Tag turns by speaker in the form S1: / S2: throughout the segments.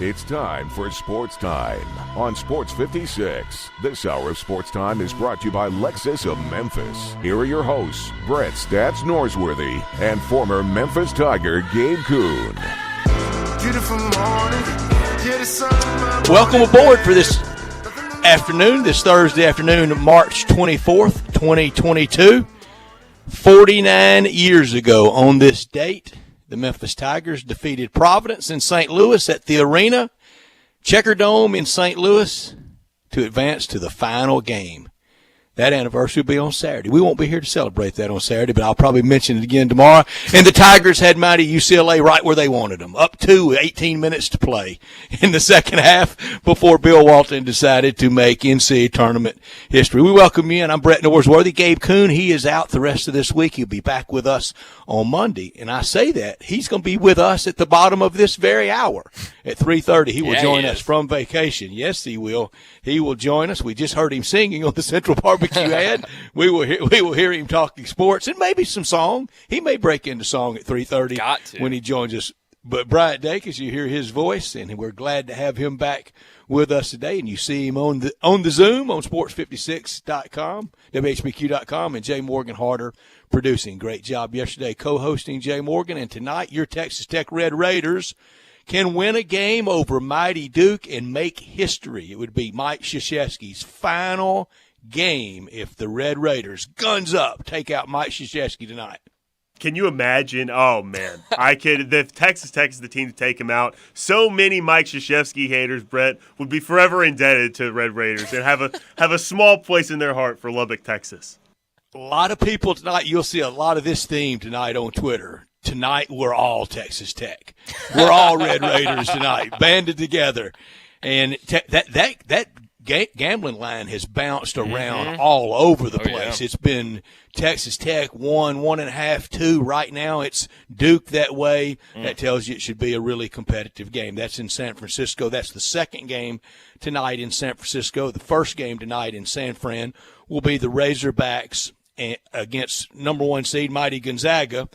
S1: It's time for Sports Time on Sports 56. This hour of Sports Time is brought to you by Lexus of Memphis. Here are your hosts, Brett Stats Norsworthy and former Memphis Tiger Gabe Kuhn.
S2: Beautiful morning.
S3: Welcome aboard for this afternoon, this Thursday afternoon, March 24th, 2022. 49 years ago on this date, the Memphis Tigers defeated Providence in St. Louis at the Arena, Checker Dome in St. Louis, to advance to the final game. That anniversary will be on Saturday. We won't be here to celebrate that on Saturday, but I'll probably mention it again tomorrow. And the Tigers had mighty UCLA right where they wanted them, up to 18 minutes to play in the second half before Bill Walton decided to make NCAA tournament history. We welcome you in. I'm Brett Norsworthy. Gabe Kuhn, he is out the rest of this week. He'll be back with us on Monday. And I say that he's going to be with us at the bottom of this very hour at 3:30. He will join us from vacation. Yes, he will. He will join us. We just heard him singing on the Central Barbecue ad. We will hear him talking sports and maybe some song. He may break into song at 3:30 when he joins us. But Bryant Dacus, you hear his voice, and we're glad to have him back with us today. And you see him on the Zoom on sports56.com, WHBQ.com, and Jay Morgan Harder producing. Great job yesterday co-hosting Jay Morgan. And tonight, your Texas Tech Red Raiders can win a game over mighty Duke and make history. It would be Mike Krzyzewski's final game if the Red Raiders, guns up, take out Mike Krzyzewski tonight.
S4: Can you imagine? Oh, man. The Texas Tech is the team to take him out. So many Mike Krzyzewski haters, Brett, would be forever indebted to the Red Raiders and have a small place in their heart for Lubbock, Texas.
S3: A lot of people tonight, you'll see a lot of this theme tonight on Twitter. Tonight, we're all Texas Tech. We're all Red Raiders tonight, banded together. And that gambling line has bounced around all over the place. Yeah. It's been Texas Tech 1.5, 2. Right now it's Duke that way. That tells you it should be a really competitive game. That's in San Francisco. That's the second game tonight in San Francisco. The first game tonight in San Fran will be the Razorbacks against number one seed mighty Gonzaga.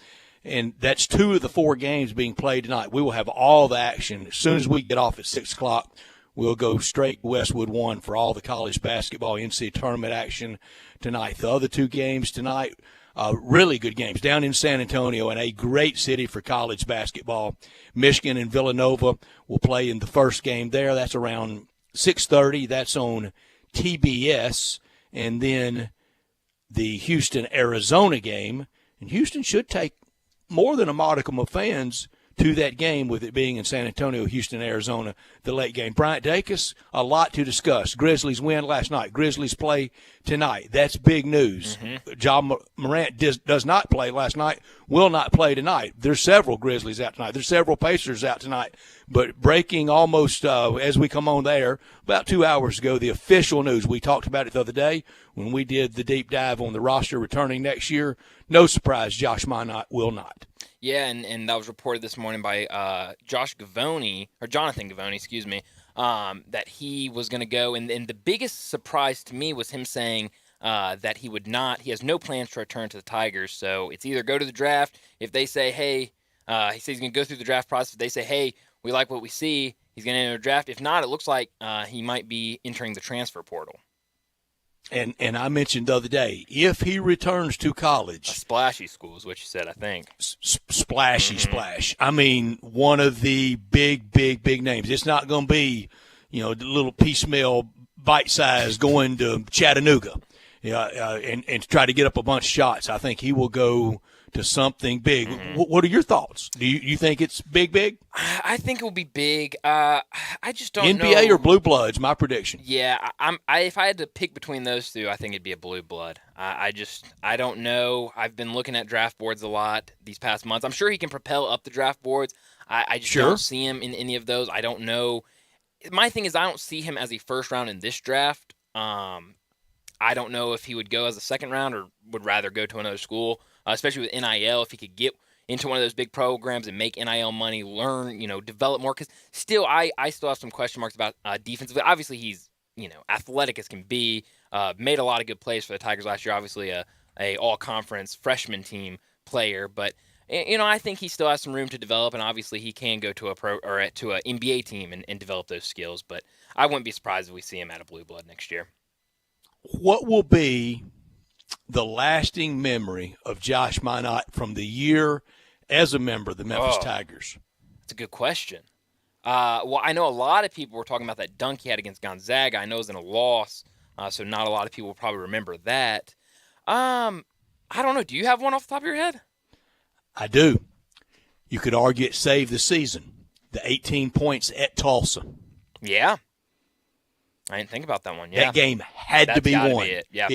S3: And that's 2 of the 4 games being played tonight. We will have all the action. As soon as we get off at 6 o'clock, we'll go straight to Westwood 1 for all the college basketball NCAA tournament action tonight. The other 2 games tonight, really good games down in San Antonio, and a great city for college basketball. Michigan and Villanova will play in the first game there. That's around 6:30. That's on TBS. And then the Houston-Arizona game. And Houston should take more than a modicum of fans to that game, with it being in San Antonio, Houston, Arizona, the late game. Bryant Dacus, a lot to discuss. Grizzlies win last night. Grizzlies play tonight. That's big news. John Morant does not play last night, will not play tonight. There's several Grizzlies out tonight. There's several Pacers out tonight. But breaking almost as we come on there, about 2 hours ago, the official news. We talked about it the other day when we did the deep dive on the roster returning next year. No surprise, Josh Minott will not.
S5: Yeah, and that was reported this morning by Jonathan Givony, that he was going to go. And the biggest surprise to me was him saying that he would not. He has no plans to return to the Tigers. So it's either go to the draft. If they say, hey, he says he's going to go through the draft process. If they say, hey, we like what we see, he's going to enter a draft. If not, it looks like he might be entering the transfer portal.
S3: And I mentioned the other day, if he returns to college.
S5: A splashy school is what you said, I think.
S3: Splash. I mean, one of the big names. It's not going to be, the little piecemeal bite size going to Chattanooga and try to get up a bunch of shots. I think he will go to something big. What are your thoughts? Do you think it's big?
S5: I think it will be big. I just don't know.
S3: NBA or Blue Bloods, my prediction.
S5: Yeah, if I had to pick between those two, I think it'd be a Blue Blood. I don't know. I've been looking at draft boards a lot these past months. I'm sure he can propel up the draft boards. I just don't see him in any of those. I don't know. My thing is I don't see him as a first round in this draft. I don't know if he would go as a second round or would rather go to another school. Especially with NIL, if he could get into one of those big programs and make NIL money, learn, develop more. Because still, I still have some question marks about defense. Obviously, he's, athletic as can be. Made a lot of good plays for the Tigers last year. Obviously, a a all-conference freshman team player, but I think he still has some room to develop, and obviously he can go to a pro or to an NBA team and develop those skills. But I wouldn't be surprised if we see him at a Blue Blood next year.
S3: What will be the lasting memory of Josh Minot from the year as a member of the Memphis Tigers?
S5: That's a good question. Well, I know a lot of people were talking about that dunk he had against Gonzaga. I know it was in a loss, so not a lot of people will probably remember that. I don't know. Do you have one off the top of your head?
S3: I do. You could argue it saved the season. The 18 points at Tulsa.
S5: Yeah. I didn't think about that one. Yeah.
S3: That game had to be won.
S5: Be it. Yeah.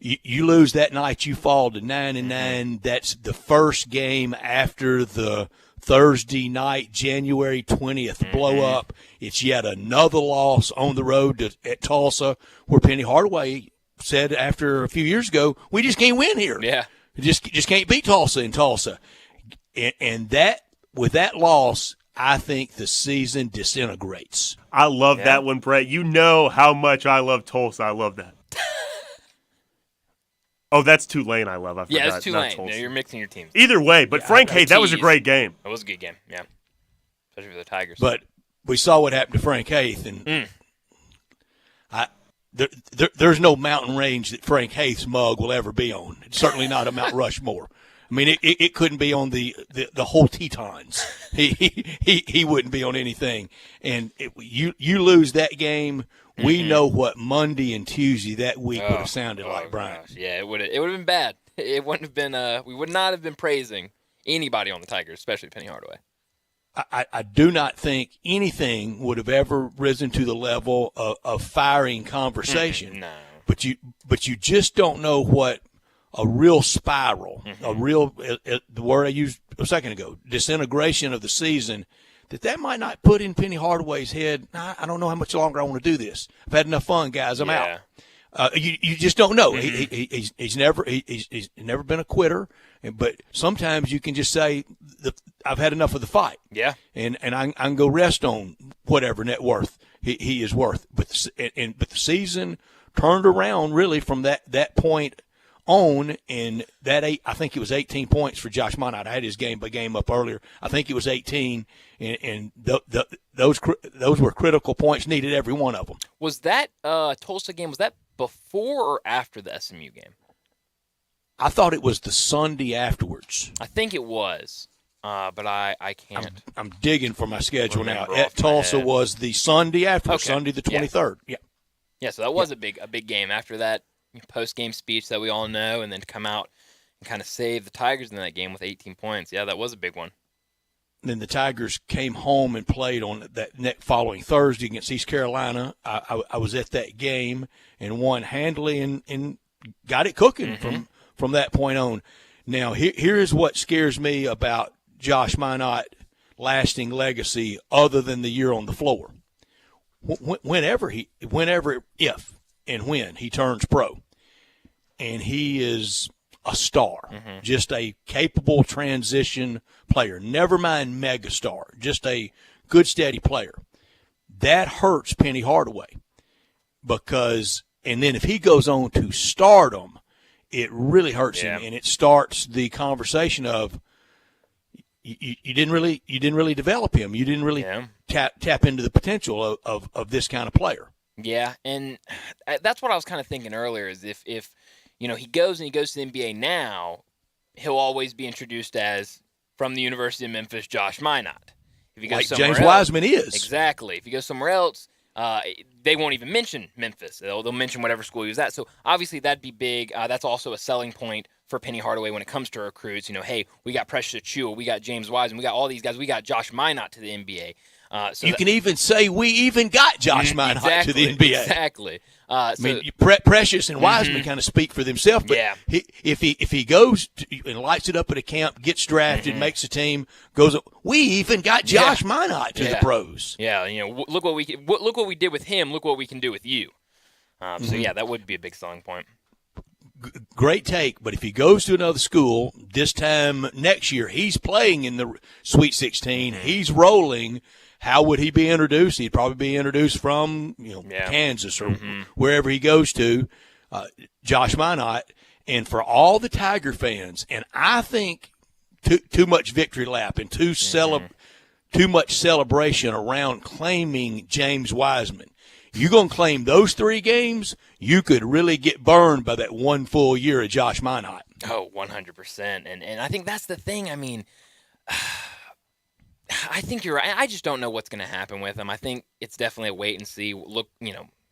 S3: You lose that night, you fall to 9-9. That's the first game after the Thursday night, January 20th blow up. It's yet another loss on the road at Tulsa, where Penny Hardaway said after a few years ago, we just can't win here.
S5: Yeah.
S3: Just can't beat Tulsa in Tulsa. And that, with that loss, I think the season disintegrates.
S4: I love that one, Brett. You know how much I love Tulsa. I love that. Oh, that's Tulane I love. I forgot.
S5: Yeah, it's Tulane.
S4: Not Tulsa.
S5: You're mixing your teams.
S4: Either way, but Frank Haith, that was a great game.
S5: It was a good game, yeah. Especially for the Tigers.
S3: But we saw what happened to Frank Haith, and there's no mountain range that Frank Haith's mug will ever be on. It's certainly not a Mount Rushmore. I mean, it couldn't be on the whole Tetons. He wouldn't be on anything. And you lose that game, we know what Monday and Tuesday that week would have sounded like, Brian.
S5: Gosh. Yeah, it would have been bad. It wouldn't have been. We would not have been praising anybody on the Tigers, especially Penny Hardaway.
S3: I do not think anything would have ever risen to the level of firing conversation.
S5: No.
S3: But you just don't know what a real spiral, a real the word I used a second ago, disintegration of the season, that might not put in Penny Hardaway's head. I don't know how much longer I want to do this. I've had enough fun, guys. I'm out. You just don't know. He's never been a quitter, but sometimes you can just say I've had enough of the fight.
S5: Yeah,
S3: and I can go rest on whatever net worth he is worth. But the season turned around really from that point on, and I think it was 18 points for Josh Minot. I had his game up earlier. I think it was 18, and those were critical points, needed every one of them.
S5: Was that Tulsa game? Was that before or after the SMU game?
S3: I thought it was the Sunday afterwards.
S5: I think it was, but I can't.
S3: I'm digging for my schedule now.
S5: At
S3: Tulsa was the Sunday after, Sunday the 23rd.
S5: Yeah, so that was a big game. After that post-game speech that we all know, and then to come out and kind of save the Tigers in that game with 18 points. Yeah, that was a big one.
S3: Then the Tigers came home and played on that following Thursday against East Carolina. I was at that game and won handily and got it cooking from that point on. Now, here is what scares me about Josh Minot lasting legacy other than the year on the floor. Whenever if and when he turns pro, and he is a star, just a capable transition player, never mind megastar, just a good, steady player. That hurts Penny Hardaway and then if he goes on to stardom, it really hurts him, and it starts the conversation of you didn't really develop him. You didn't really tap into the potential of this kind of player.
S5: Yeah, and that's what I was kind of thinking earlier is if he goes to the NBA now, he'll always be introduced as from the University of Memphis, Josh Minot. If he goes
S3: like
S5: somewhere
S3: James
S5: else,
S3: Wiseman is.
S5: Exactly. If he goes somewhere else, they won't even mention Memphis. They'll mention whatever school he was at. So obviously that'd be big. That's also a selling point for Penny Hardaway when it comes to recruits. Hey, we got Precious Achiuwa, we got James Wiseman, we got all these guys, we got Josh Minot to the NBA. So
S3: can even say we even got Josh Minot to the NBA.
S5: Exactly.
S3: Precious and Wiseman kind of speak for themselves. But if he goes and lights it up at a camp, gets drafted, makes a team, we even got Josh Minot to the pros.
S5: Yeah, look what we did with him. Look what we can do with you. So that would be a big selling point.
S3: Great take, but if he goes to another school, this time next year, he's playing in the Sweet 16. He's rolling. How would he be introduced? He'd probably be introduced from Kansas or wherever he goes to, Josh Minot. And for all the Tiger fans, and I think too much victory lap and too much celebration around claiming James Wiseman. You're going to claim those 3 games, you could really get burned by that 1 full year of Josh Minot.
S5: Oh, 100%. And I think that's the thing. I mean, I think you're right. I just don't know what's going to happen with him. I think it's definitely a wait and see. Look,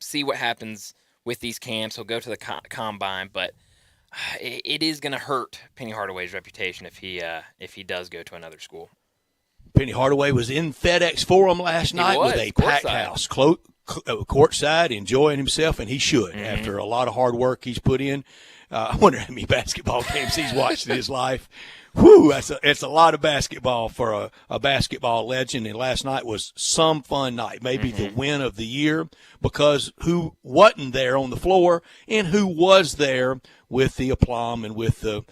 S5: see what happens with these camps. He'll go to the combine, but it is going to hurt Penny Hardaway's reputation if he does go to another school.
S3: Penny Hardaway was in FedEx Forum last night with a packed house, courtside, enjoying himself, and he should after a lot of hard work he's put in. I wonder how many basketball games he's watched in his life. Whew, it's a lot of basketball for a basketball legend, and last night was some fun night, maybe the win of the year, because who wasn't there on the floor and who was there with the aplomb and with the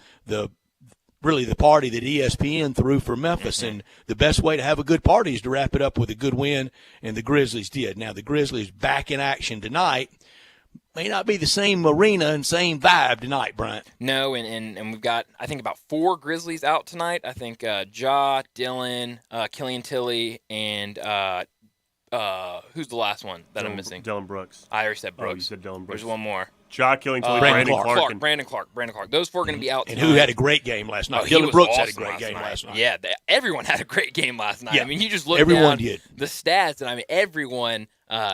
S3: really the party that ESPN threw for Memphis. And the best way to have a good party is to wrap it up with a good win, and the Grizzlies did. Now, the Grizzlies back in action tonight. May not be the same arena and same vibe tonight, Bryant.
S5: No, and we've got, I think, about 4 Grizzlies out tonight. I think Ja, Dylan, Killian Tilly, and who's the last one that I'm missing?
S4: Dylan Brooks.
S5: I already said Brooks.
S4: Oh, you said Dylan Brooks.
S5: There's one more.
S4: Ja, Killian Tilly,
S3: Brandon
S5: Clark. Those 4 are going to be out tonight.
S3: And who had a great game last night? Dylan Brooks had a great game last night.
S5: Yeah, everyone had a great game last night.
S3: Yeah,
S5: I mean, you just look
S3: down
S5: the stats, and I mean, everyone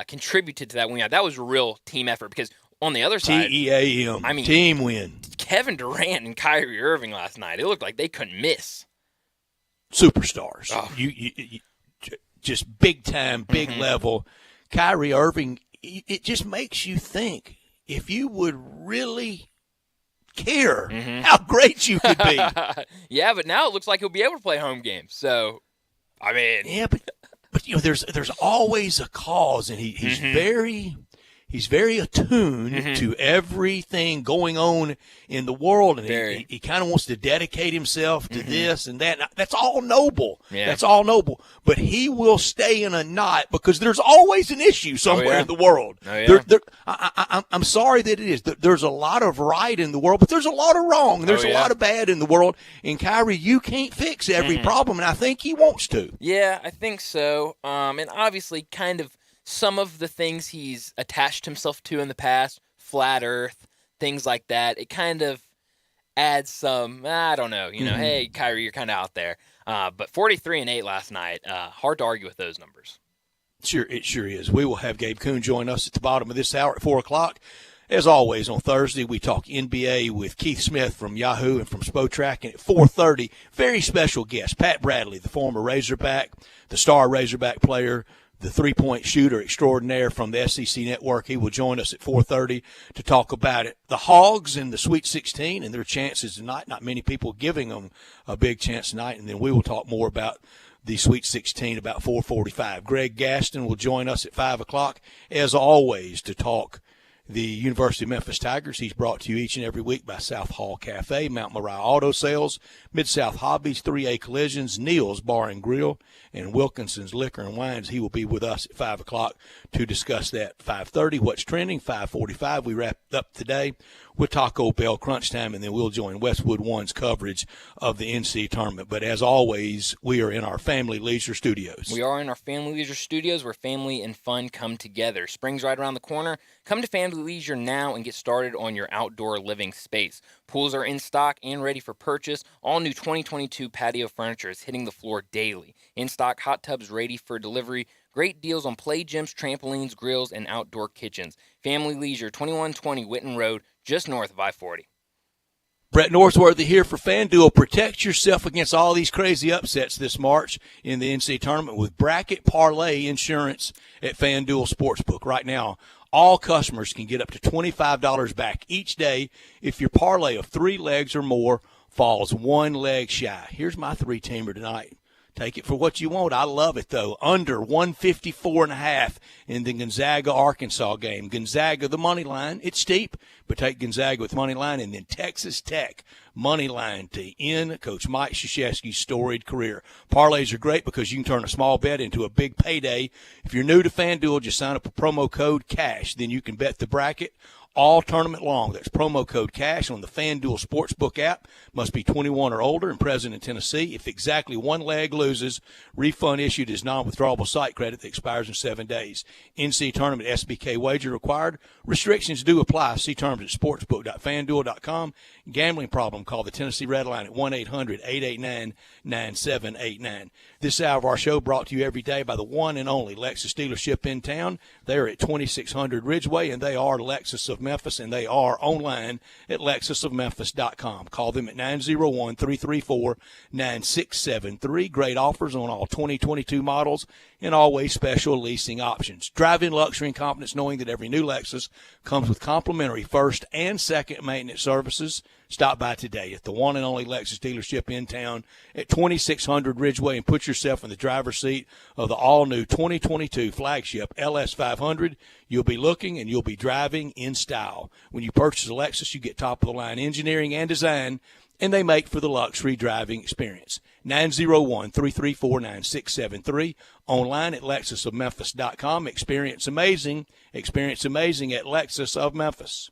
S5: contributed to that win. That was a real team effort because on the other side,
S3: TEAM,
S5: I mean,
S3: team win.
S5: Kevin Durant and Kyrie Irving last night, it looked like they couldn't miss.
S3: Superstars.
S5: Oh.
S3: You just big time, big level. Kyrie Irving, it just makes you think, if you would really care how great you could be.
S5: Yeah, but now it looks like he'll be able to play home games. So, I mean,
S3: yeah, but there's always a cause, and he's very attuned to everything going on in the world, and he kind of wants to dedicate himself to this and that. That's all noble.
S5: Yeah.
S3: That's all noble. But he will stay in a knot because there's always an issue somewhere in the world.
S5: Oh, yeah.
S3: I'm sorry that it is. There's a lot of right in the world, but there's a lot of wrong. There's a lot of bad in the world. And Kyrie, you can't fix every problem, and I think he wants to.
S5: Yeah, I think so. And obviously, kind of, some of the things he's attached himself to in the past, flat earth, things like that, it kind of adds some, I don't know, hey, Kyrie, you're kind of out there. But 43-8 last night, hard to argue with those numbers.
S3: Sure, it sure is. We will have Gabe Kuhn join us at the bottom of this hour at 4 o'clock. As always, on Thursday, we talk NBA with Keith Smith from Yahoo and from Spotrac. And at 4:30, very special guest, Pat Bradley, the former Razorback, the star Razorback player, the three-point shooter extraordinaire from the SEC Network. He will join us at 4:30 to talk about it. The Hogs in the Sweet 16 and their chances tonight. Not many people giving them a big chance tonight. And then we will talk more about the Sweet 16 about 4:45. Greg Gaston will join us at 5 o'clock, as always, to talk the University of Memphis Tigers. He's brought to you each and every week by South Hall Cafe, Mount Moriah Auto Sales, Mid-South Hobbies, 3A Collisions, Neil's Bar and Grill, and Wilkinson's Liquor and Wines. He will be with us at 5 o'clock to discuss that. 5:30, what's trending. 5:45, we wrapped up today with Taco Bell Crunch Time, and then we'll join Westwood One's coverage of the NCAA tournament. But as always, we are in our Family Leisure Studios.
S5: We are in our Family Leisure Studios where family and fun come together. Spring's right around the corner. Come to Family Leisure now and get started on your outdoor living space. Pools are in stock and ready for purchase. All new 2022 patio furniture is hitting the floor daily. In-stock hot tubs ready for delivery. Great deals on play gyms, trampolines, grills, and outdoor kitchens. Family Leisure, 2120 Whitten Road, just north of I-40.
S3: Brett Northworthy here for FanDuel. Protect yourself against all these crazy upsets this March in the NCAA tournament with Bracket Parlay Insurance at FanDuel Sportsbook. Right now, all customers can get up to $25 back each day if your parlay of 3 legs or more falls 1 leg shy. Here's my 3-teamer tonight. Take it for what you want. I love it, though. Under 154.5 in the Gonzaga-Arkansas game. Gonzaga, the money line. It's steep, but take Gonzaga with money line. And then Texas Tech money line to end Coach Mike Krzyzewski's storied career. Parlays are great because you can turn a small bet into a big payday. If you're new to FanDuel, just sign up a promo code CASH. Then you can bet the bracket all tournament long. That's promo code CASH on the FanDuel Sportsbook app. Must be 21 or older and present in Tennessee. If exactly one leg loses, refund issued as non-withdrawable site credit that expires in 7 days. NC Tournament SBK wager required. Restrictions do apply. See terms at sportsbook.fanduel.com. Gambling problem, call the Tennessee Red Line at 1-800-889-9789. This hour of our show brought to you every day by the one and only Lexus dealership in town. They are at 2600 Ridgeway, and they are Lexus of Memphis, and they are online at lexusofmemphis.com. Call them at 901-334-9673. Great offers on all 2022 models and always special leasing options. Drive in luxury and confidence knowing that every new Lexus comes with complimentary first and second maintenance services. Stop by today at the one and only Lexus dealership in town at 2600 Ridgeway and put yourself in the driver's seat of the all-new 2022 flagship LS500. You'll be looking and you'll be driving in style. When you purchase a Lexus, you get top-of-the-line engineering and design, and they make for the luxury driving experience. 901-334-9673. Online at lexusofmemphis.com. Experience amazing at Lexus of Memphis.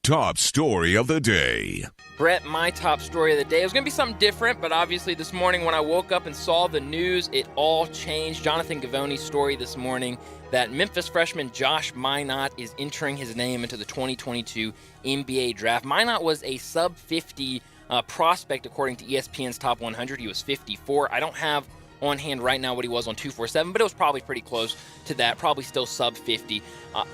S1: Top story of the day.
S5: Brett, my top story of the day. It was going to be something different, but obviously this morning when I woke up and saw the news, it all changed. Jonathan Givony's story this morning that Memphis freshman Josh Minott is entering his name into the 2022 NBA draft. Minott was a sub-50 prospect according to ESPN's Top 100. He was 54. I don't have on hand right now what he was on 247, but it was probably pretty close to that, probably still sub 50.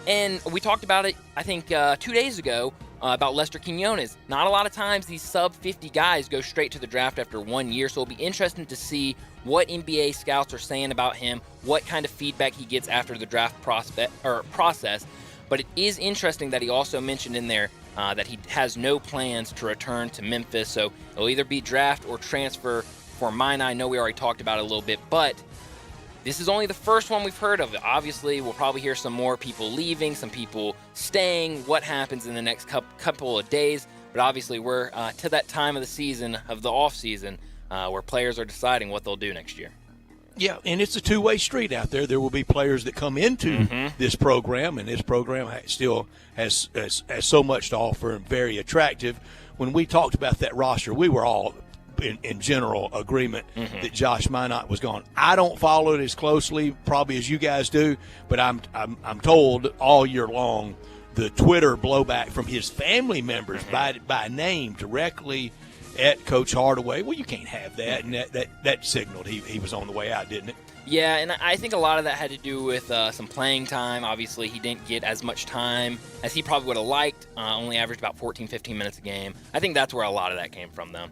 S5: And we talked about it, I think, 2 days ago about Lester Quinones. Not a lot of times these sub 50 guys go straight to the draft after 1 year, so it'll be interesting to see what NBA scouts are saying about him, what kind of feedback he gets after the draft process. But it is interesting that he also mentioned in there that he has no plans to return to Memphis, so it'll either be draft or transfer for mine. I know we already talked about it a little bit, but this is only the first one we've heard of. Obviously, we'll probably hear some more people leaving, some people staying, what happens in the next couple of days. But obviously, we're to that time of the season, of the off season, where players are deciding what they'll do next year.
S3: Yeah, and it's a two-way street out there. There will be players that come into this program, and this program still has so much to offer and very attractive. When we talked about that roster, we were all in general agreement that Josh Minott was gone. I don't follow it as closely probably as you guys do, but I'm told all year long the Twitter blowback from his family members by name directly at Coach Hardaway. Well, you can't have that, and that signaled he was on the way out, didn't it?
S5: Yeah, and I think a lot of that had to do with some playing time. Obviously, he didn't get as much time as he probably would have liked, only averaged about 14, 15 minutes a game. I think that's where a lot of that came from, though.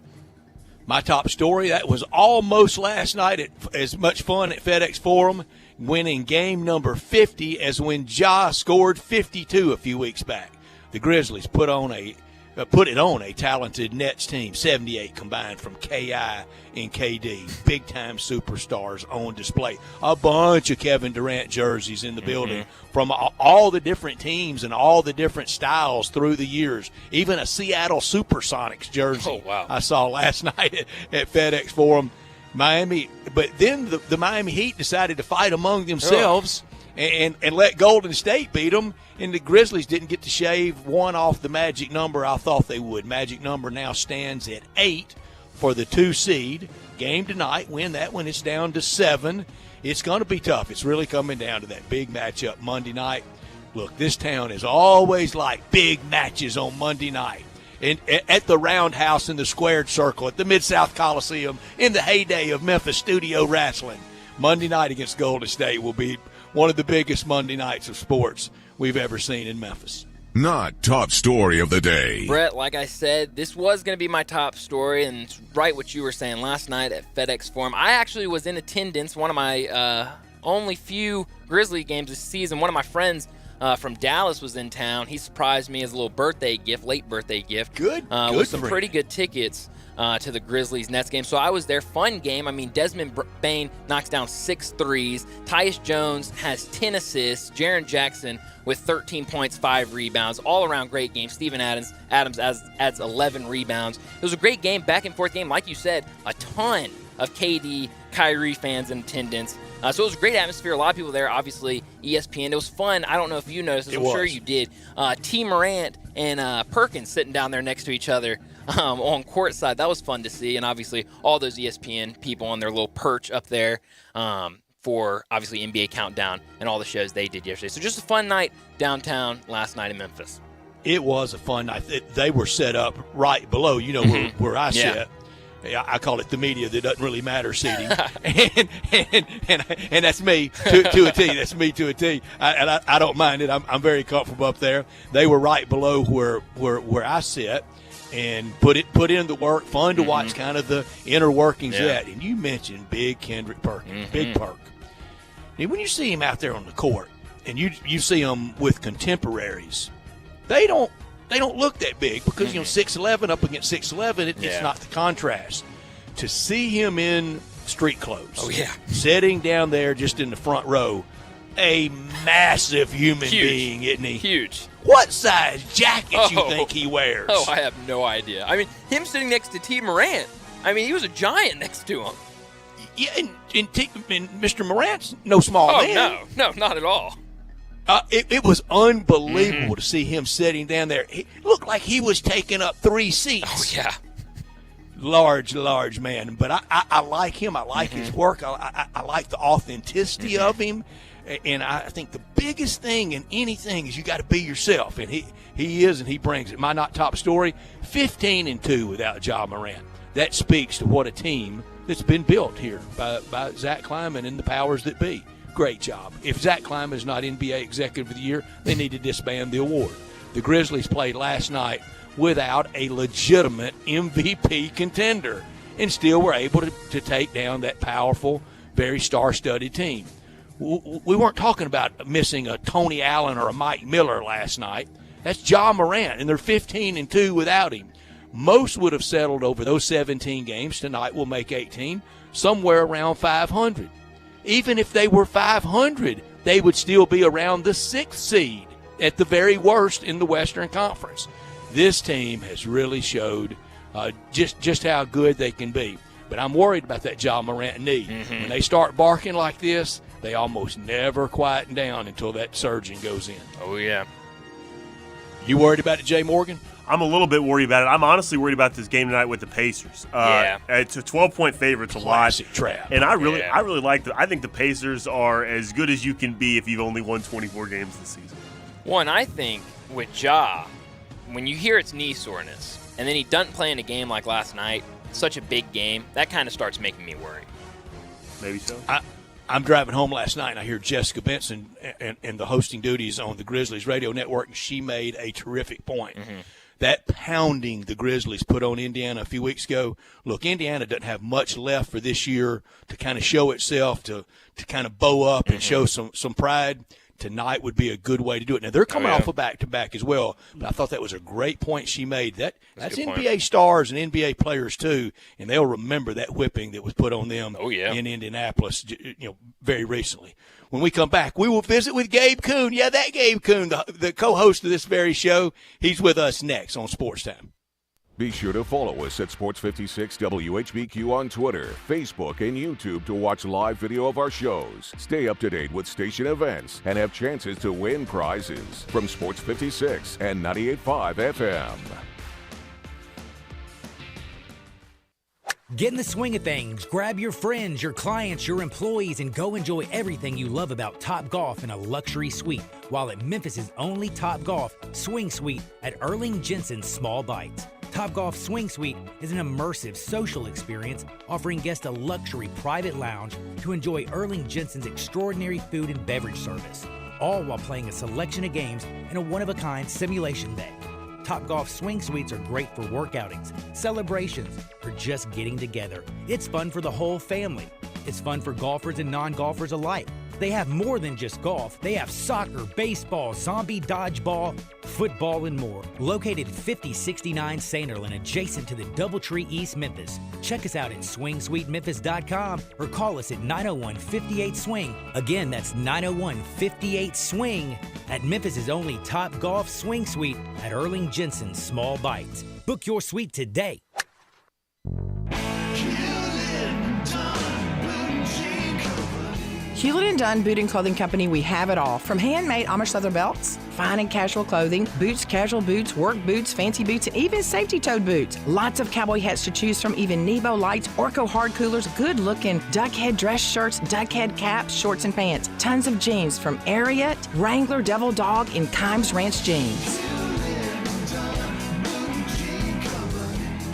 S3: My top story, that was almost last night at as much fun at FedEx Forum, winning game number 50 as when Ja scored 52 a few weeks back. The Grizzlies put it on a talented Nets team, 78 combined from K.I. and K.D. Big-time superstars on display. A bunch of Kevin Durant jerseys in the building from all the different teams and all the different styles through the years. Even a Seattle Supersonics jersey I saw last night at FedEx Forum. Miami, but then the Miami Heat decided to fight among themselves and let Golden State beat them. And the Grizzlies didn't get to shave one off the magic number I thought they would. Magic number now stands at 8 for the 2 seed. Game tonight, win that one, it's down to 7. It's going to be tough. It's really coming down to that big matchup Monday night. Look, this town is always like big matches on Monday night. At the Roundhouse in the Squared Circle, at the Mid-South Coliseum, in the heyday of Memphis studio wrestling. Monday night against Golden State will be one of the biggest Monday nights of sports we've ever seen in Memphis.
S1: Not top story of the day.
S5: Brett, like I said, this was going to be my top story, and it's right what you were saying last night at FedEx Forum. I actually was in attendance, one of my only few Grizzly games this season. One of my friends from Dallas was in town. He surprised me as a little birthday gift, late birthday gift.
S3: Good
S5: with some pretty good tickets to the Grizzlies-Nets game. So I was there. Fun game. I mean, Desmond Bane knocks down 6 threes. Tyus Jones has 10 assists. Jaren Jackson with 13 points, 5 rebounds. All-around great game. Steven Adams adds 11 rebounds. It was a great game, back-and-forth game. Like you said, a ton of KD Kyrie fans in attendance. So it was a great atmosphere. A lot of people there, obviously, ESPN. It was fun. I don't know if you noticed this. I'm sure you did. T. Morant and Perkins sitting down there next to each other on courtside. That was fun to see. And obviously, all those ESPN people on their little perch up there for, obviously, NBA Countdown and all the shows they did yesterday. So just a fun night downtown last night in Memphis.
S3: It was a fun night. They were set up right below, where I sit. I call it the media that doesn't really matter seating, and that's me to a T. That's me to a T. I don't mind it. I'm very comfortable up there. They were right below where I sit, and put in the work. Fun to watch, kind of the inner workings of that. And you mentioned Big Kendrick Perkins, Big Perk. And when you see him out there on the court, and you see him with contemporaries, they don't look that big because 6'11" up against 6'11", it's not the contrast. To see him in street clothes, sitting down there just in the front row, a massive human being, isn't he?
S5: Huge.
S3: What size jacket you think he wears?
S5: Oh, I have no idea. I mean, him sitting next to T. Morant. I mean, he was a giant next to him.
S3: Yeah, and Mr. Morant's no small man.
S5: No, not at all.
S3: It was unbelievable to see him sitting down there. He looked like he was taking up 3 seats.
S5: Oh, yeah.
S3: Large man. But I like him. I like his work. I like the authenticity of him. And I think the biggest thing in anything is you got to be yourself. And he is, and he brings it. My not top story, 15-2 without Ja Morant. That speaks to what a team that's been built here by Zach Kleiman and the powers that be. Great job. If Zach Kleiman is not NBA Executive of the Year, they need to disband the award. The Grizzlies played last night without a legitimate MVP contender and still were able to take down that powerful, very star-studded team. We weren't talking about missing a Tony Allen or a Mike Miller last night. That's Ja Morant, and they're 15-2 without him. Most would have settled over those 17 games. Tonight will make 18, somewhere around 500. Even if they were 500, they would still be around the 6th seed at the very worst in the Western Conference. This team has really showed just how good they can be. But I'm worried about that Ja Morant knee. When they start barking like this, they almost never quieten down until that surgeon goes in.
S5: Oh, yeah.
S3: You worried about it, Jay Morgan?
S4: I'm a little bit worried about it. I'm honestly worried about this game tonight with the Pacers. It's a 12-point favorite. It's a lot.
S3: Classic trap.
S4: And I really like I think the Pacers are as good as you can be if you've only won 24 games this season.
S5: One, I think with Ja, when you hear it's knee soreness, and then he doesn't play in a game like last night, such a big game, that kind of starts making me worry.
S4: Maybe so.
S3: I'm driving home last night, and I hear Jessica Benson and the hosting duties on the Grizzlies radio network, and she made a terrific point. That pounding the Grizzlies put on Indiana a few weeks ago. Look, Indiana doesn't have much left for this year to kind of show itself, to kind of bow up and show some pride. Tonight would be a good way to do it. Now, they're coming off a back-to-back as well, but I thought that was a great point she made. That's NBA stars and NBA players, too, and they'll remember that whipping that was put on them in Indianapolis very recently. When we come back, we will visit with Gabe Kuhn. Yeah, that Gabe Kuhn, the co-host of this very show. He's with us next on Sportstime.
S1: Be sure to follow us at Sports 56 WHBQ on Twitter, Facebook, and YouTube to watch live video of our shows. Stay up to date with station events and have chances to win prizes from Sports 56 and 98.5 FM.
S6: Get in the swing of things. Grab your friends, your clients, your employees, and go enjoy everything you love about Topgolf in a luxury suite while at Memphis' only Topgolf Swing Suite at Erling Jensen's Small Bites. Topgolf Swing Suite is an immersive social experience offering guests a luxury private lounge to enjoy Erling Jensen's extraordinary food and beverage service, all while playing a selection of games in a one-of-a-kind simulation day. Topgolf Swing Suites are great for work outings, celebrations, or just getting together. It's fun for the whole family. It's fun for golfers and non-golfers alike. They have more than just golf. They have soccer, baseball, zombie dodgeball, football, and more. Located at 5069 Sainterland, adjacent to the Doubletree East Memphis. Check us out at SwingSuiteMemphis.com or call us at 901-58-SWING. Again, that's 901-58-SWING at Memphis' only Topgolf Swing Suite at Erling Jensen's Small Bites. Book your suite today.
S2: Killing time,
S7: Hewlett & Dunn Boot and Clothing Company, we have it all. From handmade Amish leather belts, fine and casual clothing, boots, casual boots, work boots, fancy boots, and even safety-toed boots. Lots of cowboy hats to choose from, even Nebo lights, Orco hard coolers, good-looking duck head dress shirts, duck head caps, shorts, and pants. Tons of jeans from Ariat, Wrangler, Devil Dog, and Kimes Ranch jeans.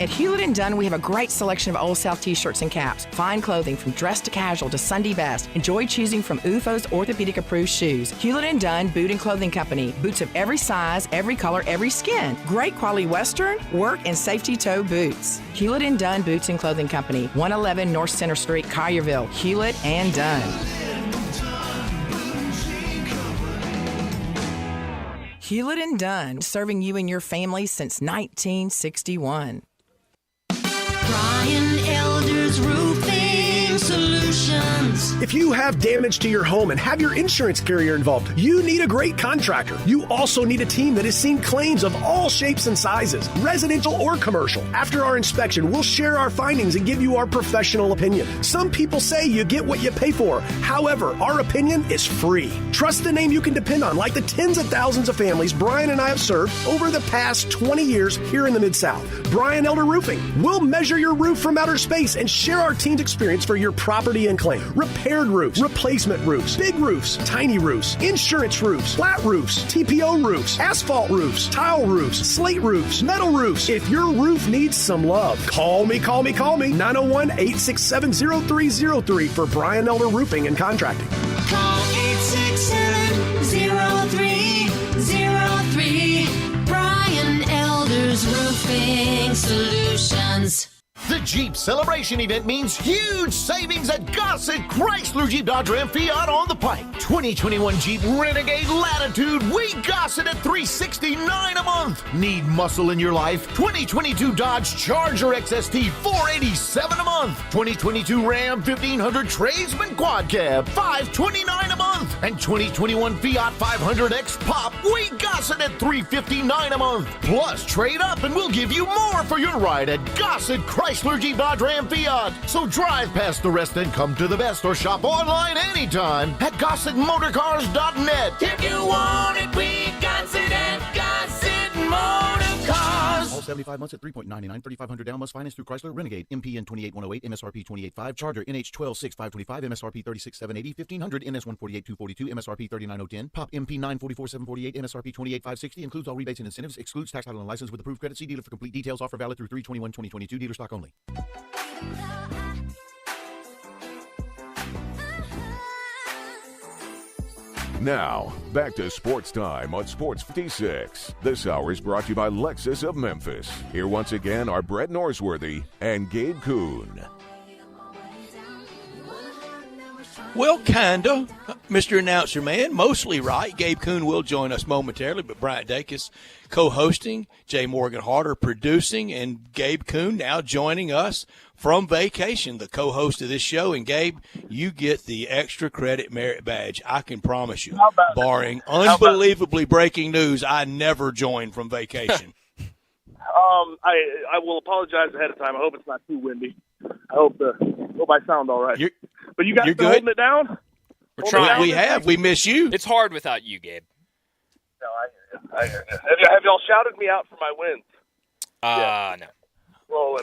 S7: At Hewlett & Dunn, we have a great selection of Old South t-shirts and caps. Fine clothing from dress to casual to Sunday best. Enjoy choosing from UFO's orthopedic-approved shoes. Hewlett & Dunn Boot and Clothing Company. Boots of every size, every color, every skin. Great quality Western, work, and safety toe boots. Hewlett & Dunn Boots and Clothing Company. 111 North Center Street, Collierville. Hewlett & Dunn. Hewlett & Dunn, serving you and your family since 1961.
S8: Brian Elder's Roofing Solutions.
S9: If you have damage to your home and have your insurance carrier involved, you need a great contractor. You also need a team that has seen claims of all shapes and sizes, residential or commercial. After our inspection, we'll share our findings and give you our professional opinion. Some people say you get what you pay for. However, our opinion is free. Trust the name you can depend on, like the tens of thousands of families Brian and I have served over the past 20 years here in the Mid-South. Brian Elder Roofing. We'll measure your roof from outer space and share our team's experience for your property and claim. Repaired roofs, replacement roofs, big roofs, tiny roofs, insurance roofs, flat roofs, TPO roofs, asphalt roofs, tile roofs, slate roofs, metal roofs. If your roof needs some love, call me. 901-867-0303 for Brian Elder Roofing and Contracting.
S8: Call 867-0303. Brian Elder's Roofing Solutions.
S10: The Jeep Celebration event means huge savings at Gossett Chrysler Jeep Dodge Ram Fiat on the Pike. 2021 Jeep Renegade Latitude, we Gossett at $369 a month. Need muscle in your life? 2022 Dodge Charger XST, $487 a month. 2022 Ram 1500 Tradesman Quad Cab, $529 a month. And 2021 Fiat 500X Pop, we Gossett at $359 a month. Plus, trade up and we'll give you more for your ride at Gossett Chrysler Jeep Dodge Ram Fiat. So drive past the rest and come to the best or shop online anytime at GossettMotorCars.net. If you want it, we Gossett at Gossett Motor Cars.
S11: All 75 months at 3.99, 3,500 down, must finance through Chrysler Renegade, MPN 28108, MSRP 28.5, Charger NH 126,525, MSRP 36,780, 1500 NS 148,242, MSRP 39,010, Pop MP 944,748, MSRP 28,560, includes all rebates and incentives, excludes tax title and license with approved credit. See dealer for complete details. Offer valid through 3/21/2022. Dealer stock only.
S1: Now, back to Sports Time on Sports 56. This hour is brought to you by Lexus of Memphis. Here once again are Brett Norsworthy and Gabe Kuhn.
S3: Well, kinda. Mr. Announcer Man, mostly right. Gabe Kuhn will join us momentarily, but Bryant Dacus co-hosting, Jay Morgan Harder producing, and Gabe Kuhn now joining us from vacation, the co-host of this show. And Gabe, you get the extra credit merit badge, I can promise you. Barring unbelievably breaking news, I never join from vacation.
S12: I will apologize ahead of time. I hope it's not too windy. I hope I sound all right. But you guys been holding it down?
S5: We're trying.
S3: We have. We miss you.
S5: It's hard without you, Gabe.
S12: No, I hear you. Have y'all shouted me out for my wins?
S5: No.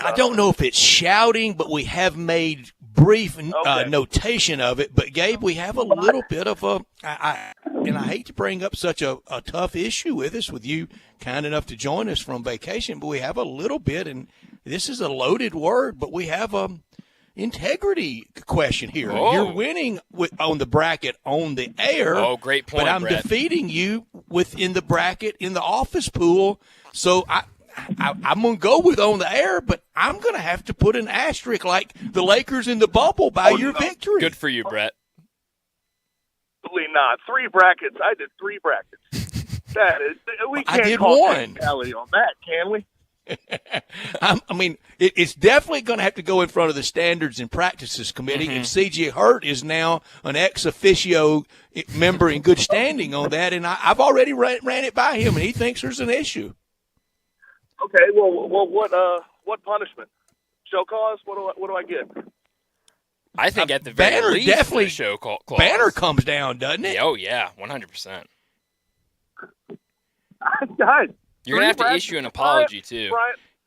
S3: I don't know if it's shouting, but we have made brief notation of it. But, Gabe, we have a little bit of and I hate to bring up such a tough issue with us, with you kind enough to join us from vacation, but we have a little bit, and this is a loaded word, but we have integrity question here.
S5: Oh.
S3: You're winning on the bracket on the air.
S5: Oh, great point,
S3: But I'm
S5: Brett.
S3: defeating you within the bracket in the office pool. So I'm going to go with on the air, but I'm going to have to put an asterisk like the Lakers in the bubble by your victory.
S5: Good for you, Brett.
S12: Absolutely not. 3 brackets. I did 3 brackets. That is, we can't
S3: I did
S12: call
S3: one.
S12: technicality on that, can we?
S3: I mean, it's definitely going to have to go in front of the Standards and Practices Committee, and C.J. Hurt is now an ex officio member in good standing on that, and I've already ran it by him, and he thinks there's an issue.
S12: Okay, well, what punishment? Show cause? What do I get?
S5: I think at the very
S3: Banner
S5: least,
S3: definitely
S5: the show clause.
S3: Banner comes down, doesn't it?
S5: Oh yeah, 100%.
S12: Guys,
S5: You're gonna have to issue an apology too,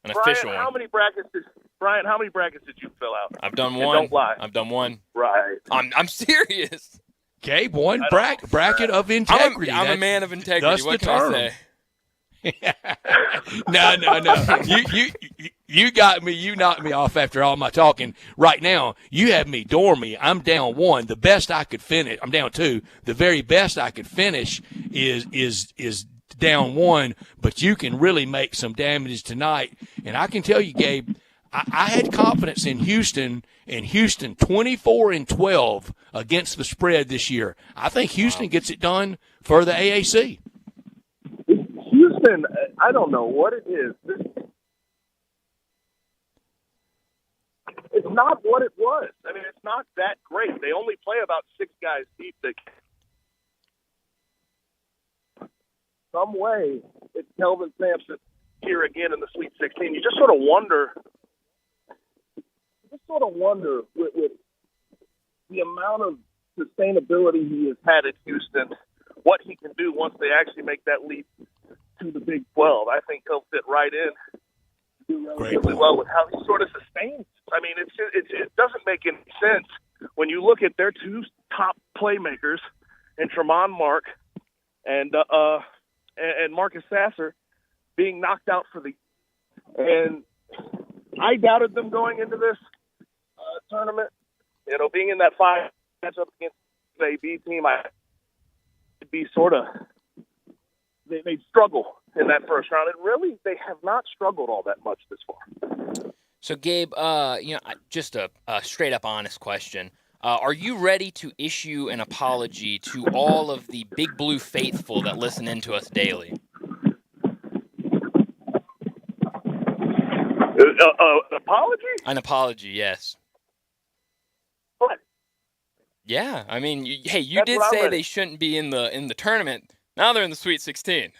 S5: an official one.
S12: How many brackets did you fill out?
S5: I've done
S12: And
S5: one.
S12: don't lie.
S5: I've done one.
S12: Right.
S5: I'm serious.
S3: Gabe, one bracket of integrity.
S5: I'm a man of integrity.
S3: That's
S5: What
S3: the
S5: can
S3: term.
S5: I say?
S3: No. You got me. You knocked me off after all my talking. Right now, you have me door me. I'm down 1. The best I could finish. I'm down 2. The very best I could finish is down 1. But you can really make some damage tonight. And I can tell you, Gabe, I had confidence in Houston. And Houston 24-12 against the spread this year. I think Houston gets it done for the AAC.
S12: Houston, I don't know what it is. It's not what it was. I mean, it's not that great. They only play about 6 guys deep. Some way, it's Kelvin Sampson here again in the Sweet 16. You just sort of wonder with the amount of sustainability he has had at Houston, what he can do once they actually make that leap to the Big 12. I think he'll fit right in, do relatively well with how he sort of sustains. I mean, it doesn't make any sense when you look at their 2 top playmakers, and Tremont Mark and Marcus Sasser being knocked out for the. And I doubted them going into this tournament. You know, being in that 5 matchup against the AB team, it'd be sort of. They'd struggle in that first round, and really, they have not struggled all that much this far.
S5: So, Gabe, just a straight up honest question: are you ready to issue an apology to all of the Big Blue faithful that listen in to us daily?
S12: An apology?
S5: An apology, yes.
S12: What?
S5: Yeah, I mean, you
S12: That's
S5: did
S12: what I'm
S5: say
S12: ready.
S5: they shouldn't be in the tournament. Now they're in the Sweet 16.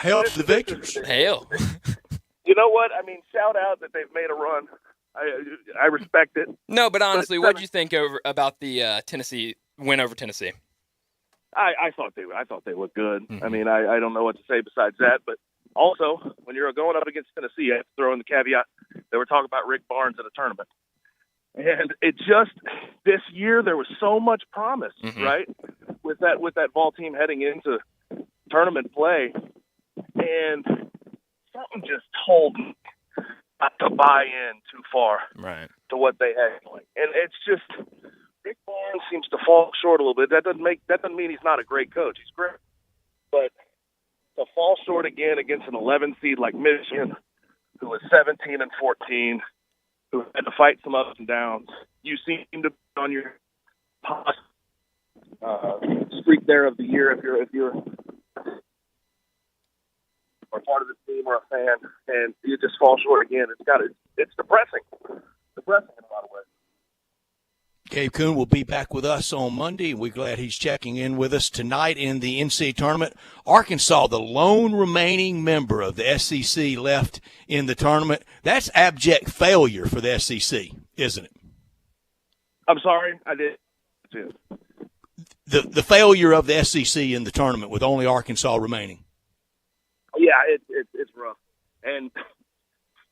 S3: Hail to the victors.
S5: Hail.
S12: You know what? I mean, shout out that they've made a run. I respect it.
S5: No, but honestly, what did you think about the Tennessee win over Tennessee?
S12: I thought they looked good. Mm-hmm. I mean, I don't know what to say besides that. But also, when you're going up against Tennessee, I have to throw in the caveat. They were talking about Rick Barnes at a tournament. And it just this year there was so much promise, right? With that Vol team heading into tournament play, and something just told me not to buy in too far to what they had going. And it's just Rick Barnes seems to fall short a little bit. That doesn't mean he's not a great coach. He's great, but to fall short again against an 11 seed like Michigan, who was 17-14. Who had to fight some ups and downs. You seem to be on your streak there of the year if you're or part of the team or a fan, and you just fall short again. It's depressing. Depressing in a lot of ways.
S3: Gabe Kuhn will be back with us on Monday. We're glad he's checking in with us tonight in the NCAA tournament. Arkansas, the lone remaining member of the SEC left in the tournament. That's abject failure for the SEC, isn't it?
S12: I'm sorry, I did.
S3: The failure of the SEC in the tournament with only Arkansas remaining.
S12: Yeah, it's rough. And,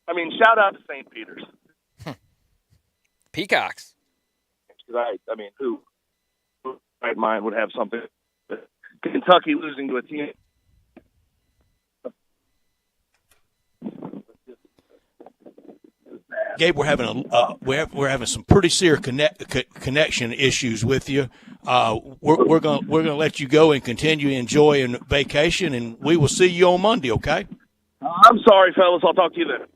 S12: I mean, shout out to St. Peter's.
S5: Peacocks.
S12: I mean, who right mind would have something? Kentucky losing to a team.
S3: Gabe, we're having some pretty serious connection issues with you. We're gonna let you go and continue enjoying vacation, and we will see you on Monday. Okay?
S12: I'm sorry, fellas. I'll talk to you then.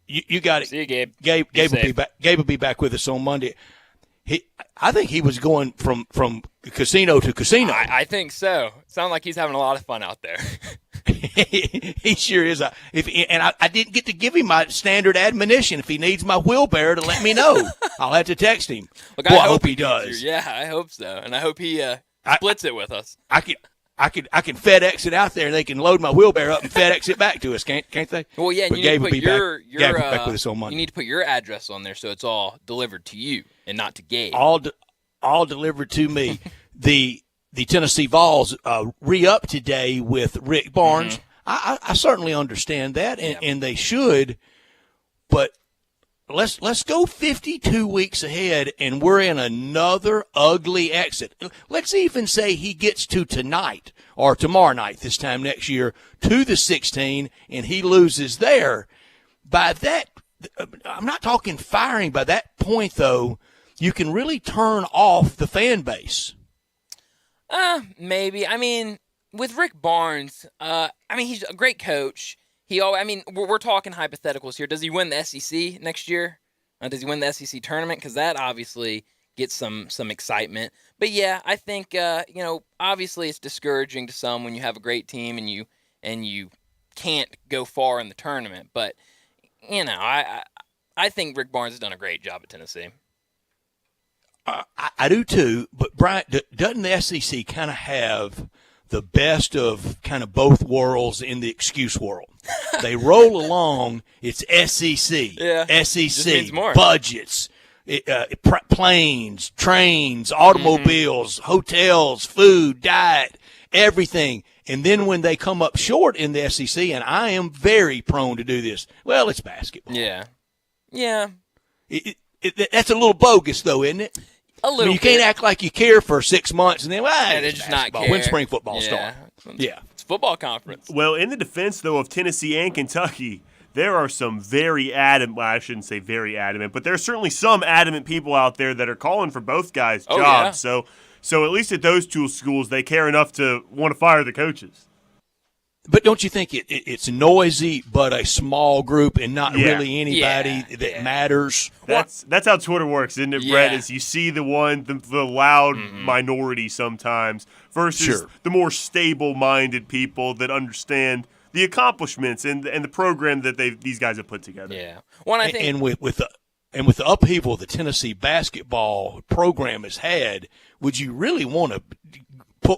S3: You got it.
S5: See you, Gabe.
S3: Gabe will be back. Gabe will be back with us on Monday. I think he was going from casino to casino.
S5: I think so. Sounds like he's having a lot of fun out there.
S3: He sure is. I didn't get to give him my standard admonition. If he needs my wheelbarrow to let me know, I'll have to text him.
S5: Look,
S3: I hope he does.
S5: Yeah, I hope so, and I hope he splits it with us.
S3: I I can FedEx it out there, and they can load my wheelbarrow up and FedEx it back to us, can't they?
S5: Well, yeah,
S3: but
S5: you
S3: Gabe
S5: need to put
S3: will be back with us on Monday.
S5: You need to put your address on there so it's all delivered to you and not to Gabe.
S3: All delivered to me. The Tennessee Vols re-up today with Rick Barnes. I certainly understand that, and they should, but let's go 52 weeks ahead, and we're in another ugly exit. Let's even say he gets to tonight or tomorrow night this time next year to the 16, and he loses there. By that, I'm not talking firing. By that point, though, you can really turn off the fan base.
S5: Maybe. I mean, with Rick Barnes, he's a great coach. We're talking hypotheticals here. Does he win the SEC next year? Does he win the SEC tournament? Because that obviously gets some excitement. But yeah, I think obviously it's discouraging to some when you have a great team and you can't go far in the tournament. But I think Rick Barnes has done a great job at Tennessee.
S3: I do too. But Brian, doesn't the SEC kind of have the best of kind of both worlds in the excuse world? They roll along. It's SEC, SEC budgets, planes, trains, automobiles, hotels, food, diet, everything. And then when they come up short in the SEC, and I am very prone to do this, well, it's basketball.
S5: Yeah.
S3: That's a little bogus, though, isn't it?
S5: A little.
S3: You can't act like you care for 6 months and then,
S5: they just not care.
S3: When spring football starts. Yeah.
S5: It's football conference.
S4: Well, in the defense, though, of Tennessee and Kentucky, there are some very adamant, well, I shouldn't say very adamant, but there are certainly some adamant people out there that are calling for both guys' jobs.
S5: Yeah.
S4: So at least at those two schools, they care enough to want to fire the coaches.
S3: But don't you think it's noisy, but a small group and not really anybody that matters?
S4: That's how Twitter works, isn't it, Brett? Is you see the loud minority sometimes versus the more stable-minded people that understand the accomplishments and the program that these guys have put together.
S5: Yeah. Well, I think
S3: and with the upheaval the Tennessee basketball program has had, would you really want to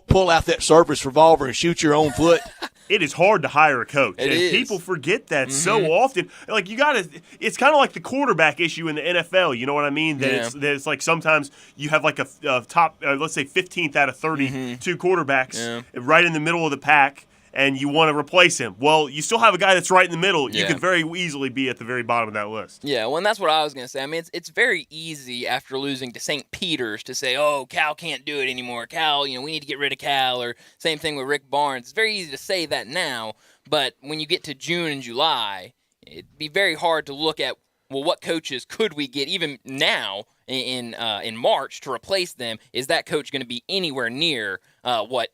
S3: pull out that service revolver and shoot your own foot?
S4: It is hard to hire a coach.
S5: It
S4: and
S5: is.
S4: People forget that so often. Like it's kind of like the quarterback issue in the NFL. You know what I mean? That it's like sometimes you have like a top, let's say 15th out of 32 quarterbacks right in the middle of the pack, and you want to replace him. Well, you still have a guy that's right in the middle. You could very easily be at the very bottom of that list.
S5: Yeah, well, and that's what I was going to say. I mean, it's very easy after losing to St. Peter's to say, oh, Cal can't do it anymore. Cal, we need to get rid of Cal, or same thing with Rick Barnes. It's very easy to say that now, but when you get to June and July, it'd be very hard to look at, well, what coaches could we get even now in March to replace them? Is that coach going to be anywhere near what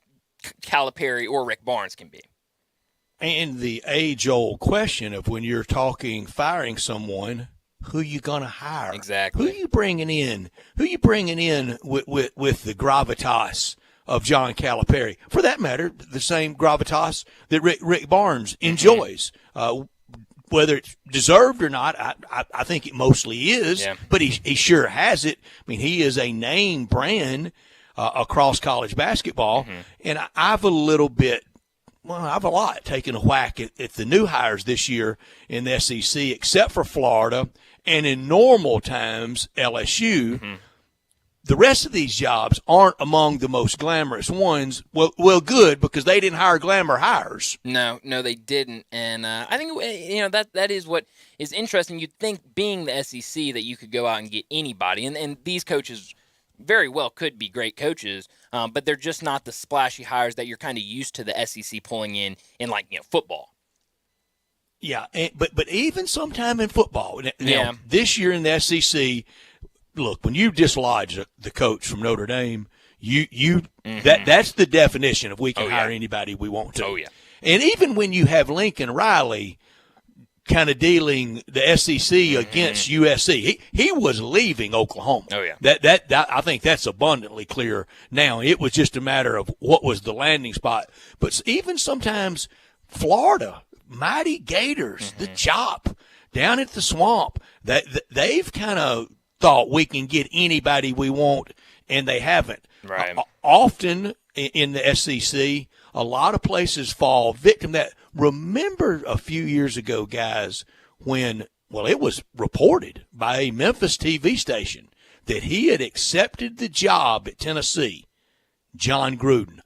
S5: Calipari or Rick Barnes can be?
S3: And the age-old question of when you're talking firing someone, who you going to hire?
S5: Exactly.
S3: Who you bringing in? Who you bringing in with the gravitas of John Calipari? For that matter, the same gravitas that Rick Barnes enjoys. Whether it's deserved or not, I think it mostly is, but he sure has it. I mean, he is a name brand across college basketball, and I've a lot taken a whack at the new hires this year in the SEC, except for Florida, and in normal times, LSU. The rest of these jobs aren't among the most glamorous ones. Well, good, because they didn't hire glamour hires.
S5: No, they didn't, and I think that is what is interesting. You'd think, being the SEC, that you could go out and get anybody, and these coaches very well could be great coaches, but they're just not the splashy hires that you're kind of used to the SEC pulling in like football.
S3: Yeah, but even sometime in football. Now, this year in the SEC, look, when you dislodge the coach from Notre Dame, that's the definition of we can hire anybody we want to.
S5: Oh yeah,
S3: and even when you have Lincoln Riley kind of dealing the SEC against USC. He was leaving Oklahoma.
S5: Oh yeah.
S3: That I think that's abundantly clear now. It was just a matter of what was the landing spot. But even sometimes Florida, Mighty Gators, the Chop down at the Swamp, they've kind of thought we can get anybody we want, and they haven't.
S5: Right.
S3: Often in the SEC, a lot of places fall victim to that. Remember a few years ago, guys, when, well, it was reported by a Memphis TV station that he had accepted the job at Tennessee, John Gruden.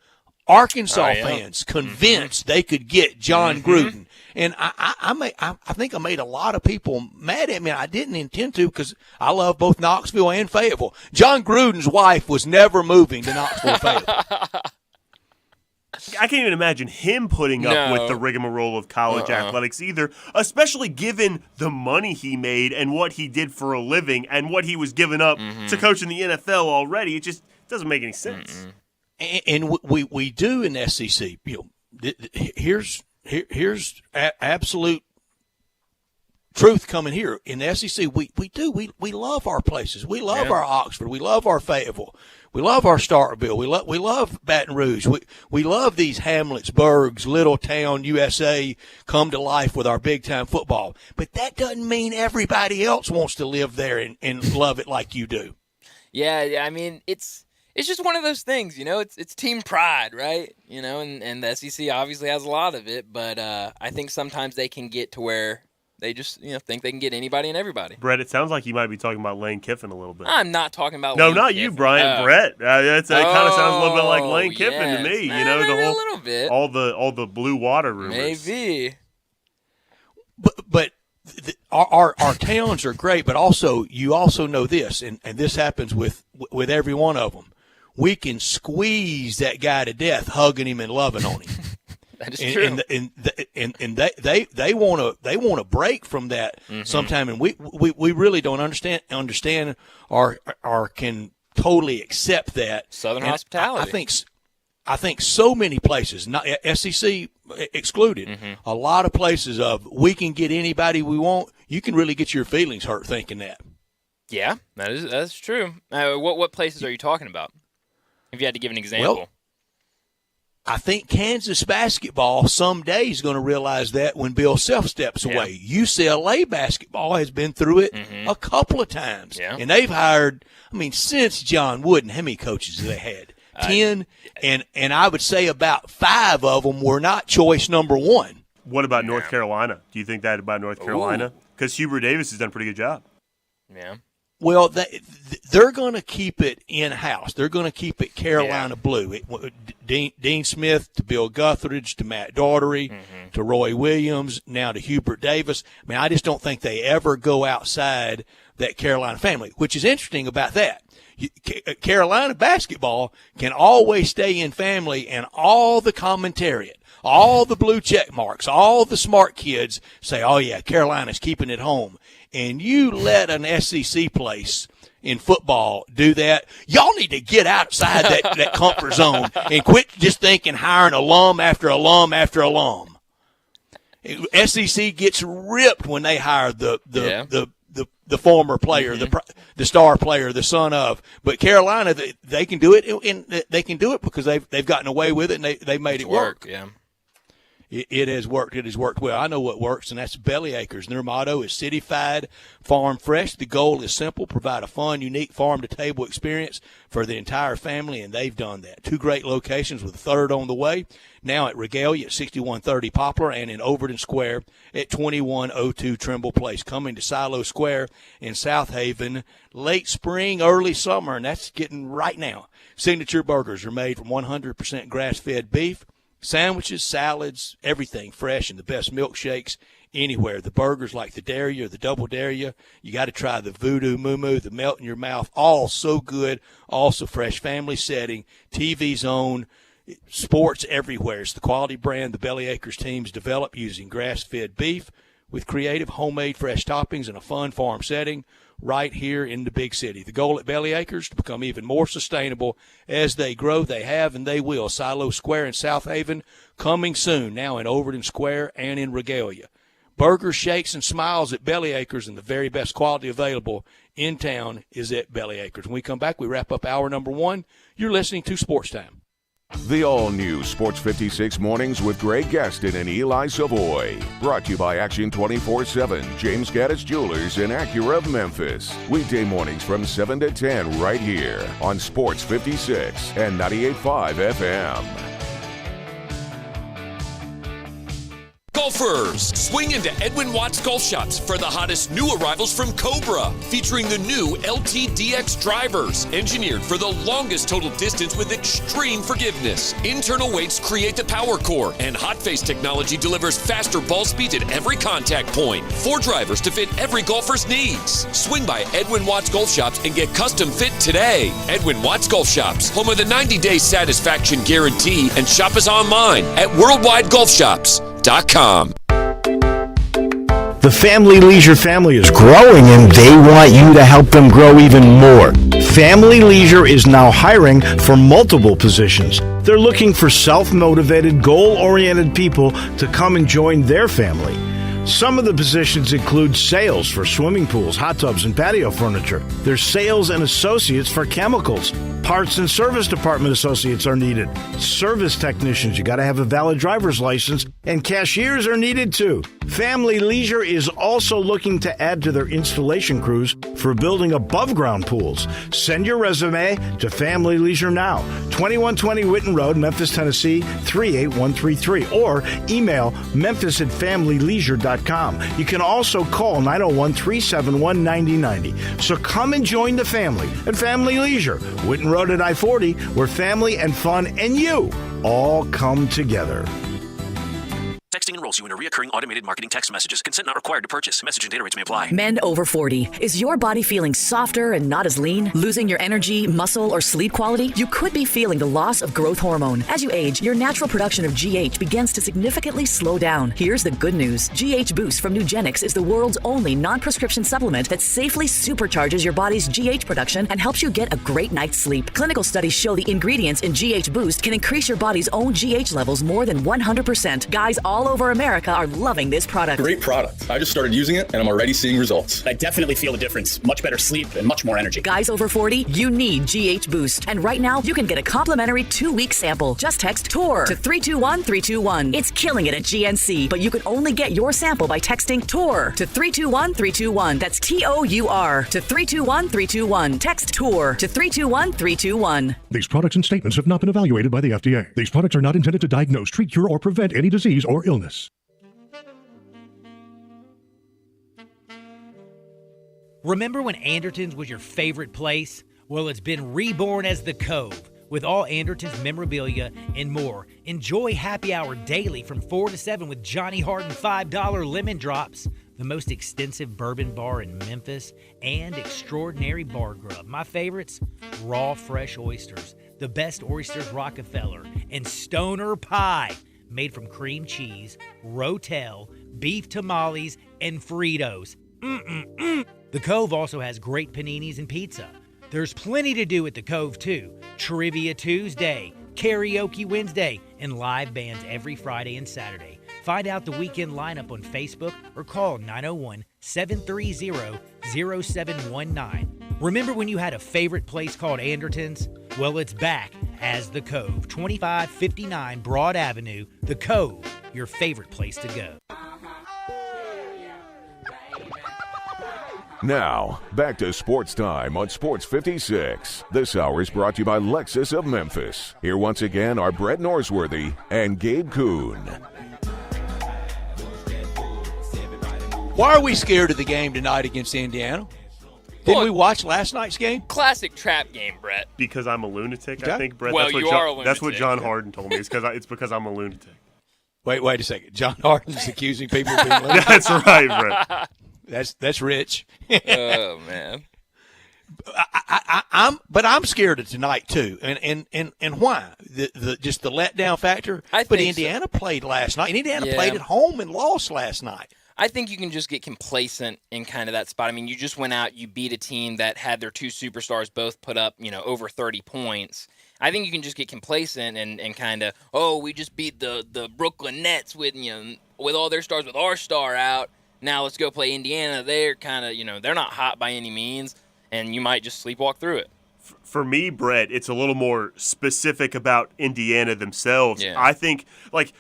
S3: Arkansas fans convinced they could get John Gruden. And I think I made a lot of people mad at me. I didn't intend to because I love both Knoxville and Fayetteville. John Gruden's wife was never moving to Knoxville or Fayetteville.
S4: I can't even imagine him putting up with the rigmarole of college athletics either, especially given the money he made and what he did for a living and what he was giving up to coach in the NFL already. It just doesn't make any sense.
S3: And we do in the SEC. You know, here's absolute truth coming here in the SEC. We love our places. We love our Oxford. We love our Fayetteville. We love our Starkville. We love Baton Rouge. We love these hamlets, burgs, little town USA come to life with our big time football. But that doesn't mean everybody else wants to live there and love it like you do.
S5: Yeah. I mean, it's just one of those things, you know. It's team pride, right? You know, and the SEC obviously has a lot of it, but I think sometimes they can get to where they just, you know, think they can get anybody and everybody.
S4: Brett, it sounds like you might be talking about Lane Kiffin a little bit.
S5: I'm not talking about
S4: No,
S5: Lane
S4: not
S5: Kiffin.
S4: you, Brian. Brett. It kind of sounds a little bit like Lane Kiffin to me.
S5: Yes.
S4: You know, the whole
S5: a little bit.
S4: all the blue water rumors.
S5: Maybe.
S3: But our towns are great, but also you also know this, and this happens with every one of them. We can squeeze that guy to death, hugging him and loving on him.
S5: That is true.
S3: And they want to break from that sometime, and we really don't understand or can totally accept that.
S5: Southern
S3: and
S5: hospitality.
S3: I think so many places, not SEC excluded, a lot of places of we can get anybody we want. You can really get your feelings hurt thinking that.
S5: Yeah, that's true. What places are you talking about? If you had to give an example.
S3: Well, I think Kansas basketball someday is going to realize that when Bill Self steps away. UCLA basketball has been through it a couple of times.
S5: Yeah.
S3: And they've hired, since John Wooden, how many coaches have they had? 10, and I would say about 5 of them were not choice number 1.
S4: What about North Carolina? Do you think that about North Carolina? Because Hubert Davis has done a pretty good job.
S5: Yeah.
S3: Well, they're going to keep it in-house. They're going to keep it Carolina blue. Dean Smith to Bill Guthridge to Matt Daugherty to Roy Williams, now to Hubert Davis. I just don't think they ever go outside that Carolina family, which is interesting about that. Carolina basketball can always stay in family, and all the commentariat, all the blue check marks, all the smart kids say, oh, yeah, Carolina's keeping it home. And you let an SEC place in football do that, y'all need to get outside that comfort zone and quit just thinking hiring alum after alum after alum. SEC gets ripped when they hire the former player, the star player, the son of. But Carolina, they can do it, and they can do it because they've gotten away with it, and they made it work.
S5: Yeah.
S3: It has worked. It has worked well. I know what works, and that's Belly Acres. And their motto is City-fied, Farm Fresh. The goal is simple: provide a fun, unique farm-to-table experience for the entire family, and they've done that. 2 great locations with a third on the way. Now at Regalia at 6130 Poplar and in Overton Square at 2102 Trimble Place. Coming to Silo Square in South Haven late spring, early summer, and that's getting right now. Signature burgers are made from 100% grass-fed beef. Sandwiches, salads, everything fresh, and the best milkshakes anywhere. The burgers like the Dare Ya or the Double Dare Ya. You got to try the Voodoo Moo Moo, the Melt in Your Mouth. All so good, also fresh, family setting, TV zone, sports everywhere. It's the quality brand the Belly Acres teams develop using grass-fed beef with creative homemade fresh toppings in a fun farm setting right here in the big city. The goal at Belly Acres to become even more sustainable as they grow. They have and they will. Silo Square in South Haven coming soon, now in Overton Square and in Regalia. Burgers, shakes, and smiles at Belly Acres, and the very best quality available in town is at Belly Acres. When we come back, we wrap up hour number 1. You're listening to Sports Time.
S1: The all-new Sports 56 Mornings with Greg Gaston and Eli Savoy. Brought to you by Action 24/7, James Gaddis Jewelers, and Acura of Memphis. Weekday mornings from 7 to 10 right here on Sports 56 and 98.5 FM.
S13: golfers. Swing into Edwin Watts Golf Shops for the hottest new arrivals from Cobra, featuring the new LTDX drivers, engineered for the longest total distance with extreme forgiveness. Internal weights create the power core, and hot face technology delivers faster ball speeds at every contact point. 4 drivers to fit every golfer's needs. Swing by Edwin Watts Golf Shops and get custom fit today. Edwin Watts Golf Shops, home of the 90-day satisfaction guarantee, and shop us online at worldwidegolfshops.com.
S14: The Family Leisure family is growing, and they want you to help them grow even more. Family Leisure is now hiring for multiple positions. They're looking for self-motivated, goal-oriented people to come and join their family. Some of the positions include sales for swimming pools, hot tubs, and patio furniture. There's sales and associates for chemicals. Parts and service department associates are needed. Service technicians, you got to have a valid driver's license, and cashiers are needed too. Family Leisure is also looking to add to their installation crews for building above-ground pools. Send your resume to Family Leisure now, 2120 Whitten Road, Memphis, Tennessee, 38133, or email memphis@familyleisure.com. You can also call 901-371-9090. So come and join the family at Family Leisure, Whitten Road at I-40, where family and fun and you all come together.
S15: Texting enrolls you in a recurring automated marketing text messages. Consent not required to purchase. Message and data rates may apply.
S16: Men over 40. Is your body feeling softer and not as lean? Losing your energy, muscle, or sleep quality? You could be feeling the loss of growth hormone. As you age, your natural production of GH begins to significantly slow down. Here's the good news. GH Boost from Nugenix is the world's only non-prescription supplement that safely supercharges your body's GH production and helps you get a great night's sleep. Clinical studies show the ingredients in GH Boost can increase your body's own GH levels more than 100%. Guys all over America are loving this product.
S17: Great product. I just started using it and I'm already seeing results. I definitely feel the difference. Much better sleep and much more energy.
S16: Guys over 40, you need GH Boost. And right now, you can get a complimentary 2-week sample. Just text TOUR to 321-321. It's killing it at GNC, but you can only get your sample by texting TOUR to 321-321. That's TOUR to 321-321. Text TOUR to 321-321.
S18: These products and statements have not been evaluated by the FDA. These products are not intended to diagnose, treat, cure, or prevent any disease or illness.
S6: Remember when Anderton's was your favorite place? Well, it's been reborn as The Cove, with all Anderton's memorabilia and more. Enjoy happy hour daily from 4 to 7 with Johnny Harden $5 lemon drops, the most extensive bourbon bar in Memphis, and extraordinary bar grub. My favorites, raw fresh oysters, the best oysters Rockefeller, and stoner pie, made from cream cheese, rotel, beef tamales, and Fritos. The Cove also has great paninis and pizza. There's plenty to do at the Cove, too. Trivia Tuesday, Karaoke Wednesday, and live bands every Friday and Saturday. Find out the weekend lineup on Facebook or call 901-730-0719. Remember when you had a favorite place called Anderton's? Well, it's back as The Cove, 2559 Broad Avenue. The Cove, your favorite place to go.
S1: Now, back to Sports Time on Sports 56. This hour is brought to you by Lexus of Memphis. Here once again are Brett Norsworthy and Gabe Kuhn.
S3: Why are we scared of the game tonight against Indiana? Didn't we watch last night's game?
S5: Classic trap game, Brett.
S4: Because I'm a lunatic,
S3: Okay.
S4: I think, Brett.
S5: Well,
S4: that's what
S5: you are a lunatic.
S4: That's what John Harden told me. It's because I'm a lunatic.
S3: Wait a second. John Harden's accusing people of being lunatics.
S4: That's right, Brett.
S3: That's rich.
S5: Oh man.
S3: I'm scared of tonight too, and why? Just the letdown factor. But Indiana played last night. And Indiana played at home and lost last night.
S5: I think you can just get complacent in kind of that spot. I mean, you just went out, you beat a team that had their 2 superstars both put up, over 30 points. I think you can just get complacent and kind of, we just beat the Brooklyn Nets with all their stars with our star out. Now let's go play Indiana. They're kind of, they're not hot by any means, and you might just sleepwalk through it.
S4: For me, Brett, it's a little more specific about Indiana themselves.
S5: Yeah.
S4: I think,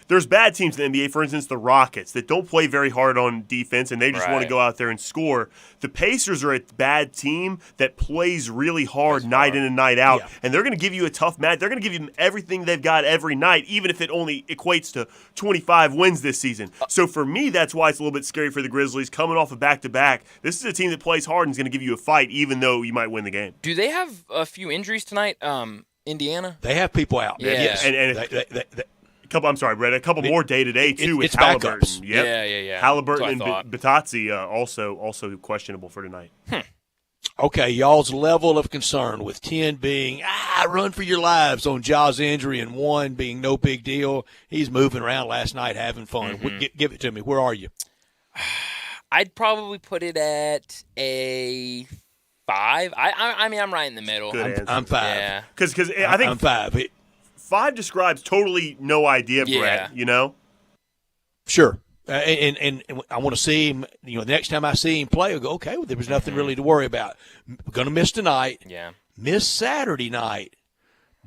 S4: there's bad teams in the NBA, for instance, the Rockets, that don't play very hard on defense, and they just want to go out there and score. The Pacers are a bad team that plays really hard night in and night out, and they're going to give you a tough match. They're going to give you everything they've got every night, even if it only equates to 25 wins this season. So for me, that's why it's a little bit scary for the Grizzlies. Coming off a back-to-back, this is a team that plays hard and is going to give you a fight, even though you might win the game.
S5: Do they have a few injuries tonight, Indiana?
S3: They have people out.
S5: Yeah.
S3: Yes.
S4: A couple more day today too with
S3: it's
S4: Halliburton.
S3: backups.
S4: Yep.
S5: Yeah.
S4: Halliburton and Batazzi also questionable for tonight.
S3: Okay, y'all's level of concern with 10 being run for your lives on Ja's injury and 1 being no big deal. He's moving around last night having fun. Give it to me. Where are you?
S5: I'd probably put it at a 5. I mean, I'm right in the middle.
S3: I'm 5.
S5: Yeah.
S4: Because I think
S3: I'm 5.
S4: 5 describes totally no idea, Brett. You know.
S3: Sure. And I want to see him. The next time I see him play, I'll go, okay, well, there was nothing really to worry about. We're going to miss tonight.
S5: Yeah.
S3: Miss Saturday night.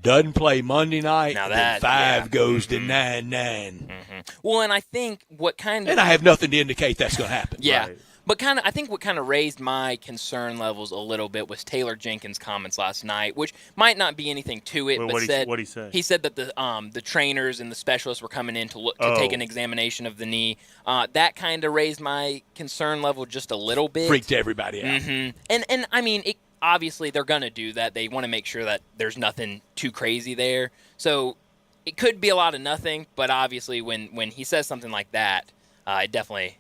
S3: Doesn't play Monday night.
S5: Now
S3: then 5 goes to 9-9.
S5: Well, and I think what kind of
S3: and I have nothing to indicate that's going to happen.
S5: Yeah.
S4: Right.
S5: But I think what kind of raised my concern levels a little bit was Taylor Jenkins' comments last night, which might not be anything to it, but
S4: what'd he say?
S5: He said that the trainers and the specialists were coming in to take an examination of the knee. That kind of raised my concern level just a little bit.
S3: Freaked everybody out.
S5: And I mean, obviously they're going to do that. They want to make sure that there's nothing too crazy there. So it could be a lot of nothing, but obviously when he says something like that, it definitely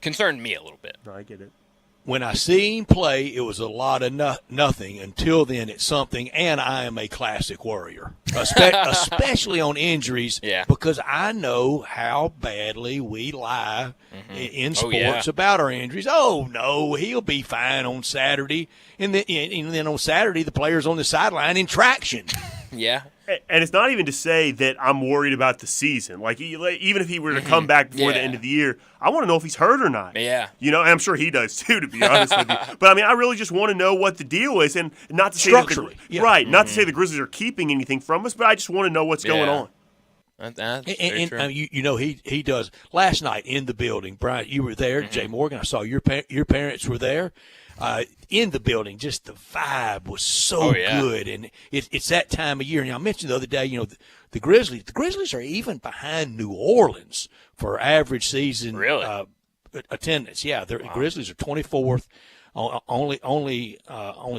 S5: concerned me a little bit.
S4: No, I get it.
S3: When I see him play, it was a lot of nothing. Until then, it's something, and I am a classic worrier, especially on injuries, because I know how badly we lie in sports about our injuries. Oh, no, he'll be fine on Saturday. And then on Saturday, the player's on the sideline in traction.
S5: Yeah.
S4: And it's not even to say that I'm worried about the season. Even if he were to come back before the end of the year, I want to know if he's hurt or not.
S5: Yeah.
S4: And I'm sure he does too, to be honest with you. But I mean, I really just want to know what the deal is, and not to say
S3: structurally,
S4: not to say the Grizzlies are keeping anything from us, but I just want to know what's going on.
S3: He does. Last night in the building, Brian, you were there. Jay Morgan, I saw your parents were there. In the building, just the vibe was so good, and it's that time of year. And I mentioned the other day, the Grizzlies are even behind New Orleans for average season attendance. Yeah, the Grizzlies are 24th. Only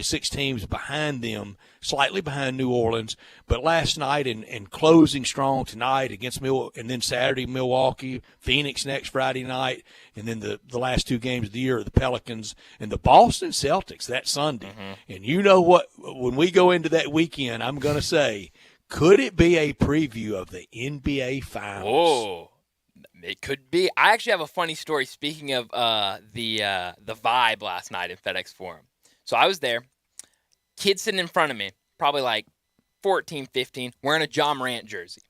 S3: 6 teams behind them, slightly behind New Orleans. But last night and closing strong tonight against and then Saturday Milwaukee, Phoenix next Friday night, and then the last 2 games of the year are the Pelicans and the Boston Celtics that Sunday. And you know what? When we go into that weekend, I'm going to say, could it be a preview of the NBA Finals?
S5: Whoa. It could be. I actually have a funny story. Speaking of the vibe last night in FedEx Forum. So I was there. Kid sitting in front of me, probably like 14, 15, wearing a Ja Morant jersey.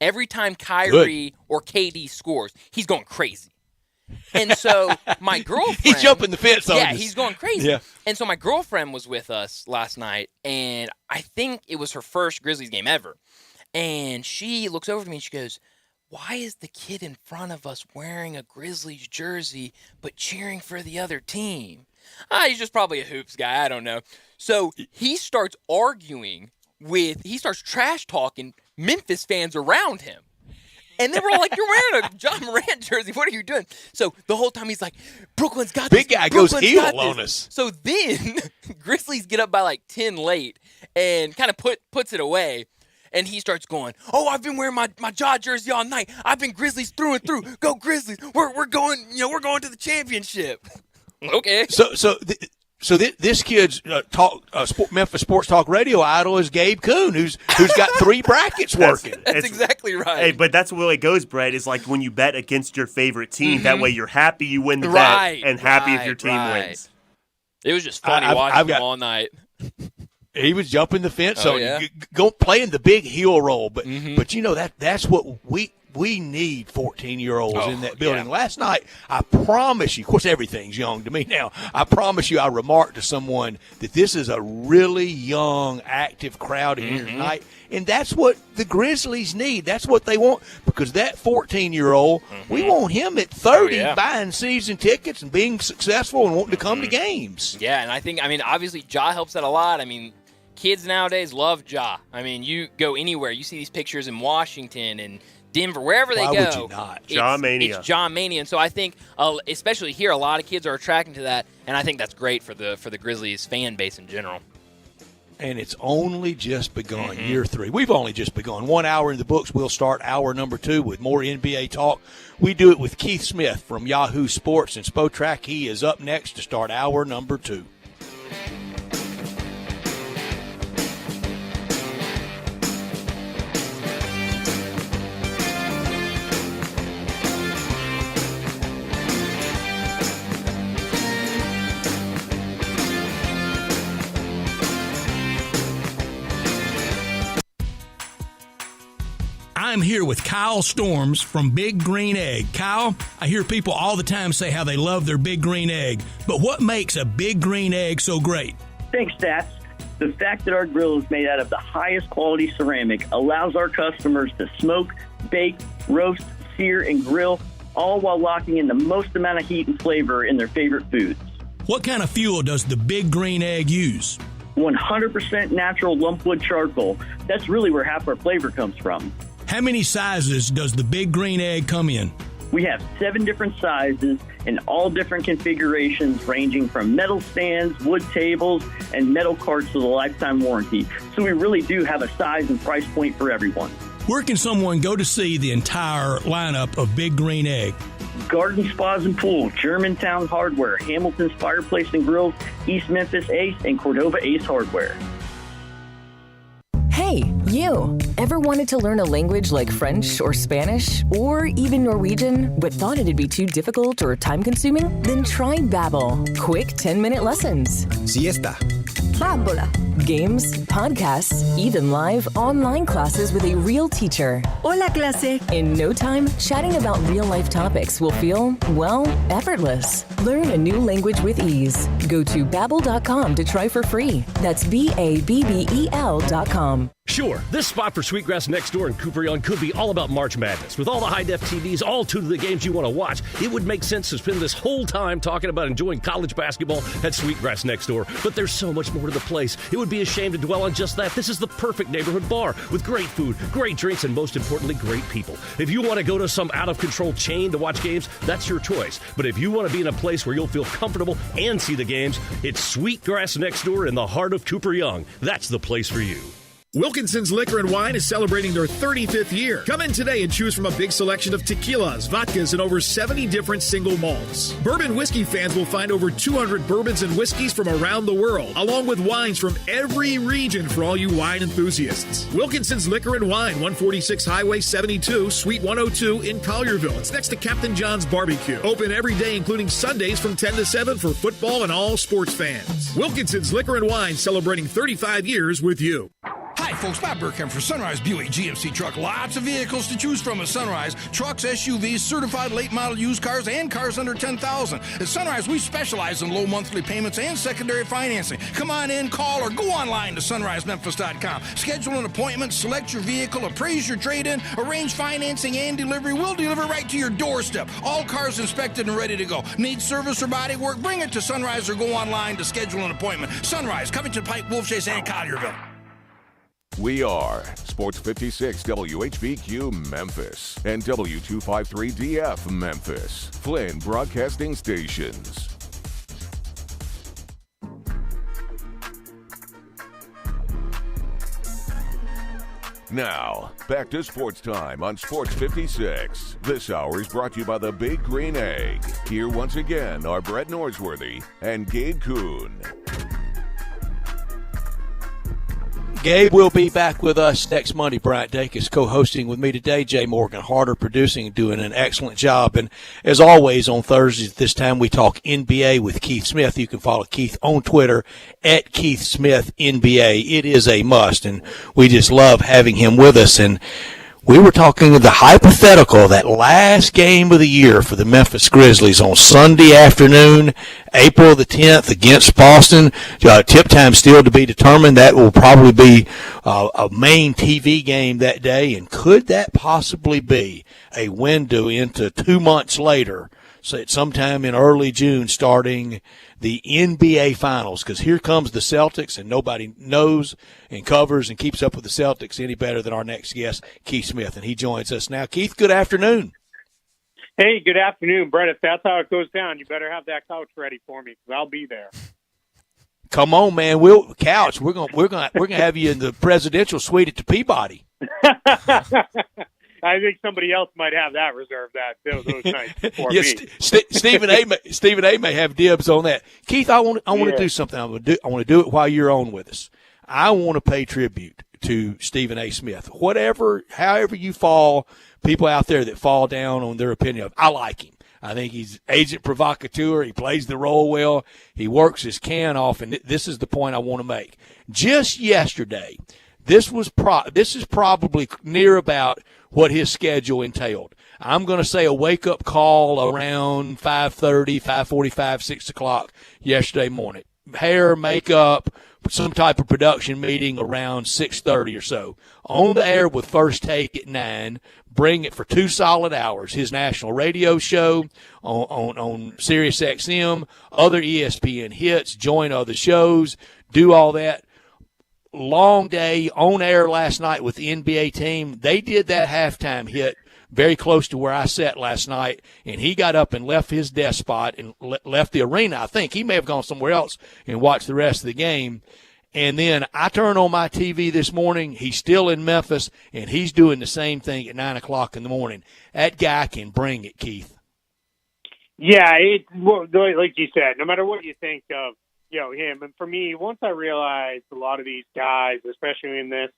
S5: Every time Kyrie or KD scores, he's going crazy. And so my girlfriend...
S3: He's jumping the fence on us.
S5: Yeah, he's going crazy.
S3: Yeah.
S5: And so my girlfriend was with us last night, and I think it was her first Grizzlies game ever. And she looks over to me and she goes, why is the kid in front of us wearing a Grizzlies jersey but cheering for the other team? He's just probably a hoops guy. I don't know. So he starts he starts trash talking Memphis fans around him. And they were all like, you're wearing a Ja Morant jersey. What are you doing? So the whole time he's like, Brooklyn's got this.
S3: Big guy goes heel on us.
S5: So then Grizzlies get up by like 10 late and kind of puts it away. And he starts going, I've been wearing my Ja jersey all night. I've been Grizzlies through and through. Go Grizzlies. We're going, we're going to the championship. Okay.
S3: So this kid's Memphis Sports Talk Radio idol is Gabe Kuhn, who's got 3 brackets working.
S5: That's exactly right.
S4: Hey, but that's the way it goes, Brett, is like when you bet against your favorite team. That way you're happy you win the bet and happy if your team wins.
S5: It was just funny watching him all night.
S3: He was jumping the fence, going playing the big heel roll. But that's what we need 14-year-olds in that building. Yeah. Last night, I promise you, of course, everything's young to me now. I promise you, I remarked to someone that this is a really young, active crowd in here tonight. And that's what the Grizzlies need. That's what they want, because that 14-year-old, we want him at 30 buying season tickets and being successful and wanting to come to games.
S5: Yeah, and I think, obviously, Ja helps that a lot. Kids nowadays love Ja. You go anywhere. You see these pictures in Washington and Denver, wherever they go.
S3: Why would you not?
S4: Ja Mania.
S5: It's Ja Mania. And so I think, especially here, a lot of kids are attracted to that, and I think that's great for the Grizzlies fan base in general.
S3: And it's only just begun, year 3. We've only just begun. 1 hour in the books. We'll start hour number 2 with more NBA talk. We do it with Keith Smith from Yahoo Sports and Spotrac. He is up next to start hour number 2.
S19: I'm here with Kyle Storms from Big Green Egg. Kyle, I hear people all the time say how they love their Big Green Egg, but what makes a Big Green Egg so great?
S20: Thanks, Stats. The fact that our grill is made out of the highest quality ceramic allows our customers to smoke, bake, roast, sear, and grill, all while locking in the most amount of heat and flavor in their favorite foods.
S19: What kind of fuel does the Big Green Egg use?
S20: 100% natural lumpwood charcoal. That's really where half our flavor comes from.
S19: How many sizes does the Big Green Egg come in?
S20: We have 7 different sizes and all different configurations, ranging from metal stands, wood tables, and metal carts with a lifetime warranty. So we really do have a size and price point for everyone.
S19: Where can someone go to see the entire lineup of Big Green Egg?
S20: Garden Spas and Pool, Germantown Hardware, Hamilton's Fireplace and Grills, East Memphis Ace, and Cordova Ace Hardware.
S21: Hey, you! Ever wanted to learn a language like French or Spanish or even Norwegian, but thought it'd be too difficult or time-consuming? Then try Babbel. Quick 10-minute lessons.
S22: Siesta.
S21: Bambola. Games, podcasts, even live online classes with a real teacher.
S22: Hola, clase.
S21: In no time, chatting about real-life topics will feel, well, effortless. Learn a new language with ease. Go to Babbel.com to try for free. That's Babbel.com.
S23: Sure, this spot for Sweetgrass Next Door in Cooper Young could be all about March Madness. With all the high-def TVs, all 2 of the games you want to watch, it would make sense to spend this whole time talking about enjoying college basketball at Sweetgrass Next Door. But there's so much more to the place. It would be a shame to dwell on just that. This is the perfect neighborhood bar with great food, great drinks, and most importantly, great people. If you want to go to some out-of-control chain to watch games, that's your choice. But if you want to be in a place where you'll feel comfortable and see the games, it's Sweetgrass Next Door in the heart of Cooper Young. That's the place for you.
S24: Wilkinson's Liquor and Wine is celebrating their 35th year. Come in today and choose from a big selection of tequilas, vodkas, and over 70 different single malts. Bourbon whiskey fans will find over 200 bourbons and whiskeys from around the world, along with wines from every region for all you wine enthusiasts. Wilkinson's Liquor and Wine, 146 Highway 72, Suite 102 in Collierville. It's next to Captain John's Barbecue. Open every day, including Sundays from 10 to 7 for football and all sports fans. Wilkinson's Liquor and Wine, celebrating 35 years with you.
S25: Hi, folks. Bob Burkham for Sunrise Buick GMC Truck. Lots of vehicles to choose from at Sunrise. Trucks, SUVs, certified late model used cars, and cars under $10,000. At Sunrise, we specialize in low monthly payments and secondary financing. Come on in, call, or go online to sunrisememphis.com. Schedule an appointment, select your vehicle, appraise your trade-in, arrange financing and delivery. We'll deliver right to your doorstep. All cars inspected and ready to go. Need service or body work? Bring it to Sunrise or go online to schedule an appointment. Sunrise, Covington Pike, Wolfchase, and Collierville.
S1: We are Sports 56 WHBQ Memphis and W253DF Memphis, Flynn Broadcasting Stations. Now, back to Sports Time on Sports 56. This hour is brought to you by the Big Green Egg. Here once again are Brett Norsworthy and Gabe Kuhn.
S3: Gabe will be back with us next Monday. Bryant Dake is co-hosting with me today. Jay Morgan Harder producing and doing an excellent job. And as always on Thursdays at this time, we talk NBA with Keith Smith. You can follow Keith on Twitter at Keith Smith NBA. It is a must, and we just love having him with us. And We were talking the hypothetical, that last game of the year for the Memphis Grizzlies on Sunday afternoon, April the 10th against Boston. Tip time still to be determined. That will probably be a main TV game that day. And could that possibly be a window into 2 months later, so sometime in early June, starting the NBA Finals? Because here comes the Celtics, and nobody knows and covers and keeps up with the Celtics any better than our next guest, Keith Smith, and he joins us now. Keith, good afternoon.
S2: Hey, good afternoon, Brett. If that's how it goes down, you better have that couch ready for me because I'll be there.
S3: Come on, man. We're gonna have you in the presidential suite at the Peabody.
S2: I think somebody else might have that reserved those nights before
S3: yeah,
S2: me.
S3: Stephen A. may have dibs on that. Keith, I want to do something. I want to do it while you're on with us. I want to pay tribute to Stephen A. Smith. However you fall, people out there that fall down on their opinion of, I like him. I think he's agent provocateur. He plays the role well. He works his can off, and this is the point I want to make. Just yesterday, this is probably near about what his schedule entailed. I'm going to say a wake-up call around 5:30, 5:45, 6 o'clock yesterday morning. Hair, makeup, some type of production meeting around 6:30 or so. On the air with First Take at 9. Bring it for 2 solid hours. His national radio show on Sirius XM, other ESPN hits, join other shows, do all that. Long day on air last night with the NBA team. They did that halftime hit very close to where I sat last night, and he got up and left his desk spot and left the arena. I think he may have gone somewhere else and watched the rest of the game. And then I turn on my TV this morning. He's still in Memphis, and he's doing the same thing at 9 o'clock in the morning. That guy can bring it, Keith.
S2: Yeah, like you said, no matter what you think of, him. And for me, once I realized a lot of these guys, especially in this,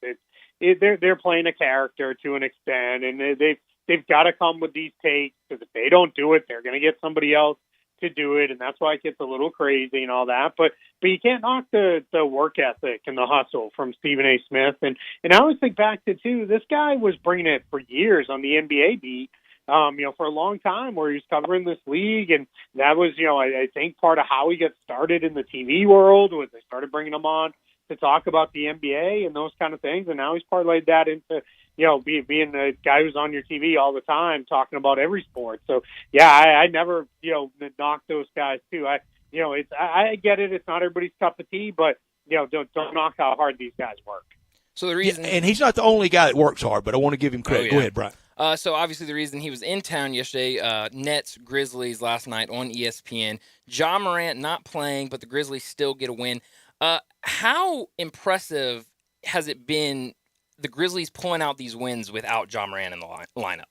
S2: they're playing a character to an extent, and they've got to come with these takes, because if they don't do it, they're going to get somebody else to do it, and that's why it gets a little crazy and all that. But you can't knock the work ethic and the hustle from Stephen A. Smith. And I always think back to, too, this guy was bringing it for years on the NBA beat, for a long time, where he was covering this league. And that was, I think part of how he got started in the TV world was they started bringing him on to talk about the NBA and those kind of things. And now he's parlayed that into, being the guy who's on your TV all the time talking about every sport. So, yeah, I never, knock those guys, too. I get it. It's not everybody's cup of tea, but, don't knock how hard these guys work.
S5: So the reason,
S3: and he's not the only guy that works hard, but I want to give him credit. Go ahead, Brian.
S5: So obviously the reason he was in town yesterday, Nets, Grizzlies last night on ESPN. Ja Morant not playing, but the Grizzlies still get a win. How impressive has it been, the Grizzlies pulling out these wins without Ja Morant in the lineup?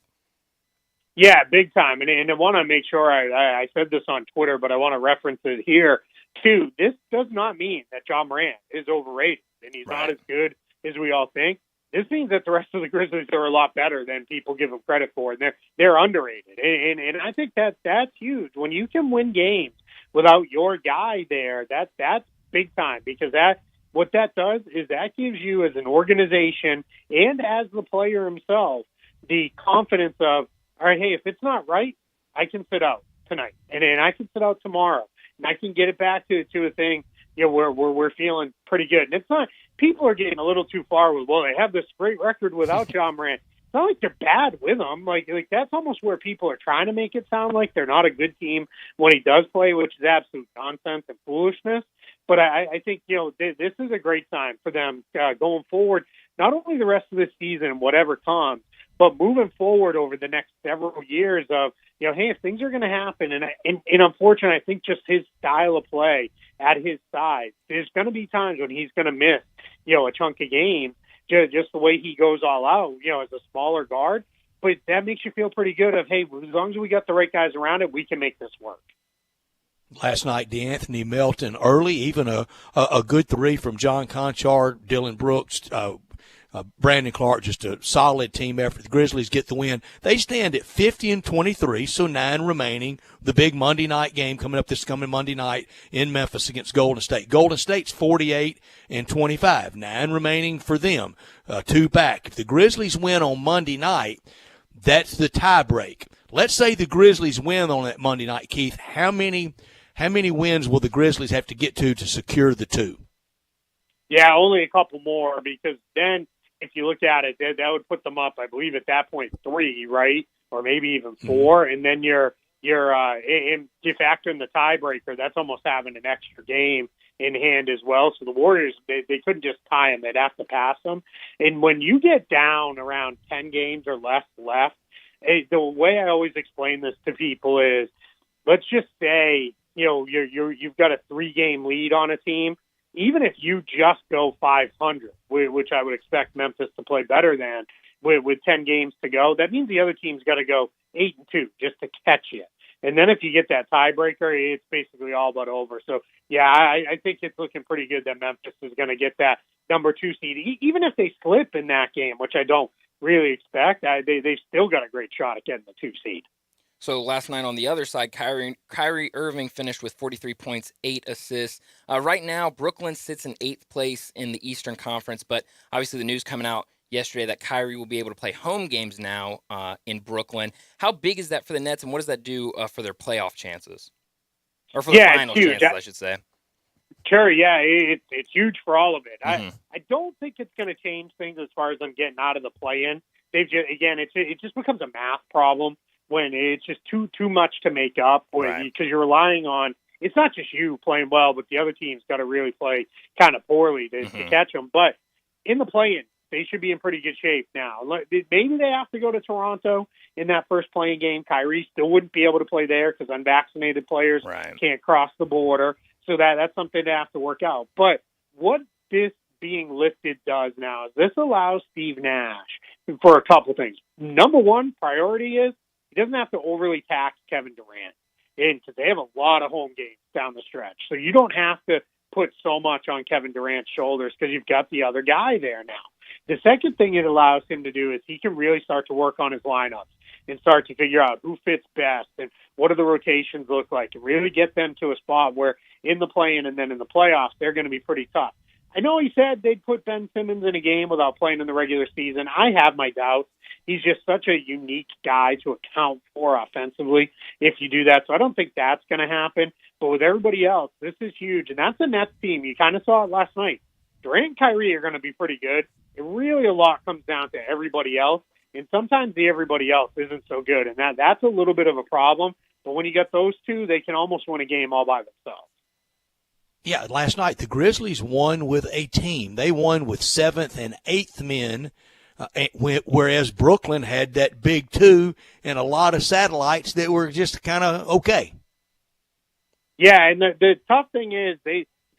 S2: Yeah, big time. And I want to make sure I said this on Twitter, but I want to reference it here too. This does not mean that Ja Morant is overrated and he's not as good as we all think. This means that the rest of the Grizzlies are a lot better than people give them credit for. They're underrated, and I think that's huge. When you can win games without your guy there, that's big time, because what that does is that gives you as an organization and as the player himself the confidence of, all right, hey, if it's not right, I can sit out tonight, and I can sit out tomorrow, and I can get it back to a thing, where we're feeling pretty good. And it's not. People are getting a little too far with, well, they have this great record without Ja Morant. It's not like they're bad with him. Like that's almost where people are trying to make it sound like they're not a good team when he does play, which is absolute nonsense and foolishness. But I think, this is a great sign for them going forward, not only the rest of the season and whatever comes, but moving forward over the next several years of, hey, if things are going to happen, and unfortunately, I think just his style of play at his size, there's going to be times when he's going to miss, a chunk of game, just the way he goes all out, as a smaller guard. But that makes you feel pretty good of, hey, as long as we got the right guys around it, we can make this work.
S3: Last night, DeAnthony Melton early, even a good three from John Conchar, Dylan Brooks, Brandon Clark, just a solid team effort. The Grizzlies get the win. They stand at 50-23, so 9 remaining. The big Monday night game coming up this coming Monday night in Memphis against Golden State. Golden State's 48-25, 9 remaining for them, 2 back. If the Grizzlies win on Monday night, that's the tie break. Let's say the Grizzlies win on that Monday night, Keith. How many wins will the Grizzlies have to get to secure the 2?
S2: Yeah, only a couple more, because then if you look at it, that would put them up, I believe, at that point 3, right, or maybe even 4, and then you're if you factor in the tiebreaker, that's almost having an extra game in hand as well. So the Warriors, they couldn't just tie them; they'd have to pass them. And when you get down around 10 games or less left, the way I always explain this to people is, let's just say you've got a 3-game lead on a team. Even if you just go 500, which I would expect Memphis to play better than, with 10 games to go, that means the other team's got to go 8-2 just to catch you. And then if you get that tiebreaker, it's basically all but over. So, yeah, I think it's looking pretty good that Memphis is going to get that number 2 seed. Even if they slip in that game, which I don't really expect, they've still got a great shot at getting the 2 seed.
S5: So last night on the other side, Kyrie Irving finished with 43 points, 8 assists. Right now, Brooklyn sits in 8th place in the Eastern Conference, but obviously the news coming out yesterday that Kyrie will be able to play home games now in Brooklyn. How big is that for the Nets, and what does that do for their playoff chances? Or for the final chances, I should say.
S2: Sure, yeah, it's huge for all of it. I don't think it's going to change things as far as them getting out of the play-in. It just becomes a math problem when it's just too much to make up, because you're relying on, it's not just you playing well, but the other team's got to really play kind of poorly to catch them. But in the play-in, they should be in pretty good shape now. Maybe they have to go to Toronto in that first playing game. Kyrie still wouldn't be able to play there because unvaccinated players can't cross the border. So that's something to have to work out. But what this being lifted does now is this allows Steve Nash for a couple things. Number one priority is he doesn't have to overly tax Kevin Durant, because they have a lot of home games down the stretch. So you don't have to put so much on Kevin Durant's shoulders because you've got the other guy there now. The second thing it allows him to do is he can really start to work on his lineups and start to figure out who fits best and what do the rotations look like, and really get them to a spot where in the play-in and then in the playoffs, they're going to be pretty tough. I know he said they'd put Ben Simmons in a game without playing in the regular season. I have my doubts. He's just such a unique guy to account for offensively if you do that. So I don't think that's going to happen. But with everybody else, this is huge. And that's a Nets team. You kind of saw it last night. Durant and Kyrie are going to be pretty good. It really a lot comes down to everybody else. And sometimes the everybody else isn't so good. And that's a little bit of a problem. But when you get those two, they can almost win a game all by themselves.
S3: Yeah, last night the Grizzlies won with a team. They won with 7th and 8th men, whereas Brooklyn had that big 2 and a lot of satellites that were just kind of okay.
S2: Yeah, and the tough thing is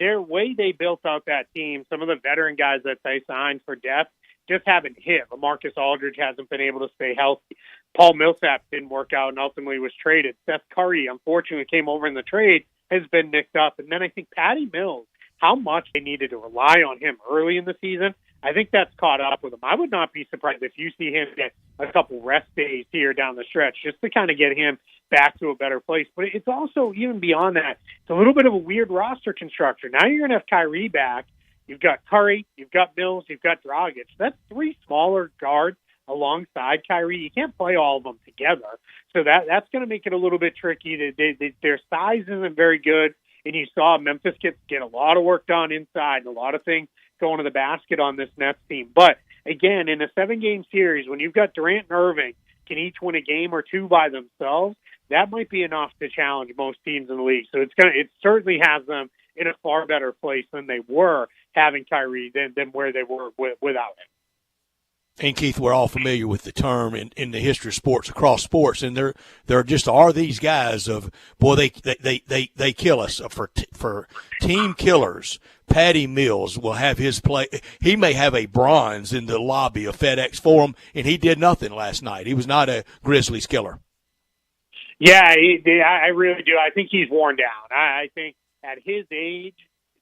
S2: their way they built out that team, some of the veteran guys that they signed for depth just haven't hit. LaMarcus Aldridge hasn't been able to stay healthy. Paul Millsap didn't work out and ultimately was traded. Seth Curry, unfortunately, came over in the trade, has been nicked up. And then I think Patty Mills, how much they needed to rely on him early in the season, I think that's caught up with him. I would not be surprised if you see him get a couple rest days here down the stretch just to kind of get him back to a better place. But it's also, even beyond that, it's a little bit of a weird roster construction. Now you're going to have Kyrie back. You've got Curry, you've got Mills, you've got Dragic. That's 3 smaller guards alongside Kyrie. You can't play all of them together. So that's going to make it a little bit tricky. Their size isn't very good, and you saw Memphis get a lot of work done inside and a lot of things going to the basket on this Nets team. But, again, in a 7-game series, when you've got Durant and Irving can each win a game or 2 by themselves, that might be enough to challenge most teams in the league. So it certainly has them in a far better place than they were having Kyrie than where they were without him.
S3: And Keith, we're all familiar with the term in the history of sports, across sports, and there just are these guys of, boy, they kill us for team killers. Patty Mills will have his play. He may have a bronze in the lobby of FedEx Forum, and he did nothing last night. He was not a Grizzlies killer.
S2: Yeah, I really do. I think he's worn down. I think at his age,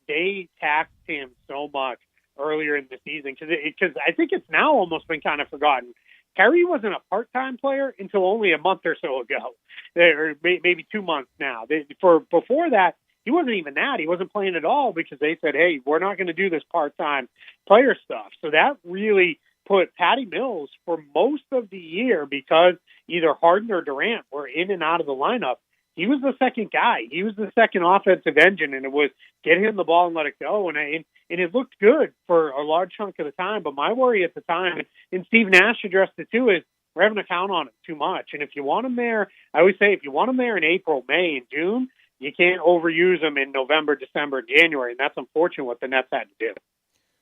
S2: they taxed him so much earlier in the season because I think it's now almost been kind of forgotten. Kyrie wasn't a part-time player until only a month or so ago, or maybe 2 months now. Before that, he wasn't even that. He wasn't playing at all because they said, hey, we're not going to do this part-time player stuff. So that really put Patty Mills for most of the year, because either Harden or Durant were in and out of the lineup. He was the second guy. He was the second offensive engine, and it was get him the ball and let it go. And it looked good for a large chunk of the time. But my worry at the time, and Steve Nash addressed it too, is we're having to count on him too much. And if you want him there, I always say if you want him there in April, May, and June, you can't overuse him in November, December, and January. And that's unfortunate what the Nets had to do.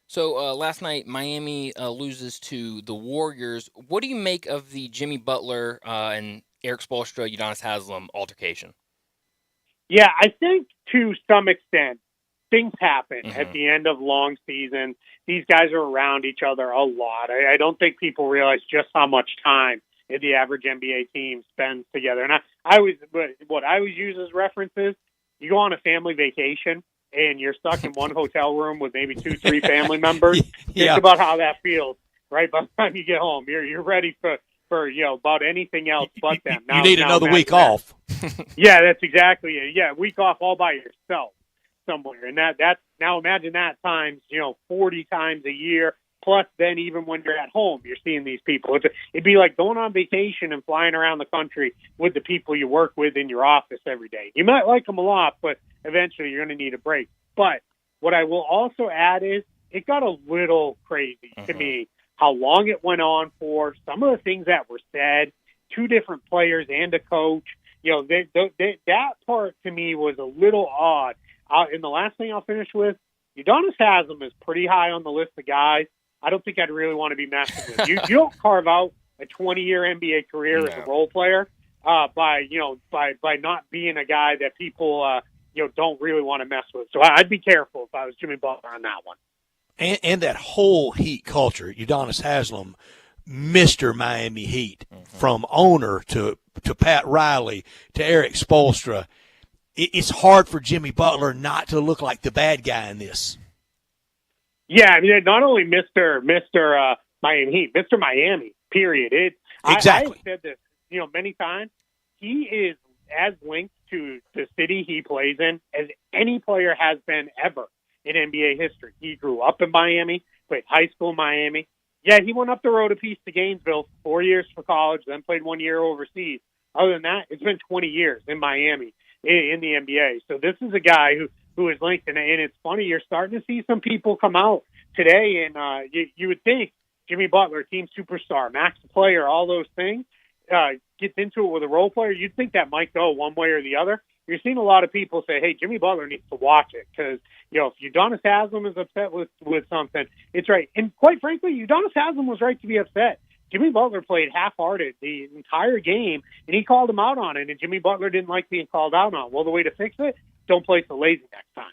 S5: So last night, Miami loses to the Warriors. What do you make of the Jimmy Butler and Eric Spoelstra, Udonis Haslem altercation?
S2: Yeah, I think to some extent, things happen at the end of long seasons. These guys are around each other a lot. I don't think people realize just how much time the average NBA team spends together. And what I always use as references, you go on a family vacation and you're stuck in one hotel room with maybe 2-3 family members. Think about how that feels, right? By the time you get home, you're ready for about anything else but them.
S3: You need another week off.
S2: Yeah, that's exactly it. Yeah, week off all by yourself somewhere. And that's now imagine that times, 40 times a year. Plus, then even when you're at home, you're seeing these people. It'd be like going on vacation and flying around the country with the people you work with in your office every day. You might like them a lot, but eventually you're going to need a break. But what I will also add is it got a little crazy to me how long it went on for, some of the things that were said, 2 different players and a coach. That part to me was a little odd. And the last thing I'll finish with, Udonis Haslem is pretty high on the list of guys I don't think I'd really want to be messing with. You don't carve out a 20-year NBA career as a role player by not being a guy that people don't really want to mess with. So I'd be careful if I was Jimmy Butler on that one.
S3: And that whole Heat culture, Udonis Haslem, Mr. Miami Heat, from owner to Pat Riley to Eric Spoelstra, it's hard for Jimmy Butler not to look like the bad guy in this.
S2: Yeah, I mean, not only Mr. Miami Heat, Mr. Miami, period.
S3: Exactly.
S2: I've said this, many times. He is as linked to the city he plays in as any player has been ever in NBA history. He grew up in Miami, played high school in Miami. Yeah, he went up the road a piece to Gainesville, 4 years for college, then played 1 year overseas. Other than that, it's been 20 years in Miami in the NBA. So this is a guy who is linked, and it's funny, you're starting to see some people come out today, and you would think Jimmy Butler, team superstar, max player, all those things, gets into it with a role player. You'd think that might go one way or the other. You're seeing a lot of people say, hey, Jimmy Butler needs to watch it because, if Udonis Haslem is upset with something, it's right. And quite frankly, Udonis Haslem was right to be upset. Jimmy Butler played half-hearted the entire game, and he called him out on it, and Jimmy Butler didn't like being called out on. Well, the way to fix it, don't play so lazy next time.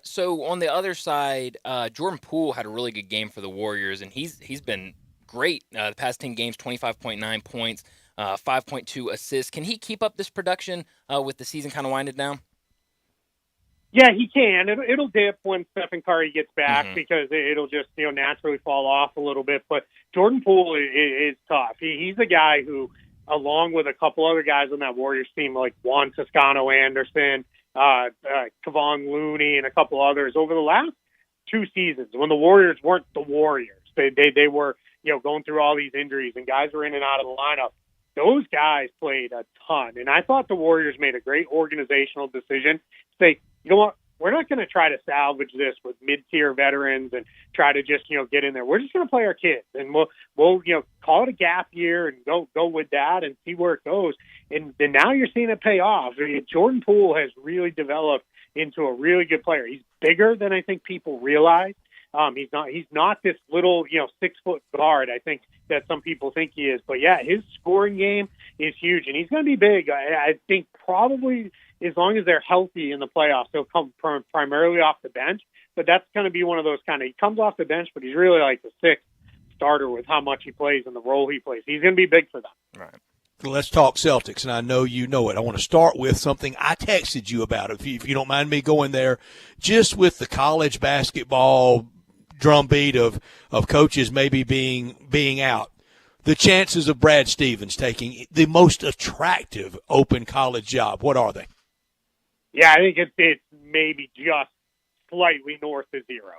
S5: So on the other side, Jordan Poole had a really good game for the Warriors, and he's been great the past 10 games, 25.9 points, 5.2 assists. Can he keep up this production with the season kind of winding down?
S2: Yeah, he can. It'll dip when Stephen Curry gets back because it'll just naturally fall off a little bit. But Jordan Poole is tough. He's a guy who, along with a couple other guys on that Warriors team, like Juan Toscano-Anderson, Kevon Looney, and a couple others, over the last 2 seasons, when the Warriors weren't the Warriors, they were going through all these injuries and guys were in and out of the lineup. Those guys played a ton, and I thought the Warriors made a great organizational decision to say, you know what, we're not going to try to salvage this with mid-tier veterans and try to just get in there. We're just going to play our kids, and we'll call it a gap year and go with that and see where it goes. And then now you're seeing it pay off. I mean, Jordan Poole has really developed into a really good player. He's bigger than I think people realize. He's not this little 6-foot guard I think that some people think he is. But yeah, his scoring game is huge, and he's going to be big. I think probably as long as they're healthy in the playoffs, he'll come primarily off the bench. But that's going to be one of those he comes off the bench, but he's really like the 6th starter with how much he plays and the role he plays. He's going to be big for them.
S5: Right.
S3: let's talk Celtics, and I know you know it. I want to start with something I texted you about, if you don't mind me going there, just with the college basketball drumbeat of coaches maybe being out. The chances of Brad Stevens taking the most attractive open college job, what are they?
S2: Yeah, I think it's maybe just slightly north of zero.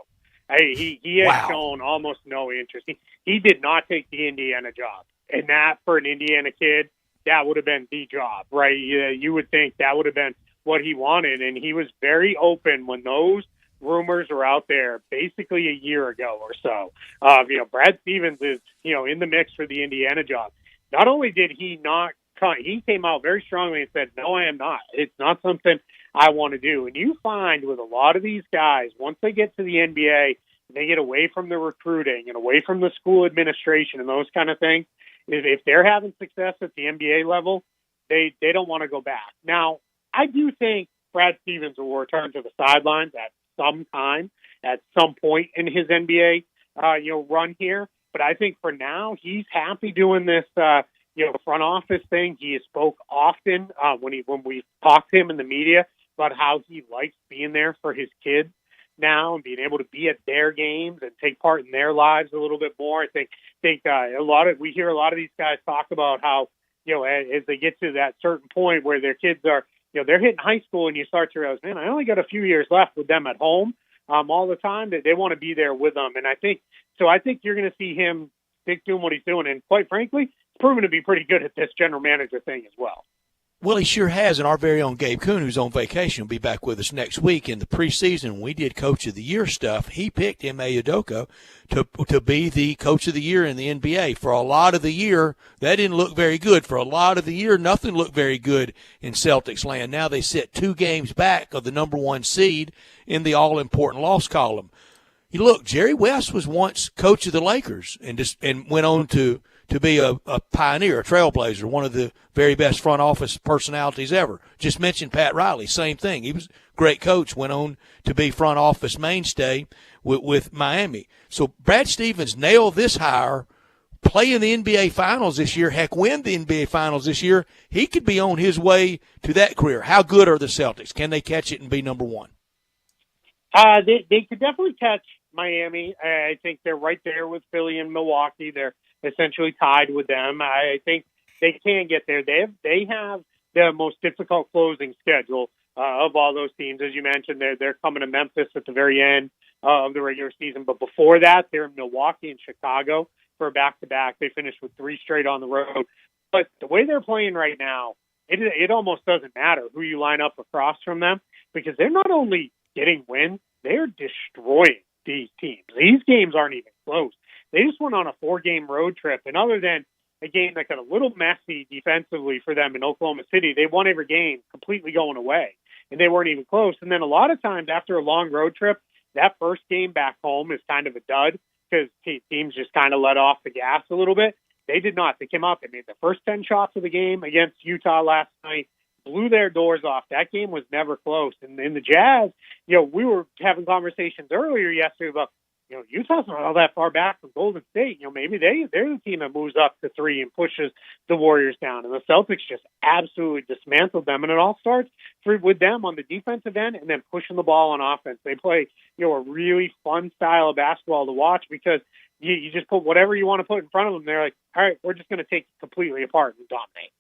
S2: He has shown almost no interest. He did not take the Indiana job. And that, for an Indiana kid, that would have been the job, right? You would think that would have been what he wanted. And he was very open when those rumors were out there basically a year ago or so. Brad Stevens is, in the mix for the Indiana job. Not only did he not come, he came out very strongly and said, no, I am not. It's not something I want to do. And you find with a lot of these guys, once they get to the NBA, they get away from the recruiting and away from the school administration and those kind of things. If they're having success at the NBA level, they don't want to go back. Now, I do think Brad Stevens will return to the sidelines at some time, at some point in his NBA run here. But I think for now, he's happy doing this front office thing. He spoke often when we talked to him in the media about how he likes being there for his kids now and being able to be at their games and take part in their lives a little bit more. I think we hear a lot of these guys talk about how, as they get to that certain point where their kids are, they're hitting high school and you start to realize, man, I only got a few years left with them at home all the time. That they want to be there with them. And I think you're going to see him stick doing what he's doing. And quite frankly, it's proven to be pretty good at this general manager thing as well.
S3: Well, he sure has, and our very own Gabe Kuhn, who's on vacation, will be back with us next week. In the preseason, when we did Coach of the Year stuff, he picked Ime Udoka to be the Coach of the Year in the NBA. For a lot of the year, that didn't look very good. For a lot of the year, nothing looked very good in Celtics land. Now they sit 2 games back of the number 1 seed in the all-important loss column. You look, Jerry West was once coach of the Lakers and went on to be a pioneer, a trailblazer, one of the very best front office personalities ever. Just mentioned Pat Riley, same thing. He was a great coach, went on to be front office mainstay with Miami. So Brad Stevens nailed this hire, play in the NBA Finals this year, heck, win the NBA Finals this year. He could be on his way to that career. How good are the Celtics? Can they catch it and be number 1?
S2: They could definitely catch Miami. I think they're right there with Philly and Milwaukee. They're essentially tied with them. I think they can get there. They have the most difficult closing schedule of all those teams. As you mentioned, they're coming to Memphis at the very end of the regular season. But before that, they're in Milwaukee and Chicago for a back-to-back. They finished with 3 straight on the road. But the way they're playing right now, it almost doesn't matter who you line up across from them, because they're not only getting wins, they're destroying these teams. These games aren't even close. They just went on a 4-game road trip, and other than a game that got a little messy defensively for them in Oklahoma City, they won every game completely going away, and they weren't even close. And then a lot of times after a long road trip, that first game back home is kind of a dud because teams just kind of let off the gas a little bit. They did not. They came out, they made the first 10 shots of the game against Utah last night, blew their doors off. That game was never close. And in the Jazz, we were having conversations earlier yesterday about, Utah's not all that far back from Golden State. Maybe they're the team that moves up to 3 and pushes the Warriors down. And the Celtics just absolutely dismantled them. And it all starts with them on the defensive end and then pushing the ball on offense. They play, a really fun style of basketball to watch because you just put whatever you want to put in front of them. They're like, all right, we're just going to take it completely apart and dominate.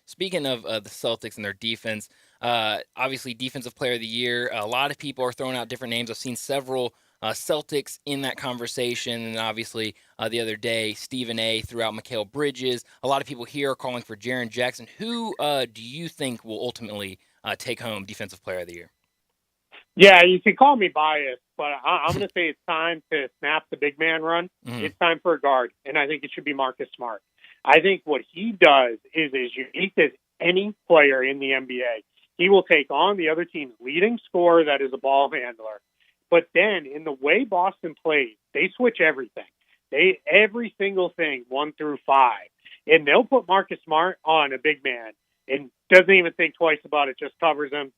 S5: Speaking of the Celtics and their defense, obviously Defensive Player of the Year, a lot of people are throwing out different names. I've seen several Celtics in that conversation, and obviously the other day, Stephen A. threw out Mikal Bridges. A lot of people here are calling for Jaren Jackson. Who do you think will ultimately take home Defensive Player of the Year?
S2: Yeah, you can call me biased, but I'm going to say it's time to snap the big man run. Mm-hmm. It's time for a guard, and I think it should be Marcus Smart. I think what he does is as unique as any player in the NBA. He will take on the other team's leading scorer that is a ball handler. But then in the way Boston plays, they switch everything. Every single thing, 1 through 5. And they'll put Marcus Smart on a big man and doesn't even think twice about it, just covers him.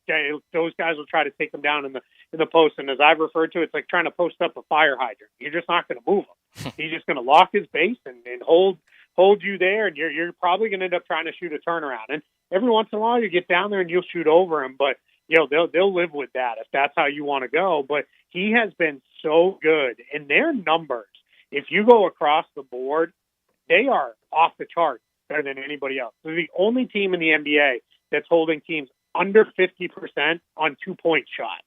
S2: Those guys will try to take him down in the post. And as I've referred to, it's like trying to post up a fire hydrant. You're just not going to move him. He's just going to lock his base and hold hold you there, and you're probably going to end up trying to shoot a turnaround. And every once in a while, you get down there and you'll shoot over him, but they'll live with that if that's how you want to go. But he has been so good, and their numbers, if you go across the board, they are off the charts better than anybody else. They're the only team in the NBA that's holding teams under 50% on 2-point shots.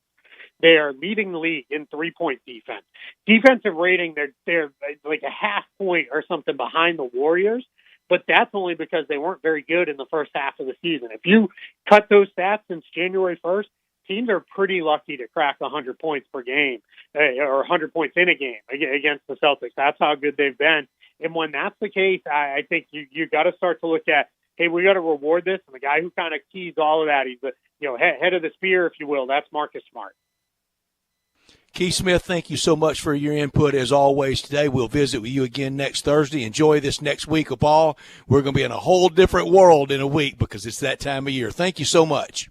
S2: They are leading the league in 3-point defense. Defensive rating, they're like a half point or something behind the Warriors, but that's only because they weren't very good in the first half of the season. If you cut those stats since January 1st, teams are pretty lucky to crack 100 points per game or 100 points in a game against the Celtics. That's how good they've been. And when that's the case, I think you got to start to look at, hey, we got to reward this. And the guy who kind of keys all of that, he's the head of the spear, if you will. That's Marcus Smart.
S3: Keith Smith, thank you so much for your input as always today. We'll visit with you again next Thursday. Enjoy this next week of ball. We're going to be in a whole different world in a week because it's that time of year. Thank you so much.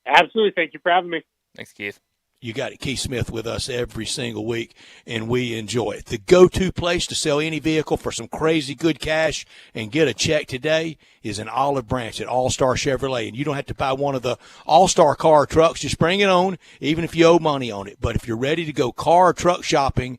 S2: Absolutely. Thank you for having me.
S5: Thanks, Keith.
S3: You got it. Keith Smith with us every single week, and we enjoy it. The go-to place to sell any vehicle for some crazy good cash and get a check today is an Olive Branch at All-Star Chevrolet. And you don't have to buy one of the All-Star car trucks. Just bring it on, even if you owe money on it. But if you're ready to go car or truck shopping,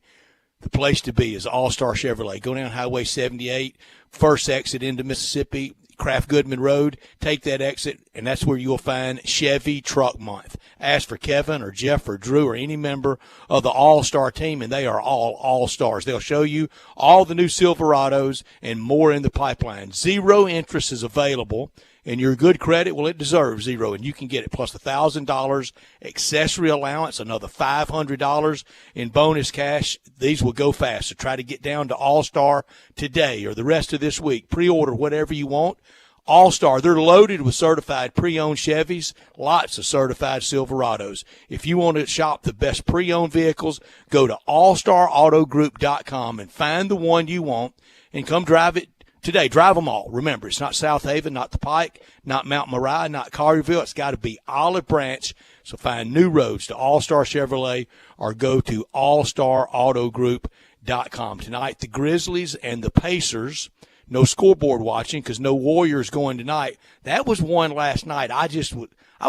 S3: the place to be is All-Star Chevrolet. Go down Highway 78, first exit into Mississippi, Kraft Goodman Road, take that exit, and that's where you'll find Chevy Truck Month. Ask for Kevin or Jeff or Drew or any member of the All-Star team, and they are all All-Stars. They'll show you all the new Silverados and more in the pipeline. Zero interest is available, and your good credit, well, it deserves zero, and you can get it plus $1,000 accessory allowance, another $500 in bonus cash. These will go fast, so try to get down to All-Star today or the rest of this week. Pre-order whatever you want. All-Star, they're loaded with certified pre-owned Chevys, lots of certified Silverados. If you want to shop the best pre-owned vehicles, go to allstarautogroup.com and find the one you want and come drive it today. Drive them all. Remember, it's not South Haven, not the Pike, not Mount Moriah, not Collierville. It's got to be Olive Branch. So find new roads to All-Star Chevrolet or go to allstarautogroup.com. Tonight, the Grizzlies and the Pacers. No scoreboard watching because no Warriors going tonight. That was one last night. I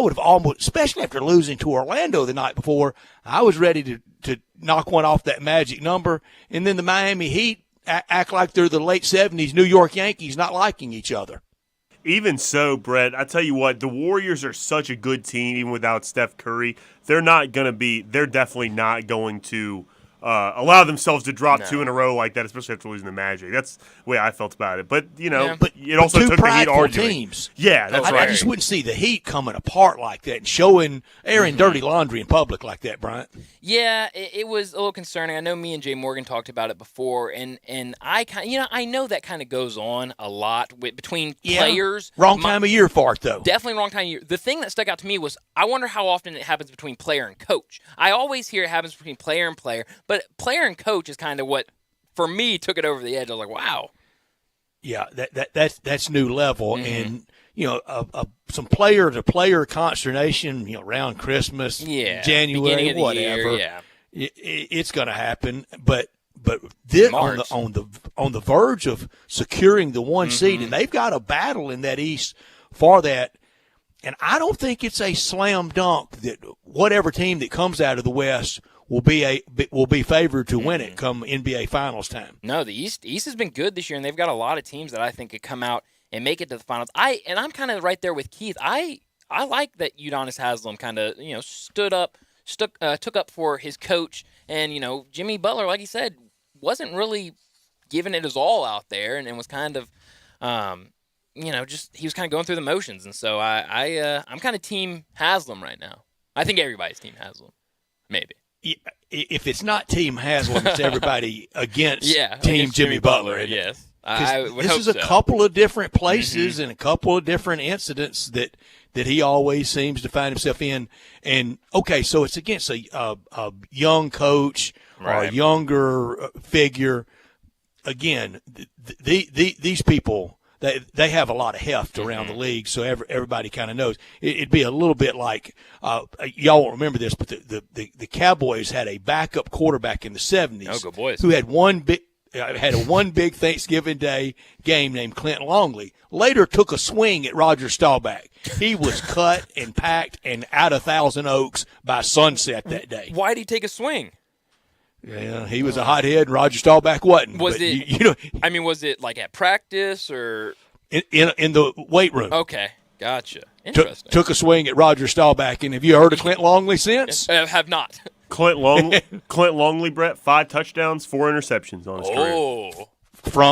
S3: would have almost, especially after losing to Orlando the night before, I was ready to knock one off that magic number. And then the Miami Heat act like they're the late 70s New York Yankees not liking each other.
S4: Even so, Brett, I tell you what, the Warriors are such a good team even without Steph Curry. They're definitely not going to allow themselves to drop two in a row like that, especially after losing the Magic. That's the way I felt about it. But, but it also took the Heat arguing.
S3: Teams.
S4: Yeah, that's right.
S3: I just wouldn't see the Heat coming apart like that and showing airing dirty laundry in public like that, Bryant.
S5: Yeah, it was a little concerning. I know me and Jay Morgan talked about it before, and I I know that kind of goes on a lot between players.
S3: Wrong time of year for it, though.
S5: Definitely wrong time of year. The thing that stuck out to me was I wonder how often it happens between player and coach. I always hear it happens between player and player, but player and coach is kind of what, for me, took it over the edge. I was like, wow.
S3: Yeah, that's new level, and some player-to-player consternation, around Christmas, January, whatever. It's going to happen, but this on the verge of securing the one seed, and they've got a battle in that East for that. And I don't think it's a slam dunk that whatever team that comes out of the West will be favored to win it come NBA Finals time.
S5: No, the East has been good this year, and they've got a lot of teams that I think could come out and make it to the finals. I'm kind of right there with Keith. I like that Udonis Haslem kind of took up for his coach, and Jimmy Butler, like he said, wasn't really giving it his all out there, and was kind of he was kind of going through the motions, and so I'm kind of team Haslem right now. I think everybody's team Haslem, maybe.
S3: If it's not Team Haslem, it's everybody against Team Jimmy Butler.
S5: Yes,
S3: this is a couple of different places and a couple of different incidents that he always seems to find himself in. And okay, so it's against a young coach or a younger figure. Again, these people. They have a lot of heft around the league, so everybody kind of knows. It'd be a little bit like y'all won't remember this, but the Cowboys had a backup quarterback in the 70s
S5: good boys.
S3: who had one had one big Thanksgiving Day game named Clint Longley. Later took a swing at Roger Staubach. He was cut and packed and out of Thousand Oaks by sunset that day.
S5: Why did he take a swing?
S3: Yeah, he was a hothead, and Roger Staubach wasn't.
S5: Was it like at practice or
S3: in the weight room?
S5: Okay, gotcha. Interesting.
S3: Took a swing at Roger Staubach, and have you heard of Clint Longley since?
S5: Have not.
S4: Clint Longley, Brett, 5 touchdowns, 4 interceptions on his career.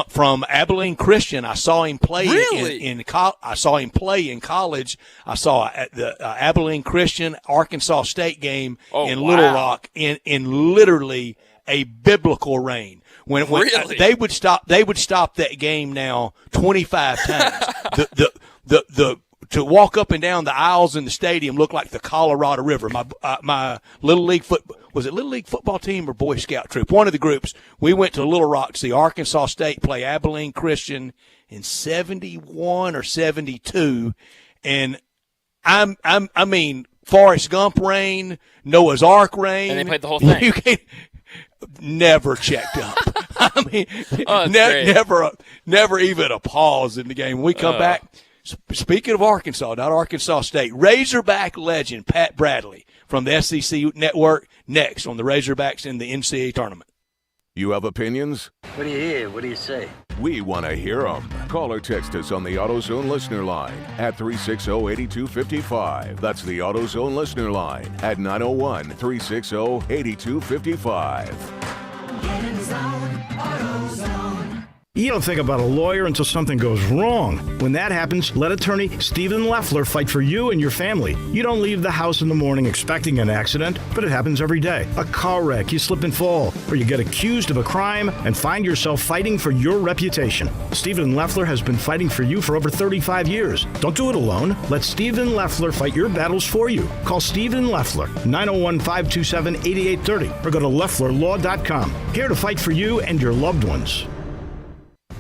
S3: From Abilene Christian, I saw him play
S5: really?
S3: I saw him play in college. I saw at the Abilene Christian Arkansas State game in Little Rock in literally a biblical rain. When
S5: really?
S3: They would stop that game now 25 times. the to walk up and down the aisles in the stadium looked like the Colorado River. My Little League Little League football team or Boy Scout troop? One of the groups. We went to Little Rock to see Arkansas State play Abilene Christian in 71 or 72, and I mean Forrest Gump rain, Noah's Ark rain,
S5: and they played the whole thing.
S3: You can't, never checked up. I mean, never even a pause in the game. When we come back. Speaking of Arkansas, not Arkansas State, Razorback legend Pat Bradley from the SEC Network next on the Razorbacks in the NCAA tournament.
S1: You have opinions?
S7: What do you hear? What do you say?
S1: We want to hear them. Call or text us on the AutoZone listener line at 360-8255. That's the AutoZone listener line at 901-360-8255.
S7: Get in the zone, AutoZone.
S14: You don't think about a lawyer until something goes wrong. When that happens, let attorney Stephen Leffler fight for you and your family. You don't leave the house in the morning expecting an accident, but it happens every day. A car wreck, you slip and fall, or you get accused of a crime and find yourself fighting for your reputation. Stephen Leffler has been fighting for you for over 35 years. Don't do it alone. Let Stephen Leffler fight your battles for you. Call Stephen Leffler, 901-527-8830, or go to LefflerLaw.com. Here to fight for you and your loved ones.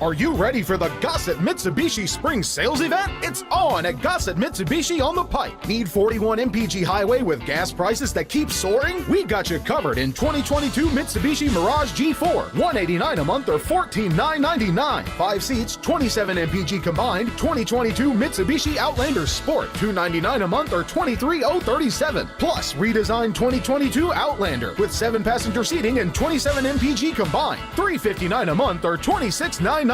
S24: Are you ready for the Gossett Mitsubishi Spring Sales Event? It's on at Gossett Mitsubishi on the Pike. Need 41 MPG Highway with gas prices that keep soaring? We got you covered in 2022 Mitsubishi Mirage G4. $189 a month or $14,999. 5 seats, 27 MPG combined. 2022 Mitsubishi Outlander Sport. $299 a month or $23,037. Plus, redesigned 2022 Outlander with 7-passenger seating and 27 MPG combined. $359 a month or $26,998.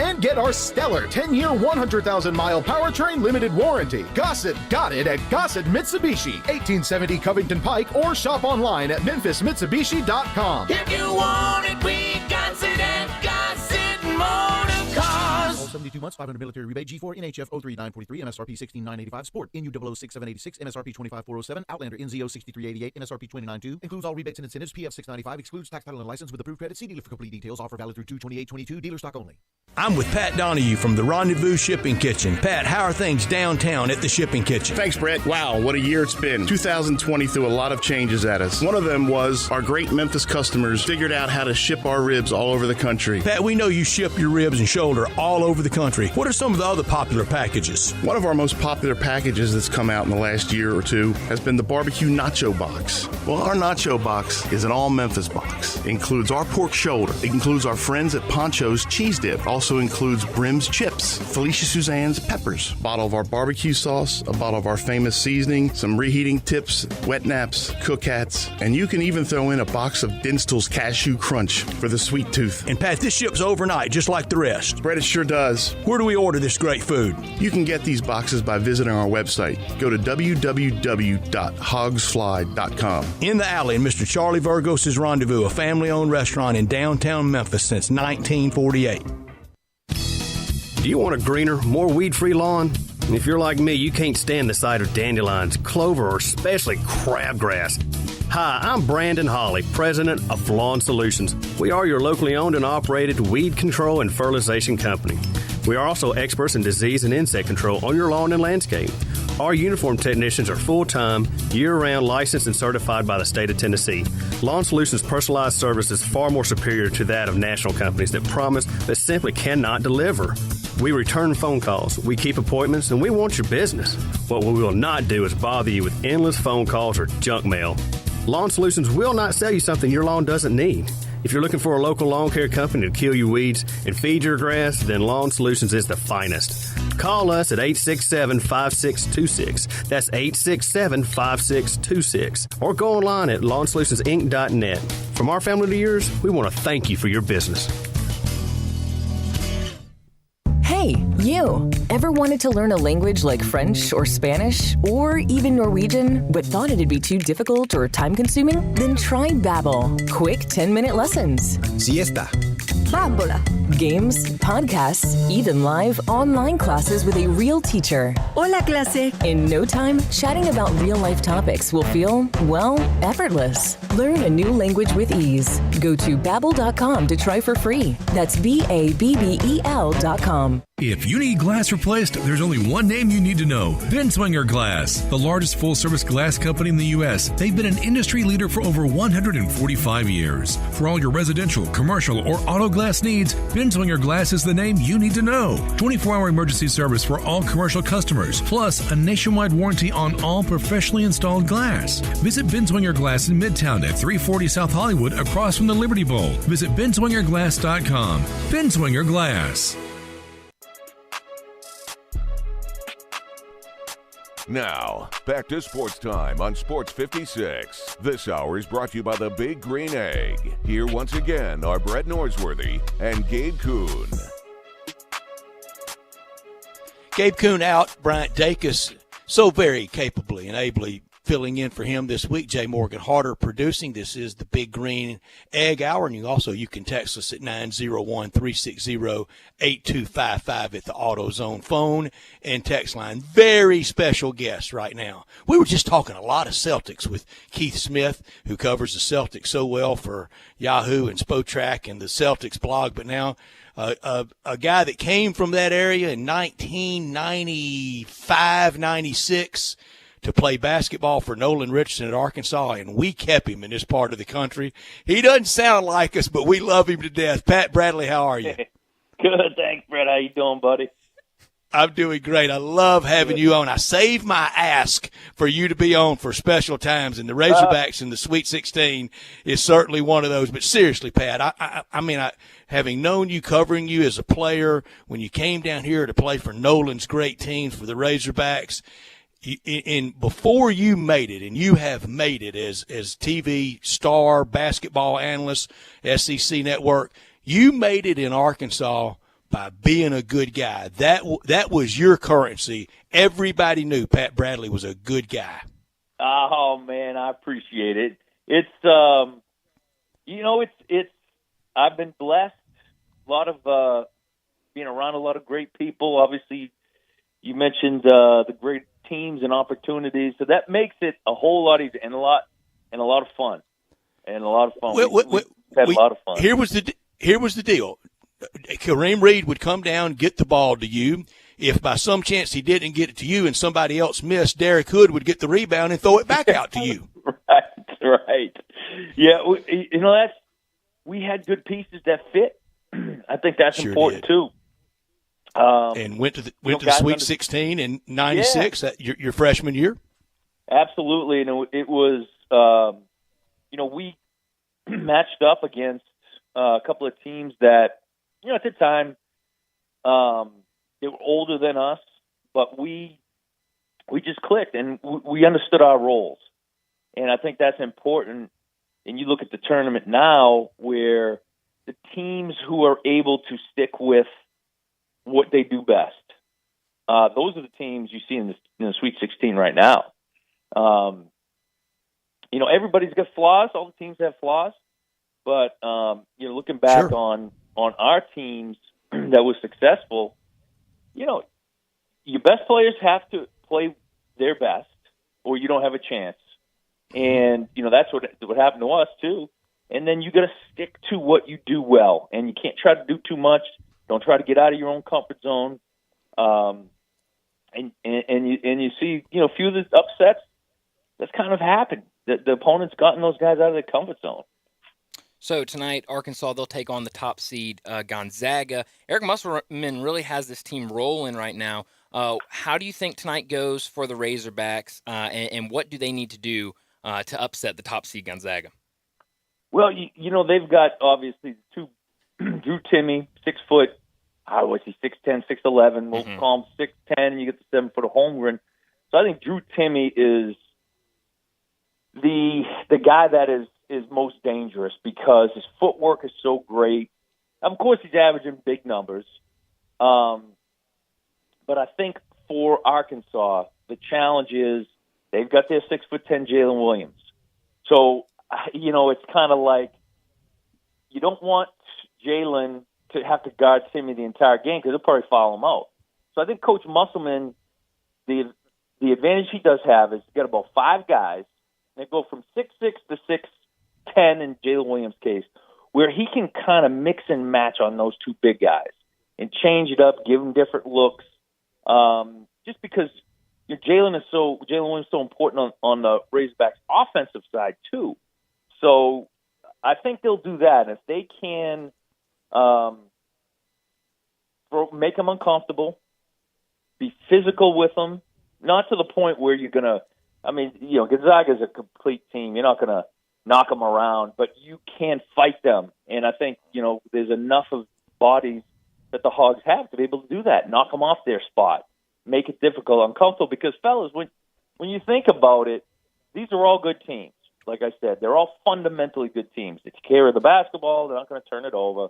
S24: And get our stellar 10-year, 100,000-mile powertrain limited warranty. Gossett got it at Gossett Mitsubishi, 1870 Covington Pike, or shop online at memphismitsubishi.com.
S7: If you want it, we got it at Gossett Motor Cars.
S11: All 72 months, 500 military rebate, G4, NHF 03943, MSRP 16985, Sport, NU 006-786, MSRP 25407, Outlander NZO 6388, MSRP 292, includes all rebates and incentives, PF 695, excludes tax, title, and license with approved credit. See dealer for complete details. Offer valid through 2/28/22, dealer stock only.
S19: I'm with Pat Donahue from the Rendezvous Shipping Kitchen. Pat, how are things downtown at the Shipping Kitchen?
S8: Thanks, Brett. Wow, what a year it's been. 2020 threw a lot of changes at us. One of them was our great Memphis customers figured out how to ship our ribs all over the country.
S19: Pat, we know you ship your ribs and shoulder all over the country. What are some of the other popular packages?
S8: One of our most popular packages that's come out in the last year or two has been the barbecue nacho box. Well, our nacho box is an all Memphis box. It includes our pork shoulder. It includes our friends at Poncho's cheese dip. Also includes Brim's chips, Felicia Suzanne's peppers, a bottle of our barbecue sauce, a bottle of our famous seasoning, some reheating tips, wet naps, cook hats, and you can even throw in a box of Dinstall's Cashew Crunch for the sweet tooth.
S19: And Pat, this ships overnight just like the rest.
S8: Brett, it sure does.
S19: Where do we order this great food?
S8: You can get these boxes by visiting our website. Go to www.hogsfly.com.
S19: In the Alley in Mr. Charlie Virgos' Rendezvous, a family-owned restaurant in downtown Memphis since 1948.
S23: Do you want a greener, more weed-free lawn? And if you're like me, you can't stand the sight of dandelions, clover, or especially crabgrass. Hi, I'm Brandon Hawley, president of Lawn Solutions. We are your locally owned and operated weed control and fertilization company. We are also experts in disease and insect control on your lawn and landscape. Our uniformed technicians are full-time, year-round licensed and certified by the state of Tennessee. Lawn Solutions' personalized service is far more superior to that of national companies that promise but simply cannot deliver. We return phone calls, we keep appointments, and we want your business. What we will not do is bother you with endless phone calls or junk mail. Lawn Solutions will not sell you something your lawn doesn't need. If you're looking for a local lawn care company to kill your weeds and feed your grass, then Lawn Solutions is the finest. Call us at 867-5626. That's 867-5626. Or go online at lawnsolutionsinc.net. From our family to yours, we want to thank you for your business.
S21: Hey, you! Ever wanted to learn a language like French or Spanish or even Norwegian, but thought it'd be too difficult or time-consuming? Then try Babbel. Quick 10-minute lessons.
S9: Siesta.
S21: Bambola. Games, podcasts, even live online classes with a real teacher.
S10: Hola, clase.
S21: In no time, chatting about real-life topics will feel, well, effortless. Learn a new language with ease. Go to Babbel.com to try for free. That's Babbel.com.
S12: If you need glass replaced, there's only one name you need to know. Binswanger Glass, the largest full-service glass company in the U.S. They've been an industry leader for over 145 years. For all your residential, commercial, or auto glass needs, Binswanger Glass is the name you need to know. 24-hour emergency service for all commercial customers, plus a nationwide warranty on all professionally installed glass. Visit Binswanger Glass in Midtown at 340 South Hollywood across from the Liberty Bowl. Visit binswingerglass.com. Binswanger Glass.
S1: Now, back to Sports Time on Sports 56. This hour is brought to you by the Big Green Egg. Here once again are Brett Norsworthy and Gabe Kuhn.
S3: Gabe Kuhn out, Bryant Dacus so very capably and ably filling in for him this week. Jay Morgan Harder producing. This is the Big Green Egg Hour. And you can text us at 901-360-8255 at the AutoZone phone and text line. Very special guest right now. We were just talking a lot of Celtics with Keith Smith, who covers the Celtics so well for Yahoo and Spotrac and the Celtics blog. But now a guy that came from that area in 1995, 96, to play basketball for Nolan Richardson at Arkansas, and we kept him in this part of the country. He doesn't sound like us, but we love him to death. Pat Bradley, how are you?
S13: Good, thanks, Brett. How you doing, buddy?
S3: I'm doing great. I love having you on. I saved my ask for you to be on for special times, and the Razorbacks in the Sweet 16 is certainly one of those. But seriously, Pat, I mean, having known you, covering you as a player, when you came down here to play for Nolan's great teams for the Razorbacks, before you made it, and you have made it as TV star, basketball analyst, SEC Network, you made it in Arkansas by being a good guy. That was your currency. Everybody knew Pat Bradley was a good guy.
S13: Oh man, I appreciate it. It's I've been blessed. A lot of being around a lot of great people. Obviously, you mentioned the great teams and opportunities, so that makes it a whole lot easier and a lot of fun. We've had a lot of fun.
S3: Here was the deal. Kareem Reed would come down, get the ball to you. If by some chance he didn't get it to you and somebody else missed, Derek Hood would get the rebound and throw it back out to you.
S13: Right. Yeah, we had good pieces that fit. I think that's important too.
S3: And went to the Sweet 16 in '96, your freshman year.
S13: Absolutely, and it was we matched up against a couple of teams that at the time they were older than us, but we just clicked and we understood our roles, and I think that's important. And you look at the tournament now, where the teams who are able to stick with what they do best. Those are the teams you see in the Sweet 16 right now. Everybody's got flaws. All the teams have flaws. But, looking back on our teams that was successful, your best players have to play their best or you don't have a chance. And, that's what happened to us, too. And then you got to stick to what you do well. And you can't try to do too much. Don't try to get out of your own comfort zone. And you see, a few of the upsets that's kind of happened. The opponent's gotten those guys out of their comfort zone.
S5: So tonight, Arkansas, they'll take on the top seed Gonzaga. Eric Musselman really has this team rolling right now. How do you think tonight goes for the Razorbacks, and what do they need to do to upset the top seed Gonzaga?
S13: Well, they've got obviously two, Drew Timme, 6 foot. How was he? 6'10", 6'11". We'll call him 6'10", and you get the 7 foot of Holmgren. So I think Drew Timme is the guy that is most dangerous because his footwork is so great. Of course, he's averaging big numbers. But I think for Arkansas, the challenge is they've got their 6'10" Jalen Williams. So, it's kind of like you don't want Jalen to have to guard Timmy the entire game because he'll probably foul him out. So I think Coach Musselman, the advantage he does have is he's got about 5 guys. They go from 6'6" to 6'10" in Jalen Williams' case, where he can kind of mix and match on those 2 big guys and change it up, give them different looks. Just because Jalen Williams is so important on the Razorbacks' offensive side too. So I think they'll do that. If they can make them uncomfortable, be physical with them, not to the point where you're going to Gonzaga is a complete team. You're not going to knock them around, but you can fight them. And I think, there's enough of bodies that the Hogs have to be able to do that, knock them off their spot, make it difficult, uncomfortable. Because, fellas, when you think about it, these are all good teams. Like I said, they're all fundamentally good teams. They take care of the basketball. They're not going to turn it over.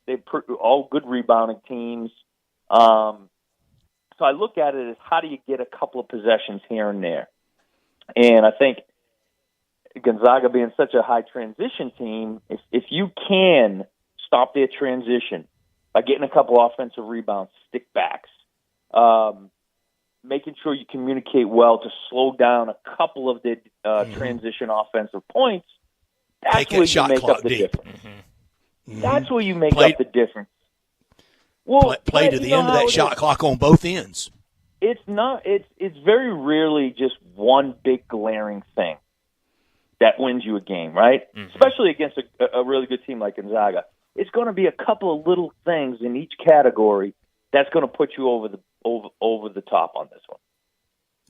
S13: They're all good rebounding teams. So I look at it as how do you get a couple of possessions here and there? And I think Gonzaga being such a high transition team, if you can stop their transition by getting a couple offensive rebounds, stick backs, making sure you communicate well to slow down a couple of the transition offensive points, that's where you make up the difference. That's where you make up the difference. Well,
S3: play to the end of that shot clock on both ends.
S13: It's not. It's very rarely just one big glaring thing that wins you a game, right? Especially against a really good team like Gonzaga. It's going to be a couple of little things in each category that's going to put you over the top on this one.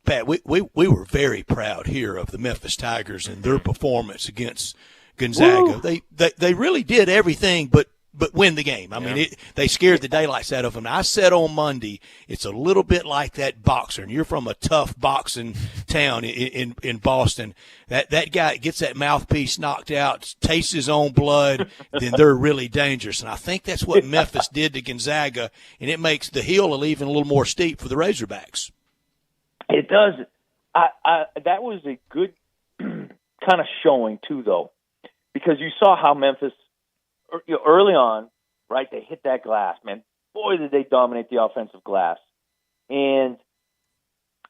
S3: Pat, we were very proud here of the Memphis Tigers and their performance against Gonzaga.
S13: Woo.
S3: They really did everything but win the game. I mean, they scared the daylights out of them. I said on Monday, it's a little bit like that boxer, and you're from a tough boxing town in Boston. That guy gets that mouthpiece knocked out, tastes his own blood, then they're really dangerous. And I think that's what Memphis did to Gonzaga, and it makes the hill even a little more steep for the Razorbacks.
S13: It does. That was a good kind of showing, too, though, because you saw how Memphis, early on, right, they hit that glass, man. Boy, did they dominate the offensive glass. And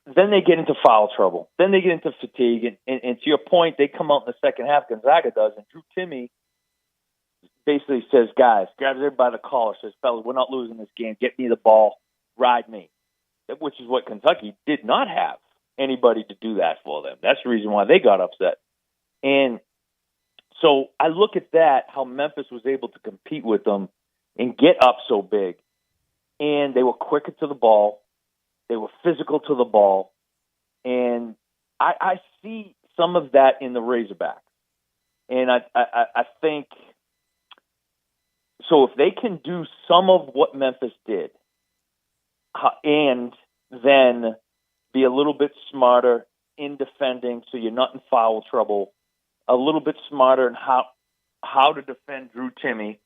S13: then they get into foul trouble. Then they get into fatigue. And to your point, they come out in the second half, Gonzaga does, and Drew Timme basically says, guys, grabs everybody by the collar, says, fellas, we're not losing this game. Get me the ball. Ride me. Which is what Kentucky did not have anybody to do that for them. That's the reason why they got upset. And so I look at that, how Memphis was able to compete with them and get up so big. And they were quicker to the ball. They were physical to the ball. And I see some of that in the Razorbacks. And I think, so if they can do some of what Memphis did and then be a little bit smarter in defending so you're not in foul trouble, a little bit smarter in how to defend Drew Timme,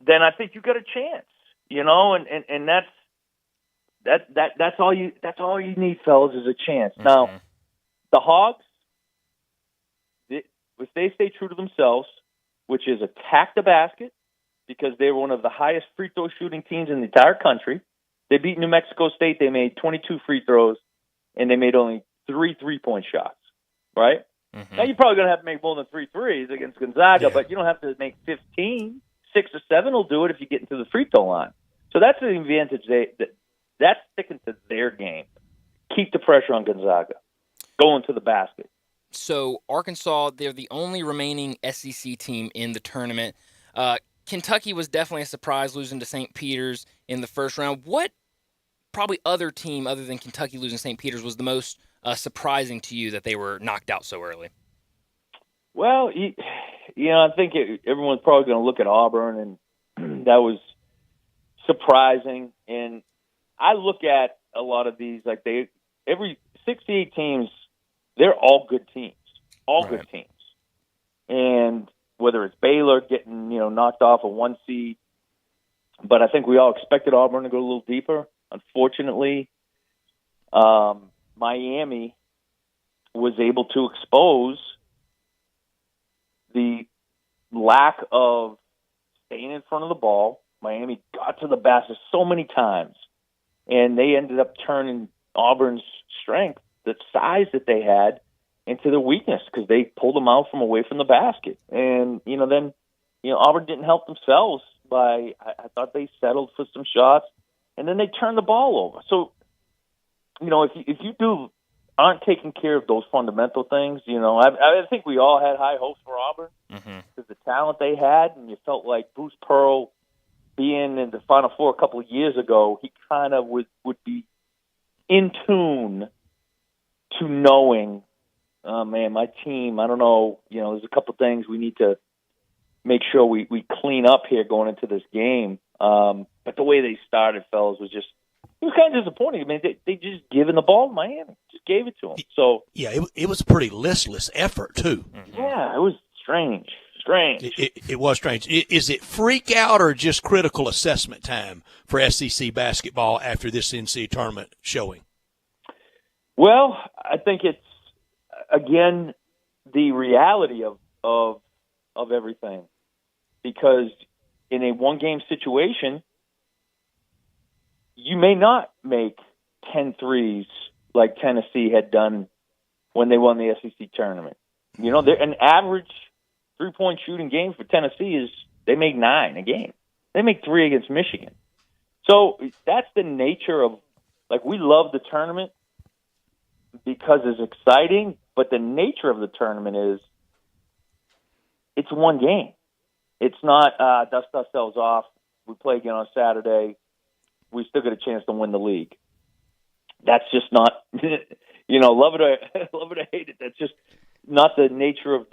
S13: then I think you got a chance, and that's all you need, fellas, is a chance. Mm-hmm. Now, the Hogs, if they stay true to themselves, which is attack the basket, because they were one of the highest free throw shooting teams in the entire country. They beat New Mexico State. They made 22 free throws, and they made only 3 3-point shots. Right? Mm-hmm. Now, you're probably going to have to make more than 3 threes against Gonzaga, but you don't have to make 15. 6 or 7 will do it if you get into the free throw line. So that's the advantage. That's sticking to their game. Keep the pressure on Gonzaga. Going to the basket.
S5: So Arkansas, they're the only remaining SEC team in the tournament. Kentucky was definitely a surprise, losing to St. Peter's in the first round. What probably other team other than Kentucky losing to St. Peter's was the most surprising to you that they were knocked out so early?
S13: Well, I think everyone's probably going to look at Auburn, and that was surprising. And I look at a lot of these, like every 68 teams, they're all good teams, good teams. And whether it's Baylor getting knocked off a 1 seed, but I think we all expected Auburn to go a little deeper. Unfortunately, Miami was able to expose the lack of staying in front of the ball. Miami got to the basket so many times, and they ended up turning Auburn's strength, the size that they had, into their weakness because they pulled them out from away from the basket. And, then Auburn didn't help themselves by, I thought they settled for some shots, and then they turned the ball over. So, if you aren't taking care of those fundamental things, I think we all had high hopes for Auburn because the talent they had, and you felt like Bruce Pearl being in the Final Four a couple of years ago, he kind of would be in tune to knowing, oh, man, my team, I don't know, there's a couple of things we need to make sure we clean up here going into this game. But the way they started, fellas, it was kind of disappointing. I mean, they just given the ball to Miami, just gave it to them. So
S3: yeah, it was a pretty listless effort too.
S13: Yeah, it was strange.
S3: It was strange. Is it freak out or just critical assessment time for SEC basketball after this NCAA tournament showing?
S13: Well, I think it's again the reality of everything, because in a one-game situation, you may not make 10 threes like Tennessee had done when they won the SEC tournament. An average three-point shooting game for Tennessee is they make 9 a game. They make 3 against Michigan. So that's the nature of, we love the tournament because it's exciting, but the nature of the tournament is it's one game. It's not dust ourselves off. We play again on Saturday. We still get a chance to win the league. That's just not, love it or hate it. That's just not the nature of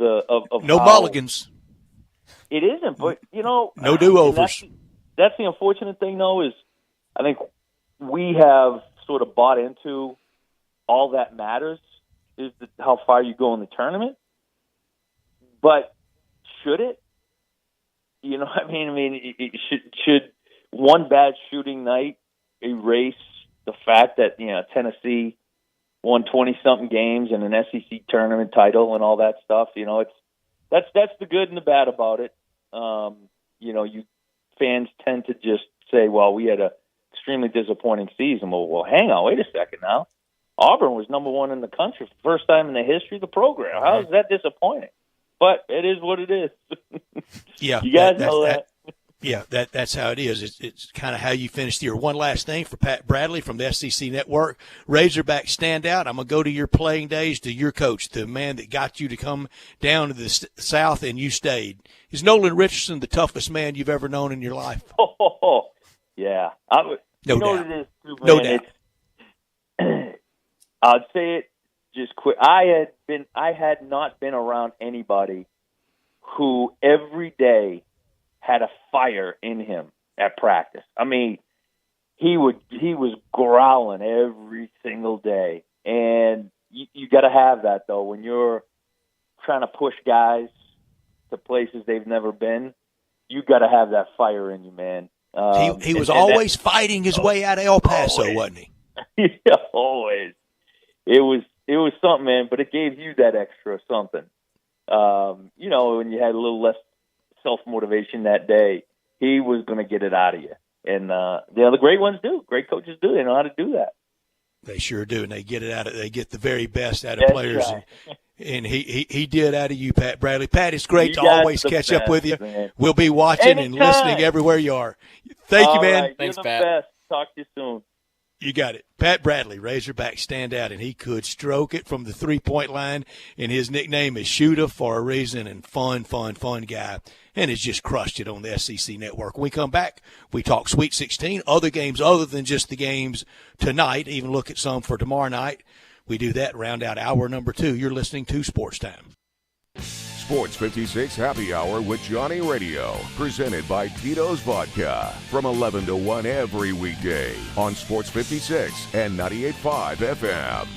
S3: no mulligans.
S13: It isn't, but
S3: no do-overs.
S13: That's the unfortunate thing, though, is I think we have sort of bought into all that matters is how far you go in the tournament. But should it? I mean, should one bad shooting night erase the fact that Tennessee won 20-something games and an SEC tournament title and all that stuff? That's the good and the bad about it. You fans tend to just say, "Well, we had a extremely disappointing season." Well, hang on, wait a second now. Auburn was number 1 in the country for the first time in the history of the program. How is that disappointing? But it is what it is.
S3: Yeah,
S13: you guys know that.
S3: Yeah, that's how it is. It's kind of how you finish the year. One last thing for Pat Bradley from the SEC Network. Razorback standout. I'm going to go to your playing days, to your coach, the man that got you to come down to the South and you stayed. Is Nolan Richardson the toughest man you've ever known in your life?
S13: Oh, yeah.
S3: No doubt.
S13: What it is too, man?
S3: No doubt.
S13: I'd say it just quick. I had not been around anybody who every day had a fire in him at practice. I mean, he was growling every single day, and you got to have that though when you're trying to push guys to places they've never been. You got to have that fire in you, man.
S3: He was always fighting his way out of El Paso,
S13: always.
S3: Wasn't he?
S13: Yeah, always. It was something, man, but it gave you that extra something. When you had a little less self-motivation that day, he was going to get it out of you. And the great ones do. Great coaches do. They know how to do that.
S3: They sure do, and they get it out of. They get the very best out of players,
S13: right.
S3: and he did out of you, Pat Bradley. Pat, it's great
S13: You
S3: to
S13: guys
S3: always
S13: the
S3: catch up
S13: best,
S3: with you.
S13: man.
S3: We'll be watching and
S13: Anytime.
S3: listening everywhere you are. Thank you, man.
S13: Right.
S5: Thanks,
S13: You're the
S5: Pat.
S13: best. Talk to you soon.
S3: You got it. Pat Bradley, Razorback standout, and he could stroke it from the three-point line, and his nickname is Shooter for a reason, and fun guy, and has just crushed it on the SEC Network. When we come back, we talk Sweet 16, other games other than just the games tonight, even look at some for tomorrow night. We do that, round out hour number 2. You're listening to Sports Time.
S1: Sports 56 Happy Hour with Johnny Radio, presented by Tito's Vodka, from 11 to 1 every weekday on Sports 56 and 98.5 FM.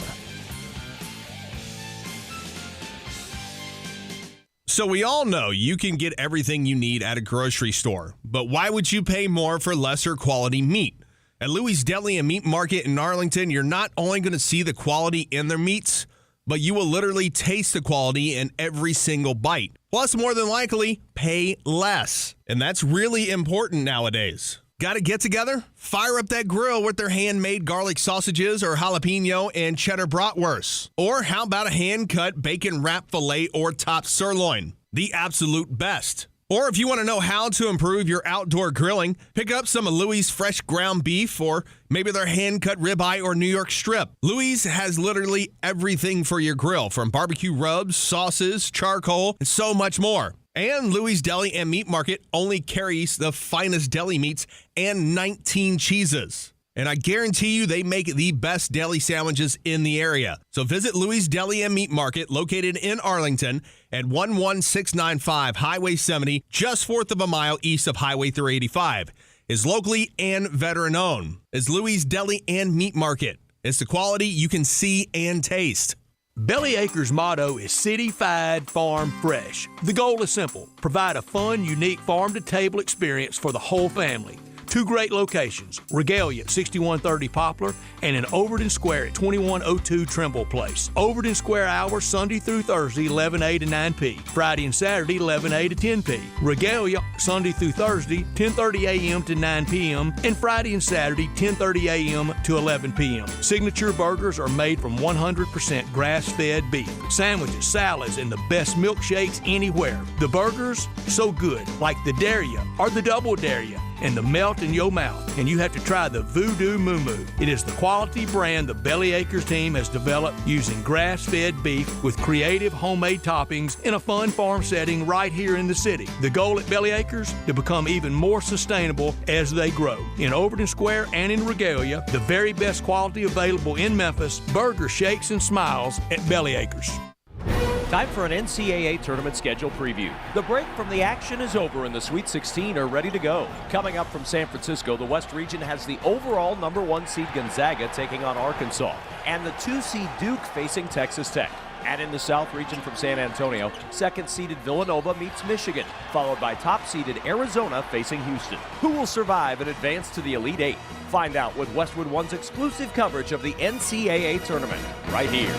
S9: So we all know you can get everything you need at a grocery store, but why would you pay more for lesser quality meat? At Louis' Deli and Meat Market in Arlington, you're not only going to see the quality in their meats, but you will literally taste the quality in every single bite. Plus, more than likely, pay less. And that's really important nowadays. Got to get together? Fire up that grill with their handmade garlic sausages or jalapeno and cheddar bratwurst. Or how about a hand-cut bacon wrap filet or top sirloin? The absolute best. Or if you want to know how to improve your outdoor grilling, pick up some of Louis' fresh ground beef or maybe their hand-cut ribeye or New York strip. Louis has literally everything for your grill, from barbecue rubs, sauces, charcoal, and so much more. And Louis' Deli and Meat Market only carries the finest deli meats and 19 cheeses. And I guarantee you they make the best deli sandwiches in the area. So visit Louis' Deli and Meat Market, located in Arlington at 11695 Highway 70, just fourth of a mile east of Highway 385. Is locally and veteran-owned. Is Louis' Deli and Meat Market. It's the quality you can see and taste.
S10: Bellyacre's motto is City-Fied Farm Fresh. The goal is simple: provide a fun, unique farm-to-table experience for the whole family. Two great locations, Regalia at 6130 Poplar and in Overton Square at 2102 Trimble Place. Overton Square hours Sunday through Thursday, 11A to 9P. Friday and Saturday, 11A to 10P. Regalia, Sunday through Thursday, 10:30 a.m. to 9 p.m. and Friday and Saturday, 10:30 a.m. to 11 p.m. Signature burgers are made from 100% grass-fed beef. Sandwiches, salads, and the best milkshakes anywhere. The burgers, so good, like the Daria or the Double Daria, and the melt in your mouth. And you have to try the Voodoo Moo Moo. It is the quality brand the Bellyacres team has developed using grass-fed beef with creative homemade toppings in a fun farm setting right here in the city. The goal at Bellyacres, to become even more sustainable as they grow. In Overton Square and in Regalia, the very best quality available in Memphis, burger shakes and smiles at Bellyacres.
S15: Time for an NCAA tournament schedule preview. The break from the action is over and the Sweet 16 are ready to go. Coming up from San Francisco, the West region has the overall #1 seed Gonzaga taking on Arkansas, and the 2 seed Duke facing Texas Tech. And in the South region from San Antonio, 2nd-seeded Villanova meets Michigan, followed by top-seeded Arizona facing Houston. Who will survive and advance to the Elite Eight? Find out with Westwood One's exclusive coverage of the NCAA tournament, right here.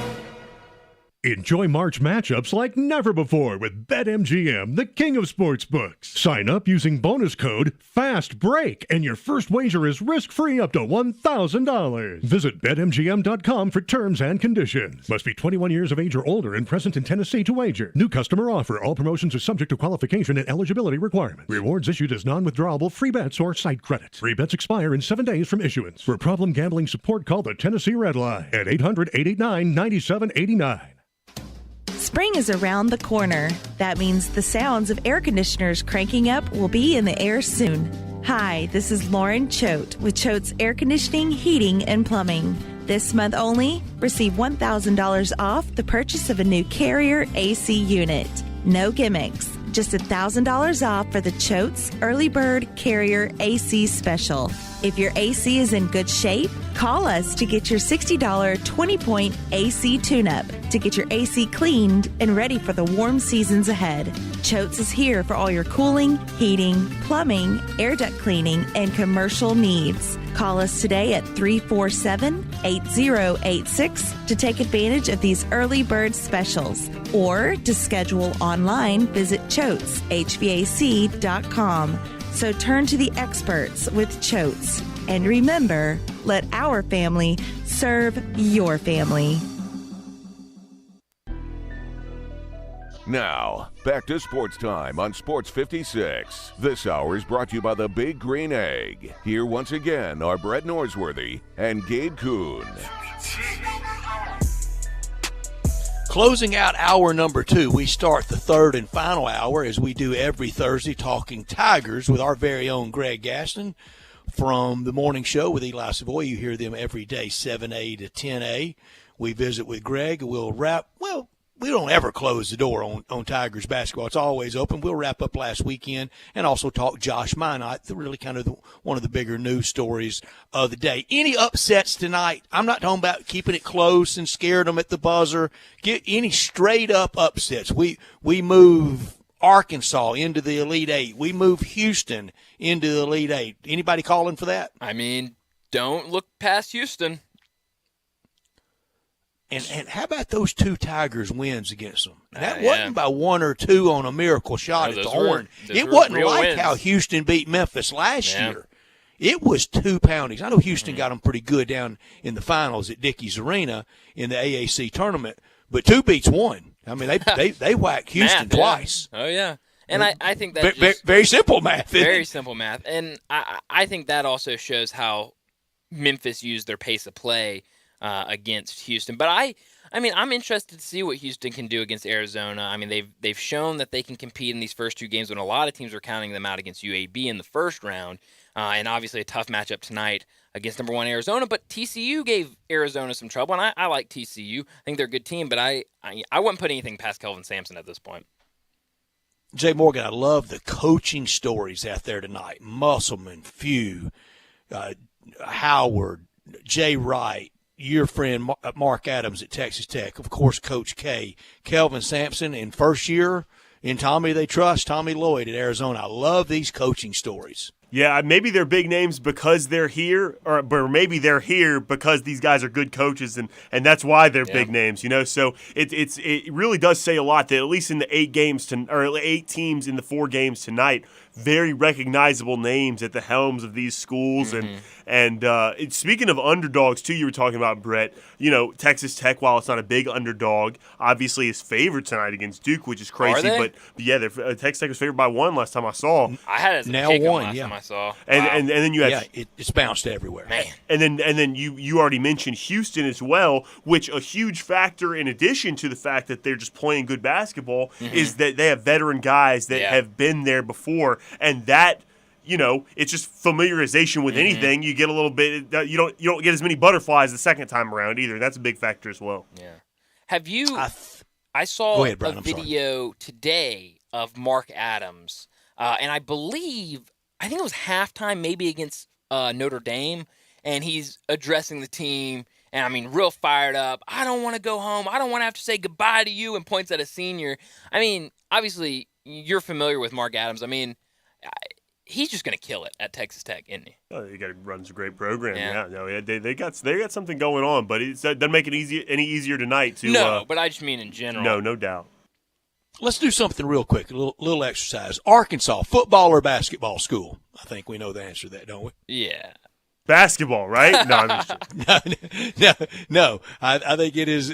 S18: Enjoy March matchups like never before with BetMGM, the king of sportsbooks. Sign up using bonus code FASTBREAK, and your first wager is risk-free up to $1,000. Visit BetMGM.com for terms and conditions. Must be 21 years of age or older and present in Tennessee to wager. New customer offer. All promotions are subject to qualification and eligibility requirements. Rewards issued as non-withdrawable free bets or site credit. Free bets expire in 7 days from issuance. For problem gambling support, call the Tennessee Red Line at 800-889-9789.
S17: Spring is around the corner. That means the sounds of air conditioners cranking up will be in the air soon. Hi, this is Lauren Choate with Choate's Air Conditioning, Heating, and Plumbing. This month only, receive $1,000 off the purchase of a new Carrier AC unit. No gimmicks, just $1,000 off for the Choate's Early Bird Carrier AC Special. If your AC is in good shape, call us to get your $60 20-point AC tune-up to get your AC cleaned and ready for the warm seasons ahead. Choate's is here for all your cooling, heating, plumbing, air duct cleaning, and commercial needs. Call us today at 347-8086 to take advantage of these early bird specials. Or to schedule online, visit ChoatesHVAC.com. So turn to the experts with Choates. And remember, let our family serve your family.
S1: Now, back to Sports Time on Sports 56. This hour is brought to you by the Big Green Egg. Here once again are Brett Norsworthy and Gabe Kuhn.
S3: Closing out hour number 2, we start the third and final hour, as we do every Thursday, talking Tigers with our very own Greg Gaston from the morning show with Eli Savoy. You hear them every day, 7A to 10A. We visit with Greg. We'll wrap, we don't ever close the door on Tigers basketball. It's always open. We'll wrap up last weekend and also talk Josh Minot, really kind of one of the bigger news stories of the day. Any upsets tonight? I'm not talking about keeping it close and scaring them at the buzzer. Get any straight up upsets. We move Arkansas into the Elite Eight. We move Houston into the Elite Eight. Anybody calling for that?
S5: I mean, don't look past Houston.
S3: And how about those 2 Tigers wins against them? And that wasn't by 1 or 2 on a miracle shot at the horn. It wasn't like wins. How Houston beat Memphis last year. It was 2 poundings. I know Houston got them pretty good down in the finals at Dickies Arena in the AAC tournament, but 2 beats 1. I mean, they whacked Houston twice.
S5: Oh, yeah. And I think that
S3: very simple math.
S5: Very simple math. And I think that also shows how Memphis used their pace of play against Houston. But I mean, I'm interested to see what Houston can do against Arizona. I mean, they've shown that they can compete in these first 2 games when a lot of teams are counting them out against UAB in the first round. And obviously a tough matchup tonight against number 1 Arizona. But TCU gave Arizona some trouble, and I like TCU. I think they're a good team, but I wouldn't put anything past Kelvin Sampson at this point.
S3: Jay Morgan, I love the coaching stories out there tonight. Musselman, Few, Howard, Jay Wright, your friend Mark Adams at Texas Tech, of course, Coach K, Kelvin Sampson in first year, in Tommy they trust, Tommy Lloyd at Arizona. I love these coaching stories.
S4: Yeah, maybe they're big names because they're here, but maybe they're here because these guys are good coaches, and that's why they're big names, you know. So it really does say a lot that at least in the 8 teams in the 4 games tonight, very recognizable names at the helms of these schools. And speaking of underdogs, too, you were talking about, Brett, you know, Texas Tech, while it's not a big underdog, obviously is favored tonight against Duke, which is crazy. But yeah, Texas Tech was favored by 1 last time I saw.
S5: I had it as a
S3: now
S5: pick
S3: 1,
S5: last time I saw.
S4: And then you had
S3: it's bounced everywhere.
S5: Man.
S4: And then you already mentioned Houston as well, which a huge factor in addition to the fact that they're just playing good basketball is that they have veteran guys that have been there before, and that, you know, it's just familiarization with anything. You get a little bit, you don't get as many butterflies the second time around either. That's a big factor as well.
S5: Yeah. Have you? I saw
S3: ahead, Brian,
S5: a video today of Mark Adams, and I think it was halftime, maybe against Notre Dame, and he's addressing the team, and I mean, real fired up. I don't want to go home. I don't want to have to say goodbye to you, and points at a senior. I mean, obviously, you're familiar with Mark Adams. I mean, he's just going to kill it at Texas Tech, isn't he?
S4: Oh, he runs a great program. Yeah, no, they got something going on, but it doesn't make it any easier tonight.
S5: No, but I just mean in general.
S4: No doubt.
S3: Let's do something real quick, a little exercise. Arkansas, football or basketball school? I think we know the answer to that, don't we?
S5: Yeah.
S4: Basketball, right? No, I'm just
S3: No. I think it is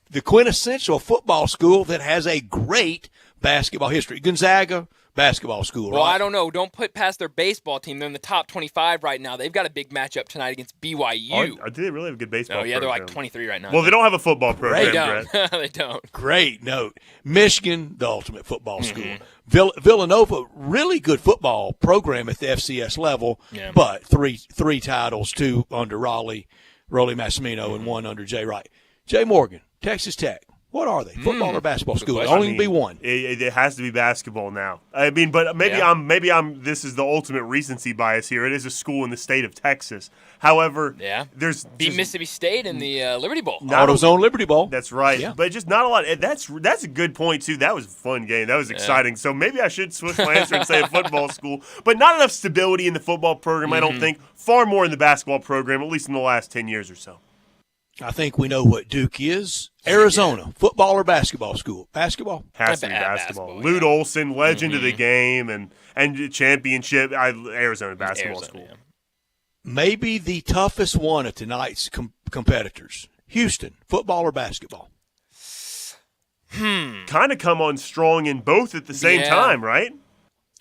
S3: the quintessential football school that has a great basketball history. Gonzaga, basketball school,
S5: Well,
S3: right?
S5: I don't know. Don't put past their baseball team. They're in the top 25 right now. They've got a big matchup tonight against BYU.
S4: Do they really have a good baseball program?
S5: They're like 23 right now.
S4: Well, they don't have a football program,
S5: They don't.
S4: Brett.
S5: They don't.
S3: Great note. Michigan, the ultimate football school. Villanova, really good football program at the FCS level, but three titles, 2 under Rollie Massimino, and 1 under Jay Wright. Jay Morgan, Texas Tech. What are they? Football or basketball school? It only can be one.
S4: It has to be basketball now. I mean, but maybe I'm. This is the ultimate recency bias here. It is a school in the state of Texas. However, there's
S5: beat Mississippi State in the Liberty Bowl.
S3: AutoZone Liberty Bowl.
S4: That's right. But just not a lot. That's a good point too. That was a fun game. That was exciting. So maybe I should switch my answer and say a football school. But not enough stability in the football program. I don't think. Far more in the basketball program, at least in the last 10 years or so.
S3: I think we know what Duke is. Arizona, football or basketball school? Basketball?
S4: Has to be basketball. Lute Olson, legend of the game and championship. Arizona basketball school.
S3: Maybe the toughest one of tonight's competitors. Houston, football or basketball?
S4: Kind of come on strong in both at the same time, right?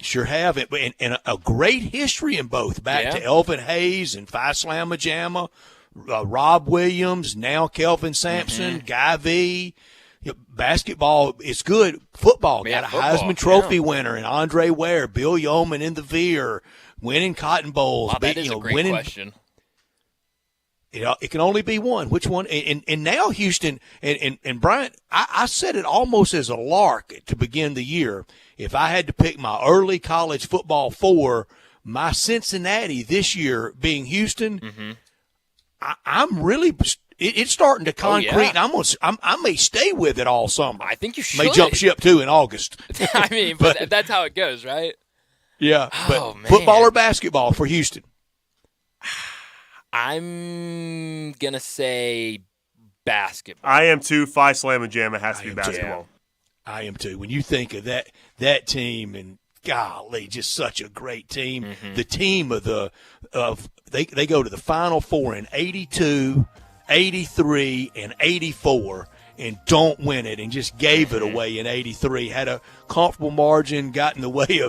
S3: Sure have it, and a great history in both. Back to Elvin Hayes and Phi Slamma Jamma. Rob Williams, now Kelvin Sampson, Guy V. Basketball is good. Football got a Heisman Trophy winner and Andre Ware, Bill Yeoman in the Veer, winning Cotton Bowls.
S5: Wow, that is a great question.
S3: It can only be one. Which one? And now Houston and Bryant, I said it almost as a lark to begin the year. If I had to pick my early college football 4, my Cincinnati this year being Houston, I'm really it's starting to concrete. And I may stay with it all summer.
S5: I think you should.
S3: May jump ship too in August.
S5: I mean, but that's how it goes, right?
S3: Yeah. But football or basketball for Houston?
S5: I'm going to say basketball.
S4: I am too. Phi Slam and Jam, it has to be basketball.
S3: I am too. When you think of that team, and golly, just such a great team. The team they go to the Final Four in 82, 83, and 84. And don't win it, and just gave it away in 83. Had a comfortable margin, got in the way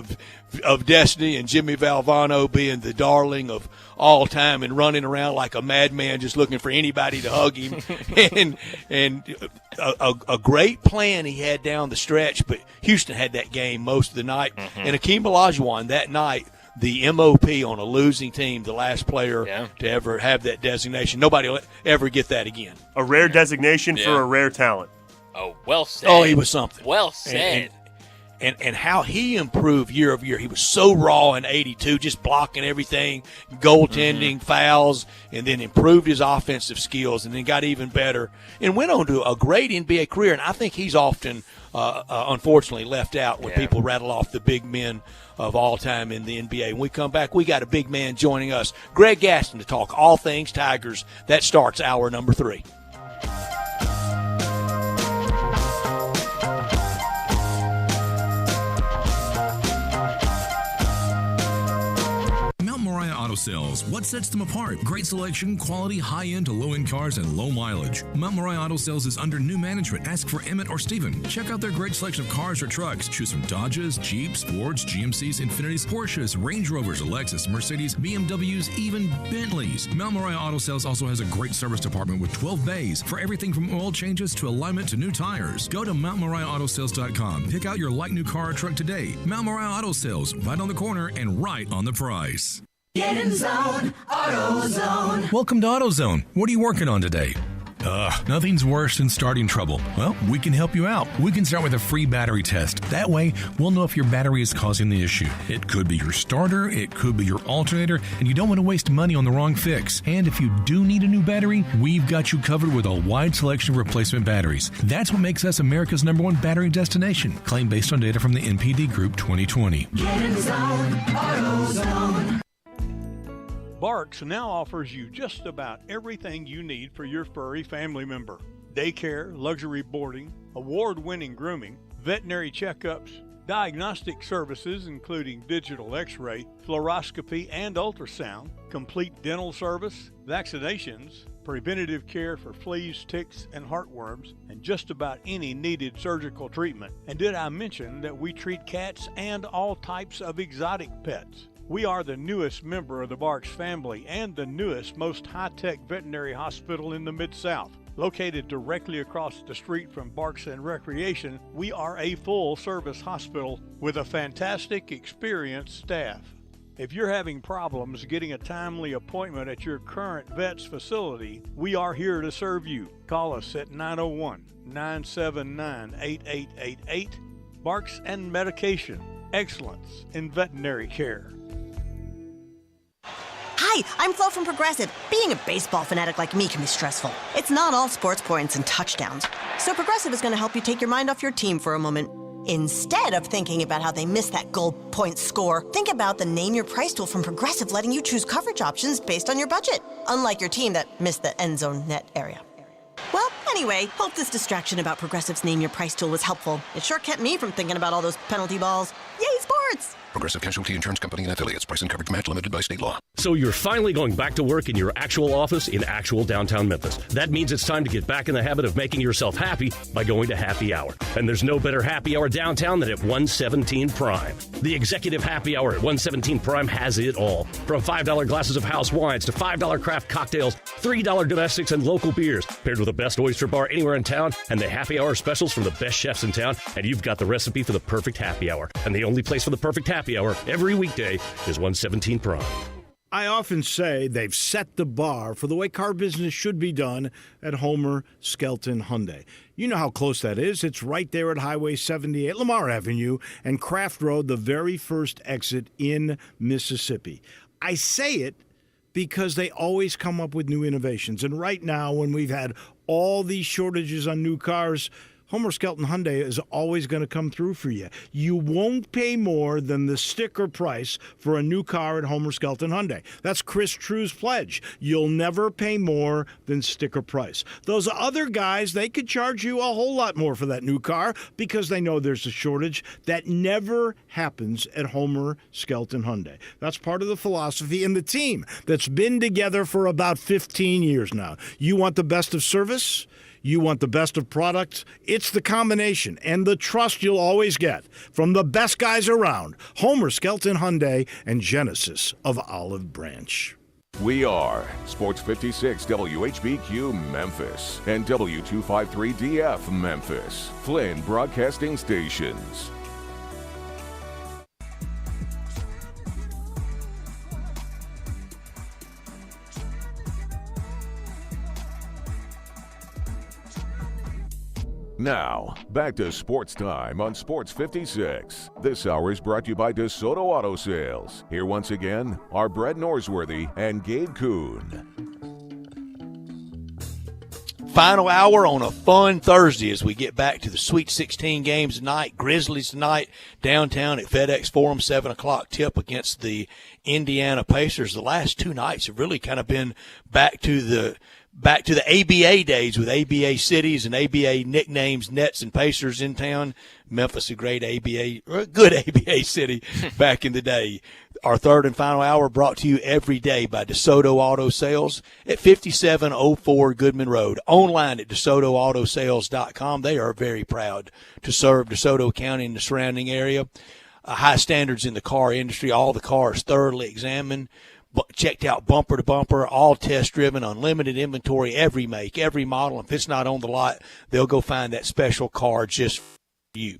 S3: of destiny, and Jimmy Valvano being the darling of all time and running around like a madman just looking for anybody to hug him. and a great plan he had down the stretch, but Houston had that game most of the night. And Akeem Olajuwon that night, the MOP on a losing team, the last player to ever have that designation. Nobody will ever get that again.
S4: A rare designation for a rare talent.
S5: Oh, well said.
S3: Oh, he was something.
S5: Well said.
S3: And how he improved year over year. He was so raw in 82, just blocking everything, goaltending, fouls, and then improved his offensive skills and then got even better and went on to a great NBA career. And I think he's often, unfortunately, left out when people rattle off the big men of all time in the NBA. When we come back, we got a big man joining us, Greg Gaston, to talk all things Tigers. That starts hour number 3.
S12: Moriah Auto Sales. What sets them apart? Great selection, quality, high-end to low-end cars, and low mileage. Mount Moriah Auto Sales is under new management. Ask for Emmett or Steven. Check out their great selection of cars or trucks. Choose from Dodges, Jeeps, Fords, GMCs, Infinitis, Porsches, Range Rovers, Lexus, Mercedes, BMWs, even Bentleys. Mount Moriah Auto Sales also has a great service department with 12 bays for everything from oil changes to alignment to new tires. Go to MountMoriahAutoSales.com. Pick out your like new car or truck today. Mount Moriah Auto Sales, right on the corner and right on the price.
S7: Get in zone, AutoZone.
S12: Welcome to AutoZone. What are you working on today? Nothing's worse than starting trouble. Well, we can help you out. We can start with a free battery test. That way, we'll know if your battery is causing the issue. It could be your starter, it could be your alternator, and you don't want to waste money on the wrong fix. And if you do need a new battery, we've got you covered with a wide selection of replacement batteries. That's what makes us America's #1 battery destination. Claim based on data from the NPD Group 2020.
S7: Get in zone, AutoZone.
S10: Barks now offers you just about everything you need for your furry family member. Daycare, luxury boarding, award-winning grooming, veterinary checkups, diagnostic services including digital x-ray, fluoroscopy and ultrasound, complete dental service, vaccinations, preventative care for fleas, ticks, and heartworms, and just about any needed surgical treatment. And did I mention that we treat cats and all types of exotic pets? We are the newest member of the Barks family and the newest, most high-tech veterinary hospital in the Mid-South. Located directly across the street from Barks and Recreation, we are a full-service hospital with a fantastic, experienced staff. If you're having problems getting a timely appointment at your current vet's facility, we are here to serve you. Call us at 901-979-8888. Barks and Medication. Excellence in veterinary care.
S6: Hi, I'm Flo from Progressive. Being a baseball fanatic like me can be stressful. It's not all sports points and touchdowns. So Progressive is going to help you take your mind off your team for a moment. Instead of thinking about how they missed that goal point score, think about the Name Your Price tool from Progressive, letting you choose coverage options based on your budget, unlike your team that missed the end zone net area. Well, anyway, hope this distraction about Progressive's Name Your Price tool was helpful. It sure kept me from thinking about all those penalty balls. Yay, sports!
S16: Progressive Casualty Insurance Company and affiliates. Price and coverage match limited by state law.
S23: So you're finally going back to work in your actual office in actual downtown Memphis. That means it's time to get back in the habit of making yourself happy by going to happy hour. And there's no better happy hour downtown than at 117 Prime. The executive happy hour at 117 Prime has it all. From $5 glasses of house wines to $5 craft cocktails, $3 domestics and local beers, paired with the best oyster bar anywhere in town and the happy hour specials from the best chefs in town. And you've got the recipe for the perfect happy hour. And the only place for the perfect happy hour every weekday is 117 Prime.
S2: I often say they've set the bar for the way car business should be done at Homer Skelton Hyundai. You know how close that is. It's right there at Highway 78, Lamar Avenue, and Craft Road, the very first exit in Mississippi. I say it because they always come up with new innovations. And right now, when we've had all these shortages on new cars, Homer Skelton Hyundai is always going to come through for you. You won't pay more than the sticker price for a new car at Homer Skelton Hyundai. That's Chris True's pledge. You'll never pay more than sticker price. Those other guys, they could charge you a whole lot more for that new car because they know there's a shortage. That never happens at Homer Skelton Hyundai. That's part of the philosophy and the team that's been together for about 15 years now. You want the best of service? You want the best of products? It's the combination and the trust you'll always get from the best guys around. Homer Skelton Hyundai and Genesis of Olive Branch.
S1: We are Sports 56 WHBQ Memphis and W253DF Memphis, Flynn Broadcasting Stations. Now, back to Sports Time on Sports 56. This hour is brought to you by DeSoto Auto Sales. Here once again are Brett Norsworthy and Gabe Kuhn.
S3: Final hour on a fun Thursday as we get back to the Sweet 16 games tonight. Grizzlies tonight downtown at FedEx Forum, 7 o'clock tip against the Indiana Pacers. The last two nights have really kind of been back to the ABA days with ABA cities and ABA nicknames, Nets and Pacers in town. Memphis, a great good ABA city back in the day. Our third and final hour brought to you every day by DeSoto Auto Sales at 5704 Goodman Road. Online at DeSotoAutoSales.com. They are very proud to serve DeSoto County and the surrounding area. High standards in the car industry. All the cars thoroughly examined, checked out bumper to bumper, all test driven, unlimited inventory, every make, every model. If it's not on the lot, they'll go find that special car just for you.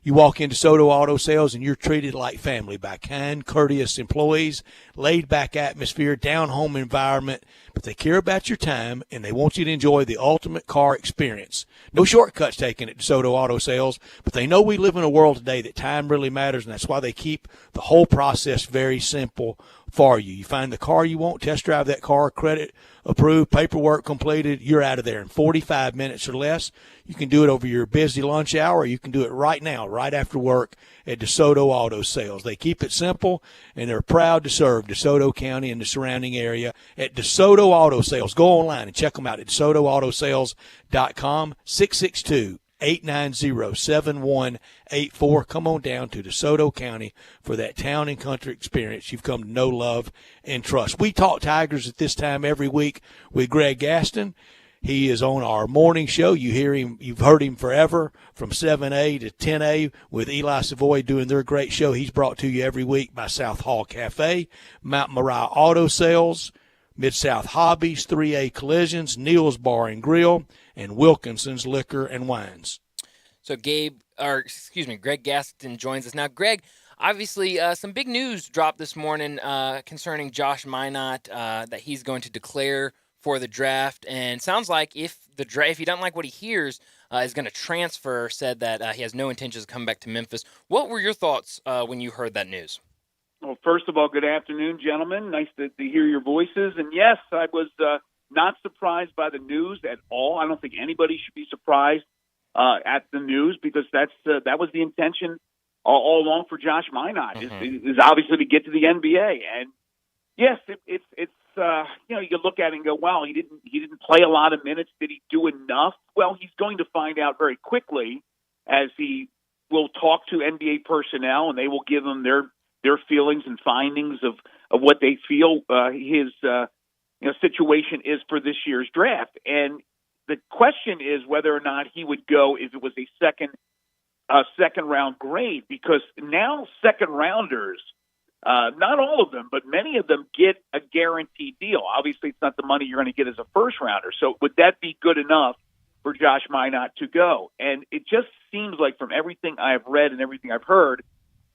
S3: You walk into Soto Auto Sales and you're treated like family by kind, courteous employees, laid back atmosphere, down home environment, but they care about your time and they want you to enjoy the ultimate car experience. No shortcuts taken at DeSoto Auto Sales, but they know we live in a world today that time really matters, and that's why they keep the whole process very simple for you. You find the car you want, test drive that car, credit approved, paperwork completed, you're out of there in 45 minutes or less. You can do it over your busy lunch hour, or you can do it right now, right after work at DeSoto Auto Sales. They keep it simple, and they're proud to serve DeSoto County and the surrounding area at DeSoto Auto Sales. Go online and check them out at DeSotoAutoSales.com, 662-890-7184. Come on down to DeSoto County for that town and country experience you've come to know, love, and trust. We talk Tigers at this time every week with Greg Gaston. He is on our morning show. You hear him, you've heard him forever from 7A to 10A with Eli Savoy doing their great show. He's brought to you every week by South Hall Cafe, Mount Moriah Auto Sales, Mid-South Hobbies, 3A Collisions, Neil's Bar and Grill, and Wilkinson's Liquor and Wines.
S5: So Greg Gaston joins us now. Greg, obviously some big news dropped this morning concerning Josh Minot, that he's going to declare for the draft, and sounds like if he doesn't like what he hears, is going to transfer. Said that he has no intentions of coming back to Memphis. What were your thoughts when you heard that news?
S14: Well, first of all, good afternoon, gentlemen. Nice to hear your voices. And yes, I was not surprised by the news at all. I don't think anybody should be surprised at the news, because that was the intention all along for Josh Minot, is obviously to get to the NBA. And yes, it's you look at it and go, wow, he didn't play a lot of minutes. Did he do enough? Well, he's going to find out very quickly, as he will talk to NBA personnel, and they will give him their feelings and findings of what they feel his situation is for this year's draft. And the question is whether or not he would go if it was a second round grade, because now second rounders, not all of them, but many of them get a guaranteed deal. Obviously, it's not the money you're going to get as a first rounder. So would that be good enough for Josh Minot to go? And it just seems like, from everything I've read and everything I've heard,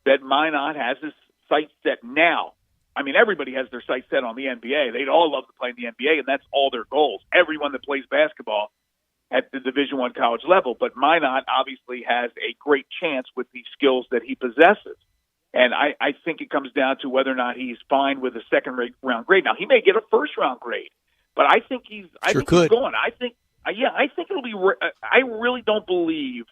S14: that Minot has his sights set now I mean, everybody has their sights set on the NBA. They'd all love to play in the NBA, and that's all their goals. Everyone that plays basketball at the Division I college level. But Minot obviously has a great chance with the skills that he possesses. And I think it comes down to whether or not he's fine with a second-round grade. Now, he may get a first-round grade, but I think he's going. I think it'll be. I really don't believe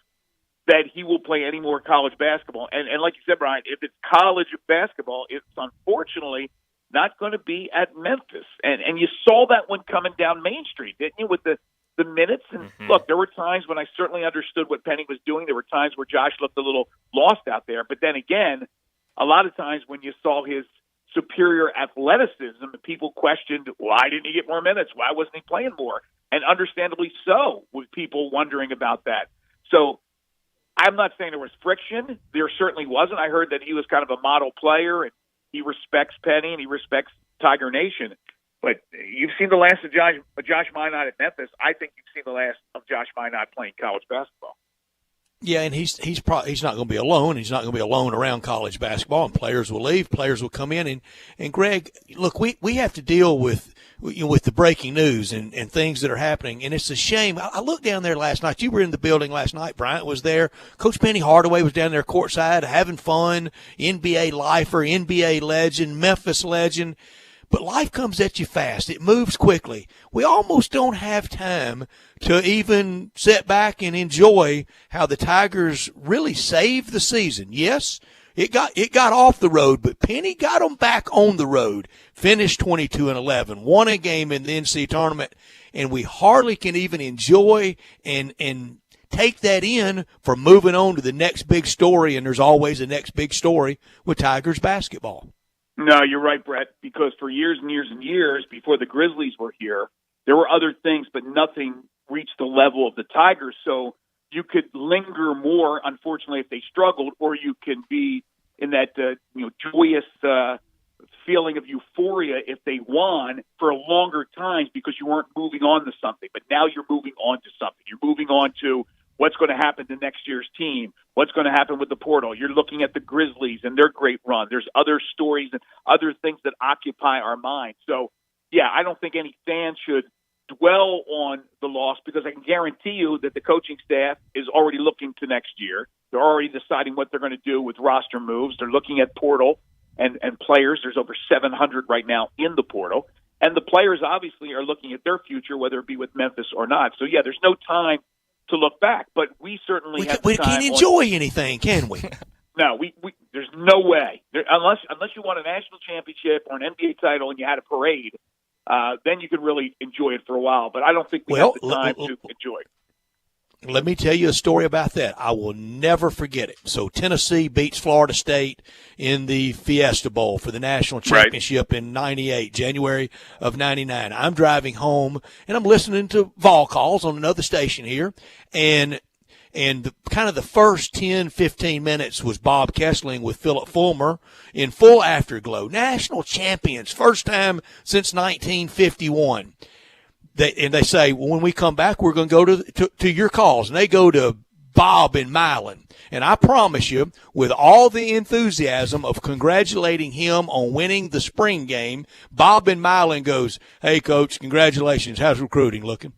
S14: that he will play any more college basketball. And like you said, Brian, if it's college basketball, it's unfortunately not going to be at Memphis. And you saw that one coming down Main Street, didn't you, with the minutes? And look, there were times when I certainly understood what Penny was doing. There were times where Josh looked a little lost out there. But then again, a lot of times when you saw his superior athleticism, people questioned, why didn't he get more minutes? Why wasn't he playing more? And understandably so, with people wondering about that. So I'm not saying there was friction. There certainly wasn't. I heard that he was kind of a model player, and he respects Penny, and he respects Tiger Nation. But you've seen the last of Josh Minot at Memphis. I think you've seen the last of Josh Minot playing college basketball.
S3: Yeah, and he's not going to be alone. He's not going to be alone around college basketball, and players will leave, players will come in. And Greg, look, we have to deal with the breaking news and things that are happening, and it's a shame. I looked down there last night. You were in the building last night. Bryant was there. Coach Penny Hardaway was down there courtside having fun, NBA lifer, NBA legend, Memphis legend. But life comes at you fast. It moves quickly. We almost don't have time to even sit back and enjoy how the Tigers really saved the season. Yes, it got off the road, but Penny got them back on the road. Finished 22-11, won a game in the NCAA tournament, and we hardly can even enjoy and take that in for moving on to the next big story. And there's always a next big story with Tigers basketball.
S14: No, you're right, Brett, because for years and years and years before the Grizzlies were here, there were other things, but nothing reached the level of the Tigers. So you could linger more, unfortunately, if they struggled, or you can be in that joyous feeling of euphoria if they won for a longer time because you weren't moving on to something. But now you're moving on to something. You're moving on to what's going to happen to next year's team, what's going to happen with the portal. You're looking at the Grizzlies and their great run. There's other stories and other things that occupy our mind. So, yeah, I don't think any fan should dwell on the loss because I can guarantee you that the coaching staff is already looking to next year. They're already deciding what they're going to do with roster moves. They're looking at portal and players. There's over 700 right now in the portal. And the players obviously are looking at their future, whether it be with Memphis or not. So, yeah, there's no time to look back, but we certainly
S3: we can't enjoy anything, can we?
S14: No, we there's no way unless you won a national championship or an NBA title and you had a parade, then you could really enjoy it for a while. But I don't think we have the time to enjoy it.
S3: Let me tell you a story about that. I will never forget it. So Tennessee beats Florida State in the Fiesta Bowl for the national championship in 98, January of 99. I'm driving home, and I'm listening to vol calls on another station here, and kind of the first 10, 15 minutes was Bob Kessling with Philip Fulmer in full afterglow. National champions, first time since 1951. They say, well, when we come back, we're going to go to your calls. And they go to Bob in Milan. And I promise you, with all the enthusiasm of congratulating him on winning the spring game, Bob in Milan goes, hey, Coach, congratulations. How's recruiting looking?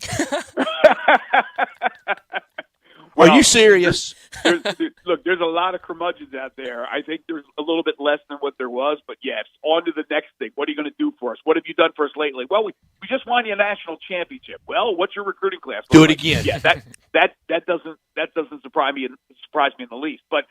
S3: Are you serious?
S14: Look, there's a lot of curmudgeons out there. I think there's a little bit less than what there was, but yes, on to the next thing. What are you going to do for us? What have you done for us lately? Well, we just won you a national championship. Well, what's your recruiting class?
S3: Do it again.
S14: Yeah, that doesn't surprise me in the least. But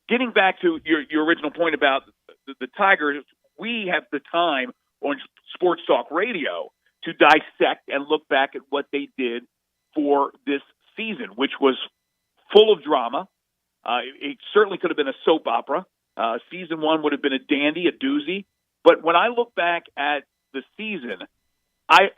S14: getting back to your original point about the Tigers, we have the time on Sports Talk Radio to dissect and look back at what they did for this season, which was full of drama. It certainly could have been a soap opera. Season one would have been a dandy, a doozy. But when I look back at the season, I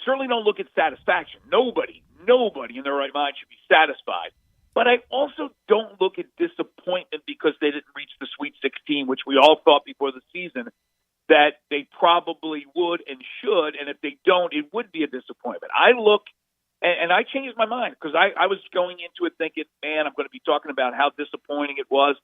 S14: certainly don't look at satisfaction. Nobody in their right mind should be satisfied. But I also don't look at disappointment because they didn't reach the Sweet 16, which we all thought before the season that they probably would and should. And if they don't, it would be a disappointment. I look. And I changed my mind because I was going into it thinking, man, I'm going to be talking about how disappointing it was.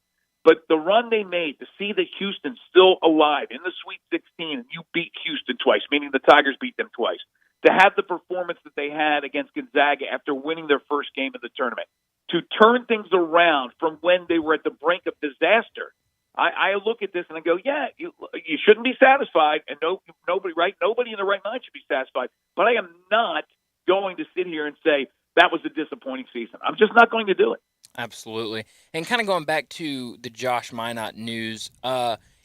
S14: But the run they made, to see that Houston's still alive in the Sweet 16 and you beat Houston twice, meaning the Tigers beat them twice, to have the performance that they had against Gonzaga after winning their first game of the tournament, to turn things around from when they were at the brink of disaster. I look at this and I go, yeah, you shouldn't be satisfied, and nobody in the right mind should be satisfied. But I am not going to sit here and say that was a disappointing season. I'm just not going to do it.
S5: Absolutely. And kind of going back to the Josh Minot news,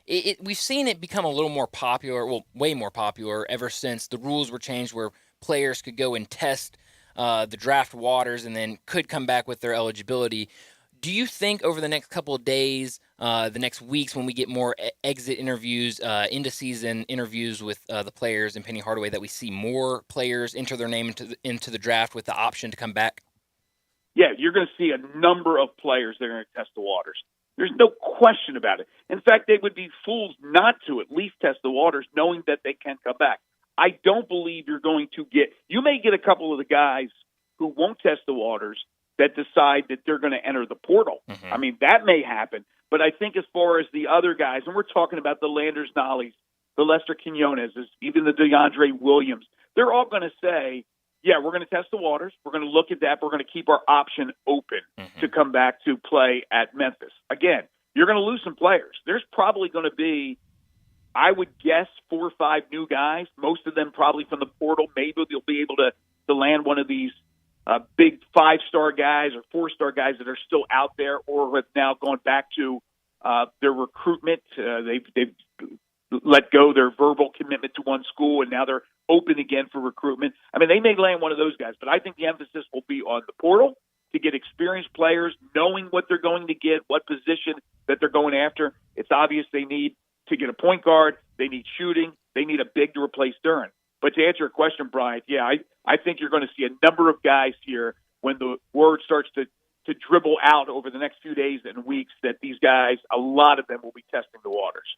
S5: we've seen it become a little more popular, well, way more popular ever since the rules were changed where players could go and test the draft waters and then could come back with their eligibility. Do you think over the next couple of days, the next weeks, when we get more exit interviews, into-season interviews with the players and Penny Hardaway, that we see more players enter their name into the draft with the option to come back?
S14: Yeah, you're going to see a number of players that are going to test the waters. There's no question about it. In fact, they would be fools not to at least test the waters, knowing that they can come back. I don't believe you're going to get – you may get a couple of the guys who won't test the waters that decide that they're going to enter the portal. Mm-hmm. I mean, that may happen. But I think as far as the other guys, and we're talking about the Landers Nollies, the Lester Quinones, even the DeAndre Williams, they're all going to say, yeah, we're going to test the waters. We're going to look at that. We're going to keep our option open to come back to play at Memphis. Again, you're going to lose some players. There's probably going to be, I would guess, 4 or 5 new guys, most of them probably from the portal. Maybe they'll be able to land one of these big 5-star guys or 4-star guys that are still out there or have now gone back to their recruitment. They've let go their verbal commitment to one school, and now they're open again for recruitment. I mean, they may land one of those guys, but I think the emphasis will be on the portal to get experienced players, knowing what they're going to get, what position that they're going after. It's obvious they need to get a point guard. They need shooting. They need a big to replace Duren. But to answer your question, Brian, yeah, I think you're going to see a number of guys here when the word starts to dribble out over the next few days and weeks that these guys, a lot of them will be testing the waters.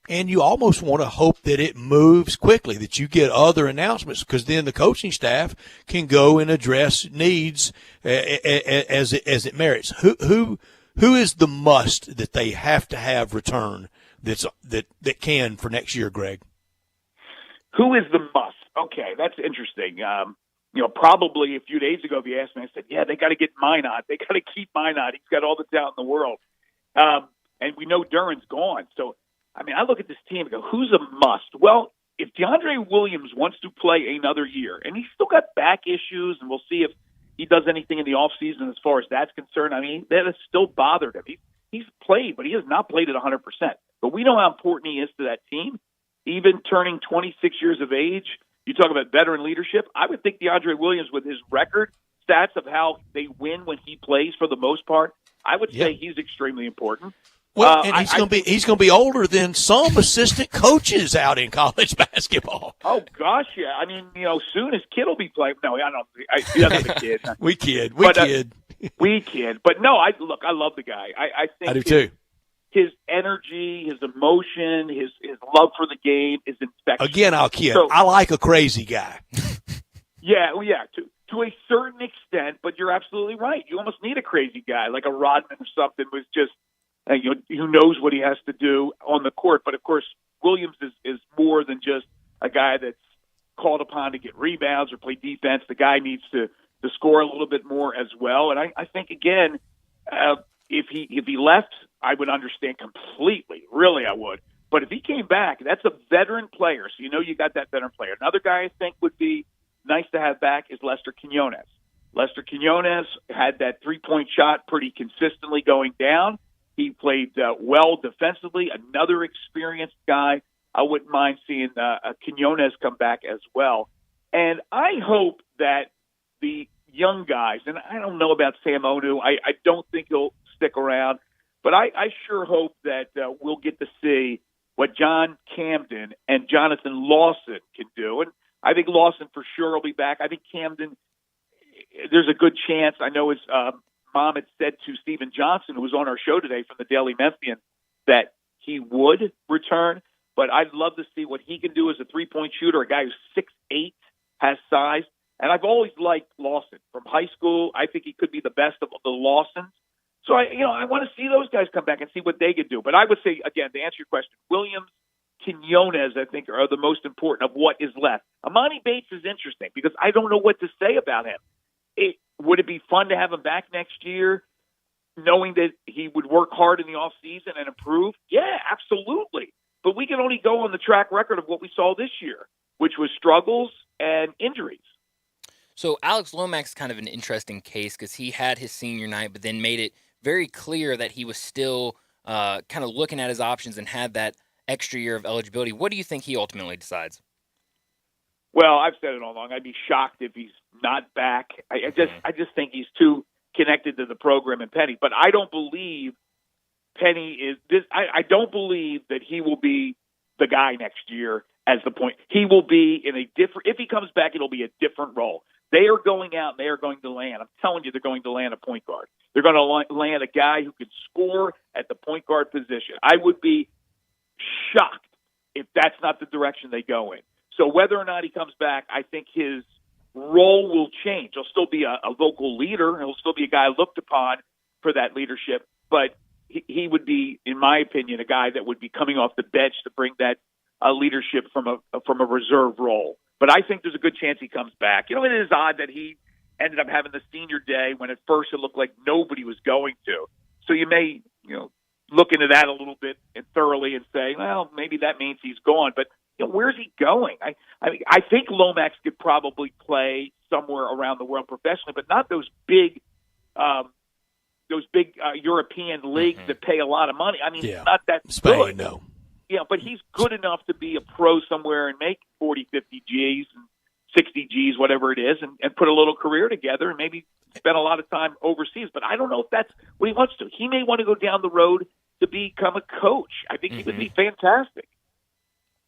S3: And you almost want to hope that it moves quickly, that you get other announcements, because then the coaching staff can go and address needs as it merits. Who is the must that they have to have return that can for next year, Greg?
S14: Who is the must? Okay, that's interesting. Probably a few days ago, if you asked me, I said, yeah, they got to get Minot. They got to keep Minot. He's got all the talent in the world. And we know Duren's gone. So, I mean, I look at this team and go, who's a must? Well, if DeAndre Williams wants to play another year, and he's still got back issues, and we'll see if he does anything in the offseason as far as that's concerned. I mean, that has still bothered him. He's played, but he has not played at 100%. But we know how important he is to that team. Even turning 26 years of age, you talk about veteran leadership. I would think DeAndre Williams, with his record stats of how they win when he plays for the most part, I would say he's extremely important.
S3: Well, and he's going to be older than some assistant coaches out in college basketball.
S14: Oh gosh, yeah. I mean, soon his kid will be playing. No, I don't. He doesn't have a kid.
S3: We kid.
S14: But no, I love the guy. I think
S3: I do too.
S14: His energy, his emotion, his love for the game is infectious.
S3: Again, I'll kid. So, I like a crazy guy.
S14: Yeah, to a certain extent, but you're absolutely right. You almost need a crazy guy, like a Rodman or something, who's just who knows what he has to do on the court. But, of course, Williams is more than just a guy that's called upon to get rebounds or play defense. The guy needs to score a little bit more as well. And I think, again, if he left, I would understand completely. Really, I would. But if he came back, that's a veteran player. So you got that veteran player. Another guy I think would be nice to have back is Lester Quinones. Lester Quinones had that three-point shot pretty consistently going down. He played well defensively. Another experienced guy. I wouldn't mind seeing Quinones come back as well. And I hope that the young guys, and I don't know about Sam Onu. I don't think he'll stick around. But I sure hope that we'll get to see what John Camden and Jonathan Lawson can do. And I think Lawson for sure will be back. I think Camden, there's a good chance. I know his mom had said to Stephen Johnson, who was on our show today from the Daily Memphian, that he would return. But I'd love to see what he can do as a three-point shooter, a guy who's 6'8", has size. And I've always liked Lawson. From high school, I think he could be the best of the Lawsons. So I want to see those guys come back and see what they could do. But I would say, again, to answer your question, Williams, Quinones, I think, are the most important of what is left. Amani Bates is interesting because I don't know what to say about him. Would it be fun to have him back next year, knowing that he would work hard in the offseason and improve? Yeah, absolutely. But we can only go on the track record of what we saw this year, which was struggles and injuries.
S5: So Alex Lomax is kind of an interesting case because he had his senior night, but then made it very clear that he was still kind of looking at his options and had that extra year of eligibility. What do you think he ultimately decides?
S14: Well, I've said it all along. I'd be shocked if he's not back. I just think he's too connected to the program and Penny. But I don't believe Penny is this. I don't believe that he will be the guy next year as the point. He will be in a different. If he comes back, it'll be a different role. They are going out and they are going to land. I'm telling you, they're going to land a point guard. They're going to land a guy who can score at the point guard position. I would be shocked if that's not the direction they go in. So whether or not he comes back, I think his role will change. He'll still be a local leader. He'll still be a guy looked upon for that leadership. But he would be, in my opinion, a guy that would be coming off the bench to bring that leadership from a reserve role. But I think there's a good chance he comes back. It is odd that he ended up having the senior day when at first it looked like nobody was going to. So you may, look into that a little bit and thoroughly and say, well, maybe that means he's gone. But where's he going? I think Lomax could probably play somewhere around the world professionally, but not those big European leagues that pay a lot of money. Not that
S3: Spain,
S14: good.
S3: no.
S14: Yeah, but he's good enough to be a pro somewhere and make 40, 50 Gs and 60 Gs, whatever it is, and put a little career together and maybe spend a lot of time overseas. But I don't know if that's what he wants to. He may want to go down the road to become a coach. I think he would be fantastic.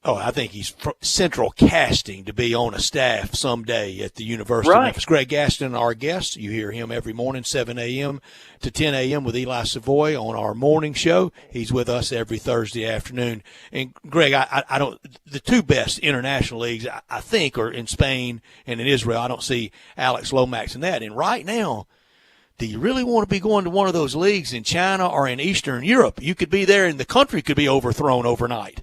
S3: Oh, I think he's central casting to be on a staff someday at the University of Memphis. Greg Gaston, our guest. You hear him every morning, 7 a.m. to 10 a.m. with Eli Savoy on our morning show. He's with us every Thursday afternoon. And, Greg, I don't – the two best international leagues, I think, are in Spain and in Israel. I don't see Alex Lomax in that. And right now, do you really want to be going to one of those leagues in China or in Eastern Europe? You could be there and the country could be overthrown overnight.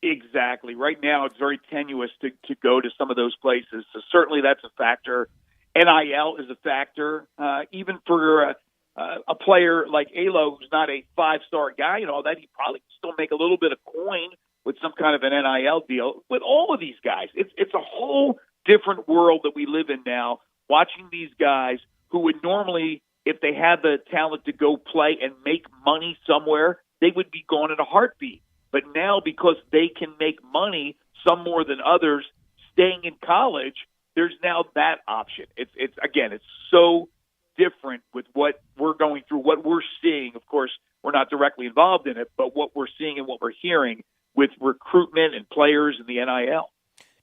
S14: Exactly. Right now, it's very tenuous to go to some of those places. So certainly that's a factor. NIL is a factor. Even for a player like Alo, who's not a five-star guy and all that, he probably can still make a little bit of coin with some kind of an NIL deal. With all of these guys, it's a whole different world that we live in now, watching these guys who would normally, if they had the talent to go play and make money somewhere, they would be gone in a heartbeat. But now, because they can make money, some more than others, staying in college, there's now that option. It's so different with what we're going through, what we're seeing. Of course, we're not directly involved in it, but what we're seeing and what we're hearing with recruitment and players and the NIL.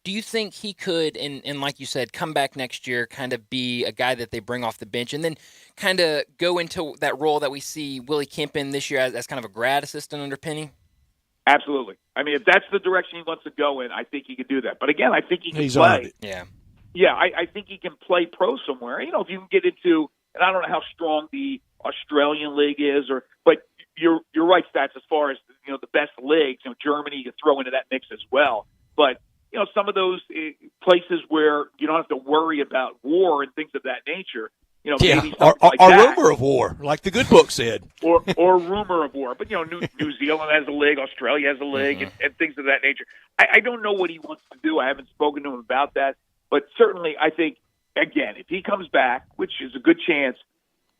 S5: Do you think he could, and like you said, come back next year, kind of be a guy that they bring off the bench and then kind of go into that role that we see Willie Kemp in this year as kind of a grad assistant under Penny?
S14: Absolutely. If that's the direction he wants to go in, I think he could do that. But again, I think he can
S3: He's
S14: play.
S3: earned it.
S5: Yeah.
S14: Yeah, I think he can play pro somewhere. If you can get into, and I don't know how strong the Australian league is, but you're right, Stats, as far as the best leagues. Germany, you throw into that mix as well. But some of those places where you don't have to worry about war and things of that nature. Maybe
S3: or
S14: like that.
S3: rumor of war, like the good book said.
S14: or rumor of war. But, New Zealand has a league, Australia has a league, and things of that nature. I don't know what he wants to do. I haven't spoken to him about that. But certainly I think, again, if he comes back, which is a good chance,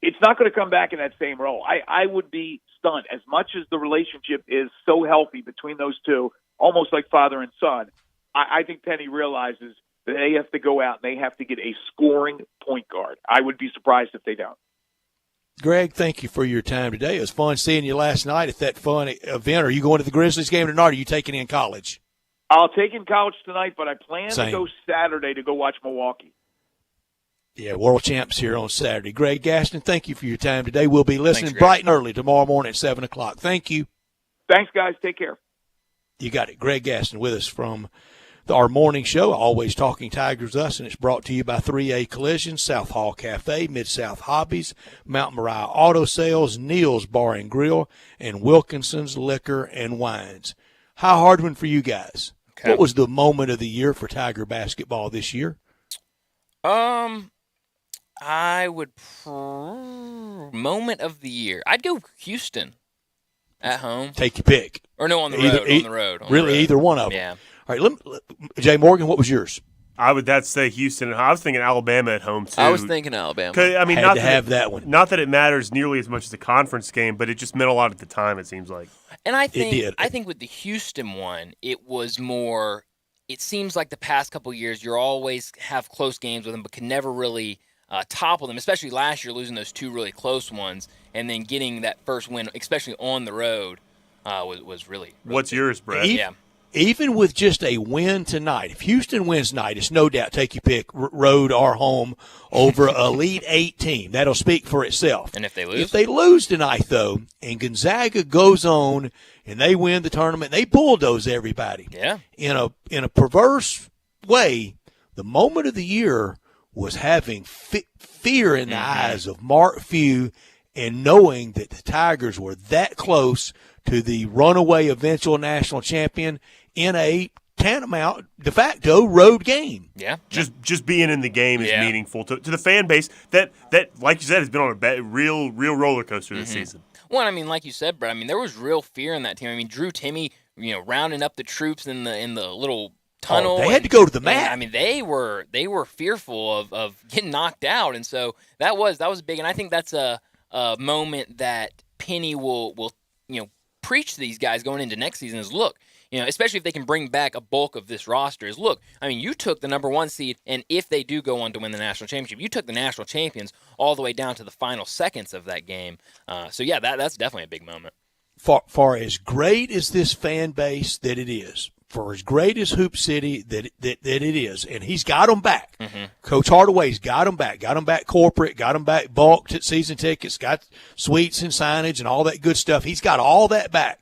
S14: it's not going to come back in that same role. I would be stunned. As much as the relationship is so healthy between those two, almost like father and son, I think Penny realizes that they have to go out and they have to get a scoring point guard. I would be surprised if they don't.
S3: Greg, thank you for your time today. It was fun seeing you last night at that fun event. Are you going to the Grizzlies game tonight, or are you taking in college?
S14: I'll take in college tonight, but I plan
S3: Same.
S14: to go Saturday to go watch Milwaukee.
S3: Yeah, world champs here on Saturday. Greg Gaston, thank you for your time today. We'll be listening
S5: Thanks,
S3: bright and early tomorrow morning at 7 o'clock. Thank you.
S14: Thanks, guys. Take care.
S3: You got it. Greg Gaston with us from our morning show, Always Talking Tigers Us, and it's brought to you by 3A Collision, South Hall Cafe, Mid-South Hobbies, Mount Moriah Auto Sales, Neil's Bar and Grill, and Wilkinson's Liquor and Wines. High hard one for you guys. Okay. What was the moment of the year for Tiger basketball this year?
S5: I would moment of the year. I'd go Houston at home.
S3: Take your pick.
S5: Or no, on the road. On the road.
S3: Either one of them.
S5: Yeah.
S3: All right, Jay Morgan, what was yours?
S4: I would say Houston. I was thinking Alabama at home too.
S11: I was thinking Alabama.
S4: I mean,
S3: Had to have that one.
S4: Not that it matters nearly as much as a conference game, but it just meant a lot at the time. It seems like.
S5: And I think with the Houston one, it was more. It seems like the past couple of years, you always have close games with them, but can never really topple them. Especially last year, losing those two really close ones, and then getting that first win, especially on the road, was really.
S4: What's yours, Brett?
S5: Yeah.
S3: Even with just a win tonight, if Houston wins tonight, it's no doubt take your pick, road or home, over Elite 8 team. That'll speak for itself.
S5: And if they lose?
S3: If they lose tonight, though, and Gonzaga goes on and they win the tournament, they bulldoze everybody.
S5: Yeah.
S3: In a perverse way, the moment of the year was having fear in the eyes of Mark Few and knowing that the Tigers were that close to the runaway eventual national champion in a tantamount, de facto, road game.
S5: Yeah.
S4: Just being in the game is meaningful to the fan base that, like you said, has been on a real roller coaster this season.
S5: Well, I mean, like you said, Brett, I mean, there was real fear in that team. I mean, Drew Timme, rounding up the troops in the little tunnel.
S3: They had to go to the mat.
S5: I mean, they were fearful of getting knocked out, and so that was big. And I think that's a moment that Penny will preach to these guys going into next season is, look, especially if they can bring back a bulk of this roster, is, look, I mean, you took the number 1 seed, and if they do go on to win the national championship, you took the national champions all the way down to the final seconds of that game. So, yeah, that's definitely a big moment.
S3: For as great as this fan base that it is, for as great as Hoop City that it is, and he's got them back. Mm-hmm. Coach Hardaway's got them back corporate, got them back bulk season tickets, got suites and signage and all that good stuff. He's got all that back.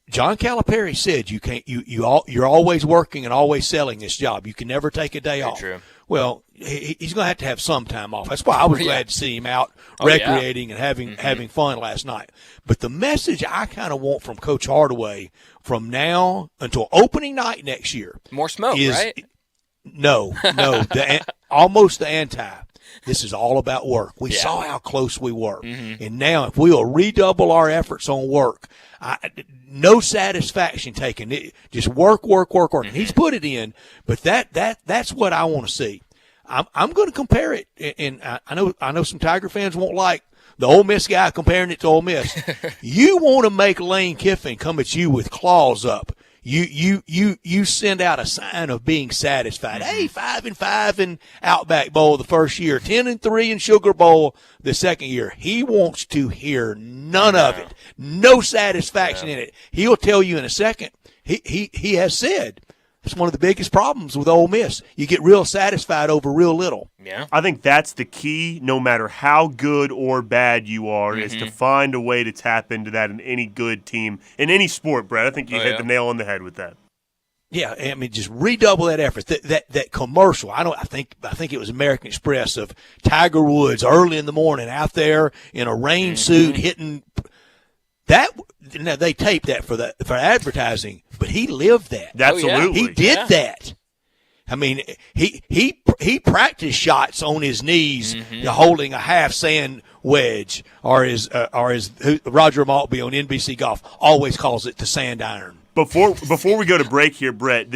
S3: John Calipari said you're always working and always selling this job. You can never take a day off.
S5: True.
S3: Well, he's going to have some time off. That's why I was glad to see him out recreating and having fun last night. But the message I kind of want from Coach Hardaway from now until opening night next year.
S5: More smoke,
S3: is,
S5: right?
S3: No. Almost the anti. This is all about work. We saw how close we were. Mm-hmm. And now if we'll redouble our efforts on work, no satisfaction taken. Just work. Mm-hmm. He's put it in, but that's what I want to see. I'm going to compare it, and I know some Tiger fans won't like the Ole Miss guy comparing it to Ole Miss. You want to make Lane Kiffin come at you with claws up. You send out a sign of being satisfied. Hey, 5-5 in Outback Bowl the first year, 10-3 in Sugar Bowl the second year. He wants to hear none of it, no satisfaction in it. He'll tell you in a second. He has said it's one of the biggest problems with Ole Miss. You get real satisfied over real little.
S5: Yeah,
S4: I think that's the key. No matter how good or bad you are, is to find a way to tap into that in any good team in any sport. Brett, I think you hit the nail on the head with that.
S3: Yeah, I mean, just redouble that effort. That commercial. I think it was American Express of Tiger Woods early in the morning out there in a rain suit hitting. That now they taped that for advertising, but he lived that.
S4: Absolutely,
S3: he did that. I mean, he practiced shots on his knees, holding a half sand wedge, or as Roger Maltby on NBC Golf always calls it, the sand iron.
S4: Before we go to break here, Brett,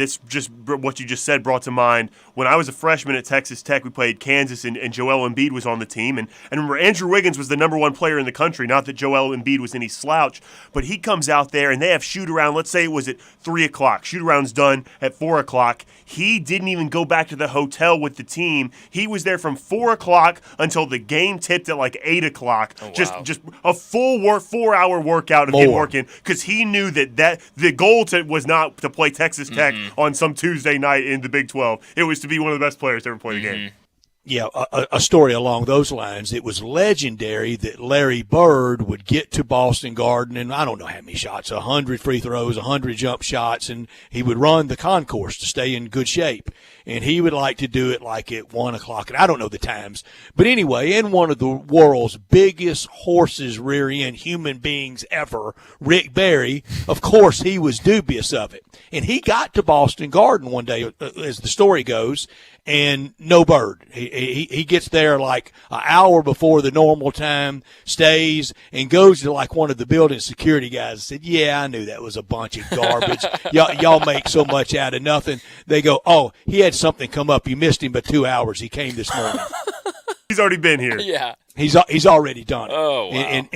S4: what you just said brought to mind when I was a freshman at Texas Tech. We played Kansas, and Joel Embiid was on the team. And remember, Andrew Wiggins was the number 1 player in the country. Not that Joel Embiid was any slouch, but he comes out there, and they have shoot-around. Let's say it was at 3 o'clock. Shoot-around's done at 4 o'clock. He didn't even go back to the hotel with the team. He was there from 4 o'clock until the game tipped at like 8 o'clock.
S5: Oh, wow.
S4: Just a full 4-hour workout of him working, because he knew that the goal was not to play Texas Tech on some Tuesday night in the Big 12. It was to be one of the best players to ever play the game.
S3: a story along those lines. It was legendary that Larry Bird would get to Boston Garden, and I don't know how many shots, 100 free throws, 100 jump shots, and he would run the concourse to stay in good shape. And he would like to do it like at 1 o'clock, and I don't know the times. But anyway, in one of the world's biggest horses rear end human beings ever, Rick Barry, of course he was dubious of it. And he got to Boston Garden one day, as the story goes, and no bird. He gets there like an hour before the normal time, stays, and goes to like one of the building security guys and said, yeah, I knew that was a bunch of garbage. Y'all make so much out of nothing. They go, oh, he had something come up. You missed him by 2 hours. He came this morning.
S4: He's already been here.
S5: Yeah.
S3: He's already done it.
S5: Oh, wow.
S3: And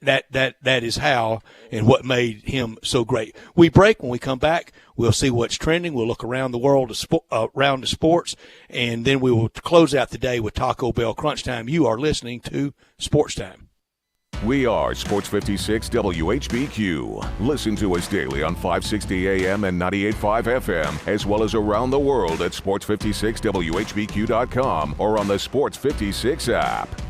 S3: that is how and what made him so great. We break. When we come back, we'll see what's trending. We'll look around the world around the sports, and then we will close out the day with Taco Bell Crunch Time. You are listening to Sports Time.
S1: We are Sports 56 WHBQ. Listen to us daily on 560 AM and 98.5 FM, as well as around the world at sports56whbq.com or on the Sports 56 app.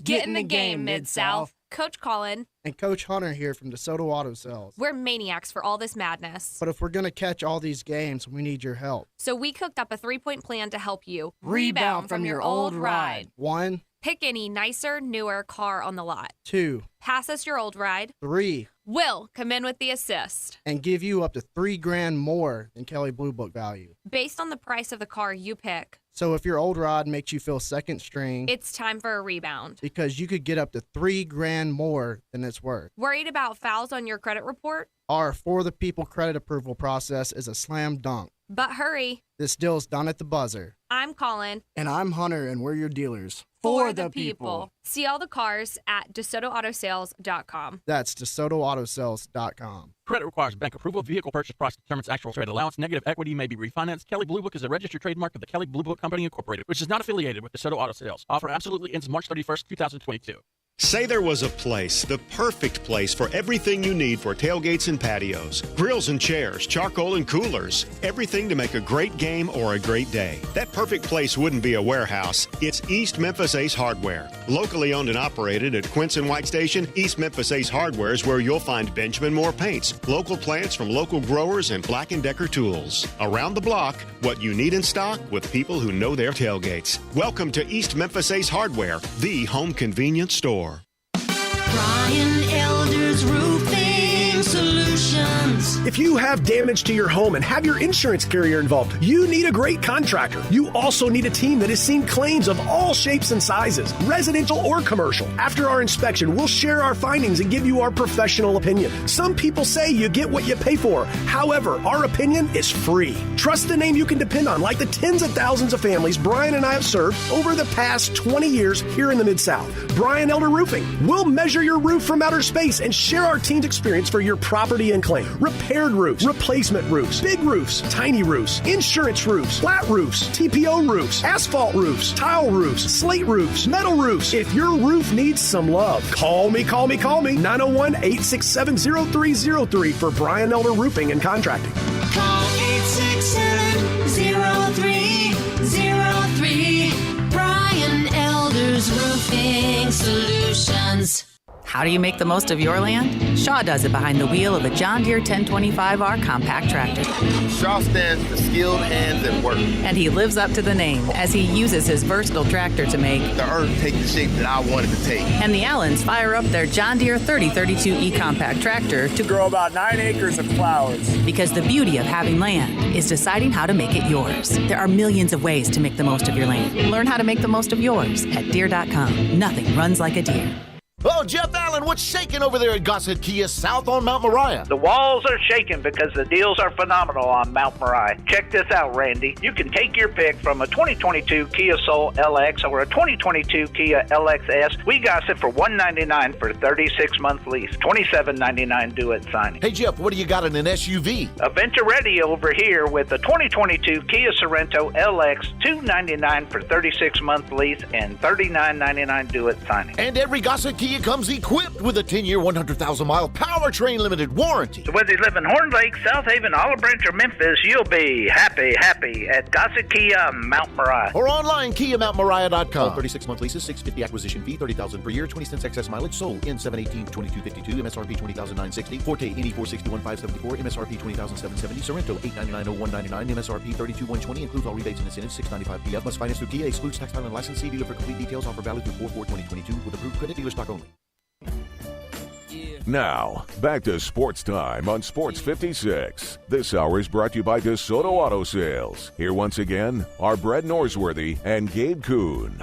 S11: Get in the game, Mid-South. Coach Colin
S20: and Coach Hunter here from DeSoto Auto Sales.
S11: We're maniacs for all this madness.
S20: But if we're going to catch all these games, we need your help.
S11: So we cooked up a 3-point plan to help you
S22: rebound from your old ride.
S20: 1.
S11: Pick any nicer, newer car on the lot.
S20: 2.
S11: Pass us your old ride.
S20: 3.
S11: Will come in with the assist.
S20: And give you up to $3,000 more than Kelley Blue Book value.
S11: Based on the price of the car you pick.
S20: So if your old rod makes you feel second string,
S11: it's time for a rebound.
S20: Because you could get up to $3,000 more than it's worth.
S11: Worried about fouls on your credit report?
S20: Our For the People credit approval process is a slam dunk.
S11: But hurry.
S20: This deal's done at the buzzer.
S11: I'm Colin.
S20: And I'm Hunter, and we're your dealers.
S11: For the people. See all the cars at DeSotoAutoSales.com.
S20: That's DeSotoAutoSales.com.
S24: Credit requires bank approval. Vehicle purchase price determines actual trade allowance. Negative equity may be refinanced. Kelley Blue Book is a registered trademark of the Kelley Blue Book Company Incorporated, which is not affiliated with DeSoto Auto Sales. Offer absolutely ends March 31st, 2022.
S25: Say there was a place, the perfect place for everything you need for tailgates and patios. Grills and chairs, charcoal and coolers. Everything to make a great game or a great day. That perfect place wouldn't be a warehouse. It's East Memphis Ace Hardware. Locally owned and operated at Quince and White Station, East Memphis Ace Hardware is where you'll find Benjamin Moore paints, local plants from local growers, and Black & Decker tools. Around the block, what you need in stock with people who know their tailgates. Welcome to East Memphis Ace Hardware, the home convenience store.
S7: Brian Elder's Roofing Solutions.
S26: If you have damage to your home and have your insurance carrier involved, you need a great contractor. You also need a team that has seen claims of all shapes and sizes, residential or commercial. After our inspection, we'll share our findings and give you our professional opinion. Some people say you get what you pay for. However, our opinion is free. Trust the name you can depend on, like the tens of thousands of families Brian and I have served over the past 20 years here in the Mid-South. Brian Elder Roofing. We'll measure your roof from outer space and share our team's experience for your property and claim. Repaired roofs, replacement roofs, big roofs, tiny roofs, insurance roofs, flat roofs, TPO roofs, asphalt roofs, tile roofs, slate roofs, metal roofs. If your roof needs some love, call me. 901-867-0303 for Brian Elder Roofing and Contracting.
S7: Call 867-0303. Brian Elder's Roofing Solutions.
S27: How do you make the most of your land? Shaw does it behind the wheel of a John Deere 1025R compact tractor.
S28: Shaw stands for skilled hands at work.
S27: And he lives up to the name as he uses his versatile tractor to make
S28: the earth take the shape that I wanted to take.
S27: And the Allens fire up their John Deere 3032E compact tractor to
S29: grow about 9 acres of flowers.
S27: Because the beauty of having land is deciding how to make it yours. There are millions of ways to make the most of your land. Learn how to make the most of yours at Deere.com. Nothing runs like a Deere.
S30: Oh, Jeff Allen, what's shaking over there at Gossett Kia South on Mount Moriah?
S31: The walls are shaking because the deals are phenomenal on Mount Moriah. Check this out, Randy. You can take your pick from a 2022 Kia Soul LX or a 2022 Kia LXS. We got it for $199 for 36-month lease, $27.99 due at signing.
S30: Hey, Jeff, what do you got in an SUV?
S31: A Venturetti over here with a 2022 Kia Sorento LX, $299 for 36-month lease and $39.99 due at signing.
S30: And every Gossett Kia Kia comes equipped with a 10-year, 100,000-mile powertrain limited warranty.
S31: So whether you live in Horn Lake, South Haven, Olive Branch, or Memphis, you'll be happy at Gossett Kia Mount Moriah.
S30: Or online, KiaMountMoriah.com. 36-month leases, $650 acquisition fee, $30,000 per year, 20 cents excess mileage. Sold in 7/18/2252. MSRP $20,960. Forte NE 461,574. MSRP $20,770. Sorrento $899,0199. MSRP $32,120. Includes all rebates and incentives. $695 PF. Must finance through Kia. Excludes tax file and license. See dealer for complete details. Offer valid through 4/4/2022 with approved credit. Dealer stock only.
S1: Now, back to Sports Time on Sports 56. This hour is brought to you by DeSoto Auto Sales. Here once again are Brett Norsworthy and Gabe Kuhn.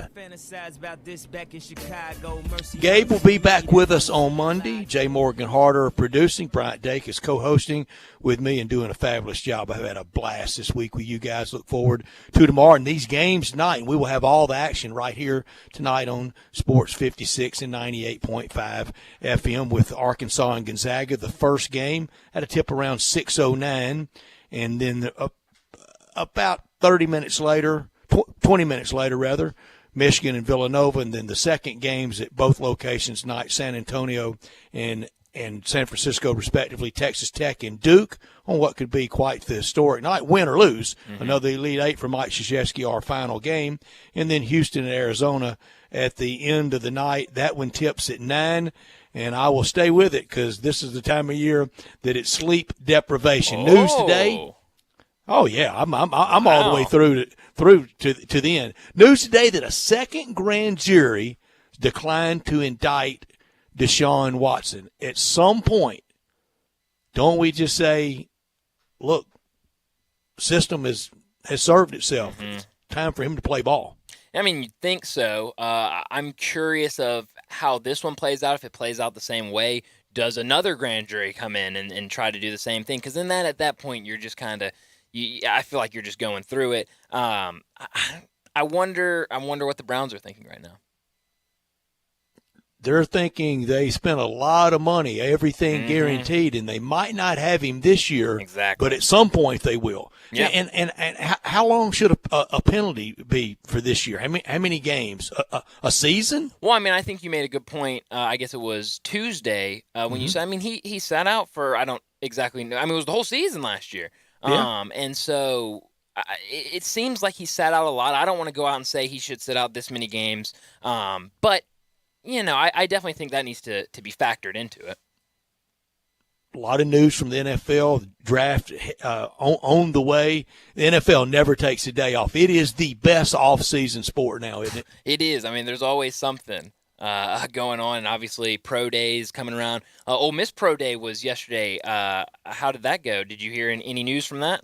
S3: Gabe will be back with us on Monday. J. Morgan Harder producing. Bryant Dake is co-hosting with me and doing a fabulous job. I've had a blast this week with you guys. Look forward to tomorrow and these games tonight. And we will have all the action right here tonight on Sports 56 and 98.5 FM with Arkansas and Gonzaga. The first game at a tip around 6:09. And then about 30 minutes later, 20 minutes later, rather, Michigan and Villanova. And then the second games at both locations tonight, San Antonio and San Francisco, respectively, Texas Tech and Duke, on what could be quite the historic night, win or lose. Another Elite Eight for Mike Krzyzewski, our final game. And then Houston and Arizona at the end of the night. That one tips at 9, and I will stay with it because this is the time of year that it's sleep deprivation. News today. Oh, yeah, I'm all the way through to the end. News today that a second grand jury declined to indict Deshaun Watson. At some point, don't we just say, look, system has served itself. It's time for him to play ball.
S5: I mean, you'd think so. I'm curious of how this one plays out. If it plays out the same way, does another grand jury come in and try to do the same thing? Because then at that point, you're just kind of I feel like you're just going through it. I wonder what the Browns are thinking right now.
S3: They're thinking they spent a lot of money, everything guaranteed, and they might not have him this year.
S5: Exactly.
S3: But at some point they will.
S5: Yeah.
S3: And how long should a penalty be for this year? How many games? A season?
S5: Well, I mean, I think you made a good point. I guess it was Tuesday when you said. I mean, he sat out for I don't exactly know. I mean, it was the whole season last year.
S3: Yeah.
S5: And so it seems like he sat out a lot. I don't want to go out and say he should sit out this many games. But you know, I definitely think that needs to be factored into it.
S3: A lot of news from the NFL. The draft on the way. The NFL never takes a day off. It is the best off-season sport now, isn't it?
S5: It is. I mean, there's always something going on, and obviously pro days coming around. Ole Miss Pro Day was yesterday. How did that go? Did you hear any news from that?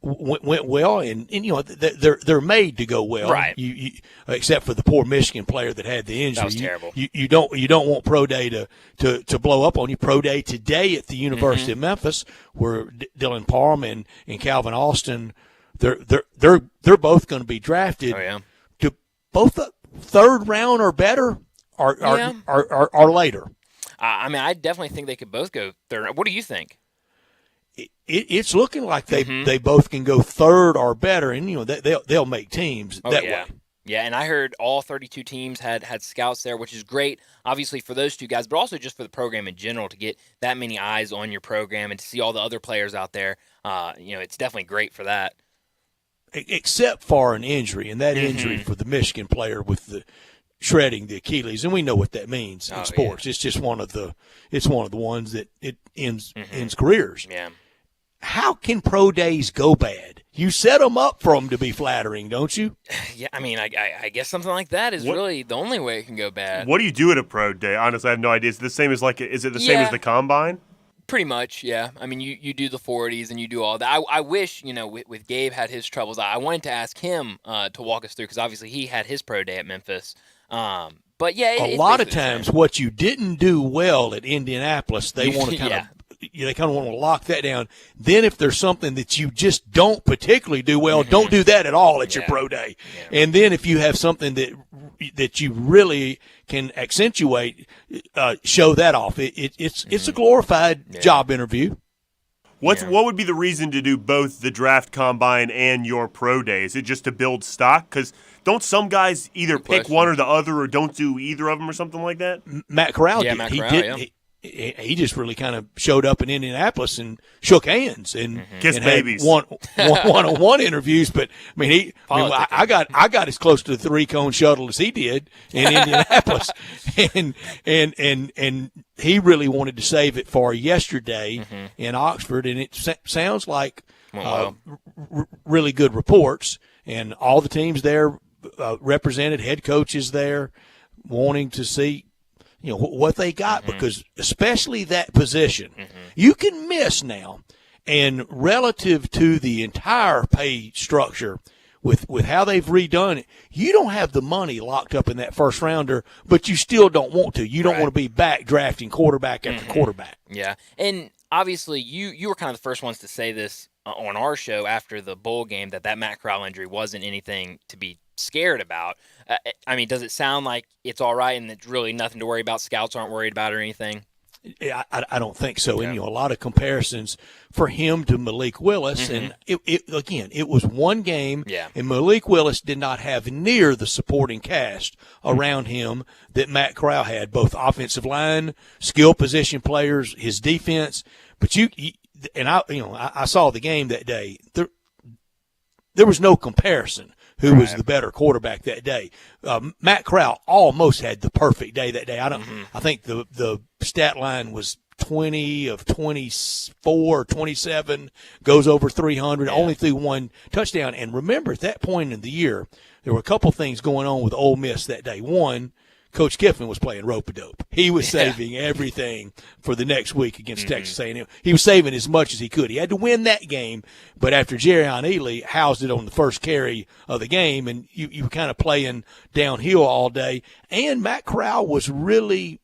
S3: Went well, and you know they're made to go well,
S5: right?
S3: You except for the poor Michigan player that had the injury.
S5: That was terrible.
S3: You don't want Pro Day to blow up on you. Pro Day today at the University of Memphis, where Dylan Parham and Calvin Austin, they're both going to be drafted.
S5: Oh, yeah.
S3: To both the third round or better, or later.
S5: I mean, I definitely think they could both go third. What do you think?
S3: It's looking like they both can go third or better, and you know they'll make teams that way.
S5: Yeah, and I heard all 32 teams had scouts there, which is great, obviously for those two guys, but also just for the program in general to get that many eyes on your program and to see all the other players out there. You know, it's definitely great for that.
S3: Except for an injury, and that injury for the Michigan player with the shredding the Achilles, and we know what that means in sports. Yeah. It's just one of the ones that it ends careers.
S5: Yeah.
S3: How can pro days go bad? You set them up for them to be flattering, don't you?
S5: Yeah, I mean, I guess something like that is really the only way it can go bad.
S4: What do you do at a pro day? Honestly, I have no idea. Is it the same as same as the combine?
S5: Pretty much, yeah. I mean, you do the 40s and you do all that. I wish, you know, with Gabe had his troubles, I wanted to ask him to walk us through because obviously he had his pro day at Memphis. But yeah,
S3: a lot of times what you didn't do well at Indianapolis, they want to kind of want to lock that down. Then if there's something that you just don't particularly do well, don't do that at all at your pro day. Yeah. And then if you have something that you really can accentuate, show that off. It's a glorified job interview.
S4: What would be the reason to do both the draft combine and your pro day? Is it just to build stock? Because don't some guys either pick one or the other or don't do either of them or something like that?
S3: Matt Corral did.
S5: Matt
S3: He
S5: Corral,
S3: did.
S5: yeah.
S3: He just really kind of showed up in Indianapolis and shook hands and
S4: Kissed babies,
S3: one-on-one interviews. But I mean, I got as close to the 3-cone shuttle as he did in Indianapolis, and he really wanted to save it for yesterday in Oxford, and it sounds like really good reports, and all the teams there represented, head coaches there, wanting to see what they got, because especially that position, you can miss now, and relative to the entire pay structure with how they've redone it, you don't have the money locked up in that first rounder, but you still don't want to. You don't want to be back drafting quarterback after quarterback.
S5: Yeah, and obviously you were kind of the first ones to say this on our show after the bowl game, that Matt Corral injury wasn't anything to be scared about. I mean, does it sound like it's all right and it's really nothing to worry about? Scouts aren't worried about or anything?
S3: I don't think so. And, a lot of comparisons for him to Malik Willis. And, it was one game, and Malik Willis did not have near the supporting cast around him that Matt Corral had, both offensive line, skill position players, his defense. But I saw the game that day. There was no comparison who was the better quarterback that day. Matt Corral almost had the perfect day that day. I think the stat line was 20 of 24, 27, goes over 300, only threw one touchdown. And remember, at that point in the year, there were a couple things going on with Ole Miss that day. One, Coach Kiffin was playing rope-a-dope. He was saving everything for the next week against Texas A&M. He was saving as much as he could. He had to win that game, but after Jerrion Ely housed it on the first carry of the game, and you were kind of playing downhill all day. And Matt Corral was he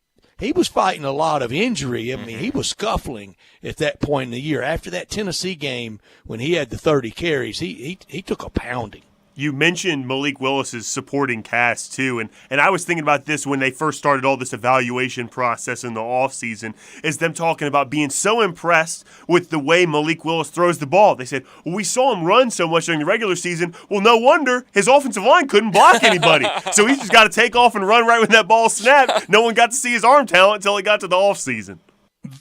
S3: was fighting a lot of injury. I mean, he was scuffling at that point in the year. After that Tennessee game, when he had the 30 carries, he took a pounding.
S4: You mentioned Malik Willis's supporting cast, too, and I was thinking about this when they first started all this evaluation process in the offseason, is them talking about being so impressed with the way Malik Willis throws the ball. They said, well, we saw him run so much during the regular season. Well, no wonder his offensive line couldn't block anybody. So he's just got to take off and run right when that ball snapped. No one got to see his arm talent until he got to the offseason.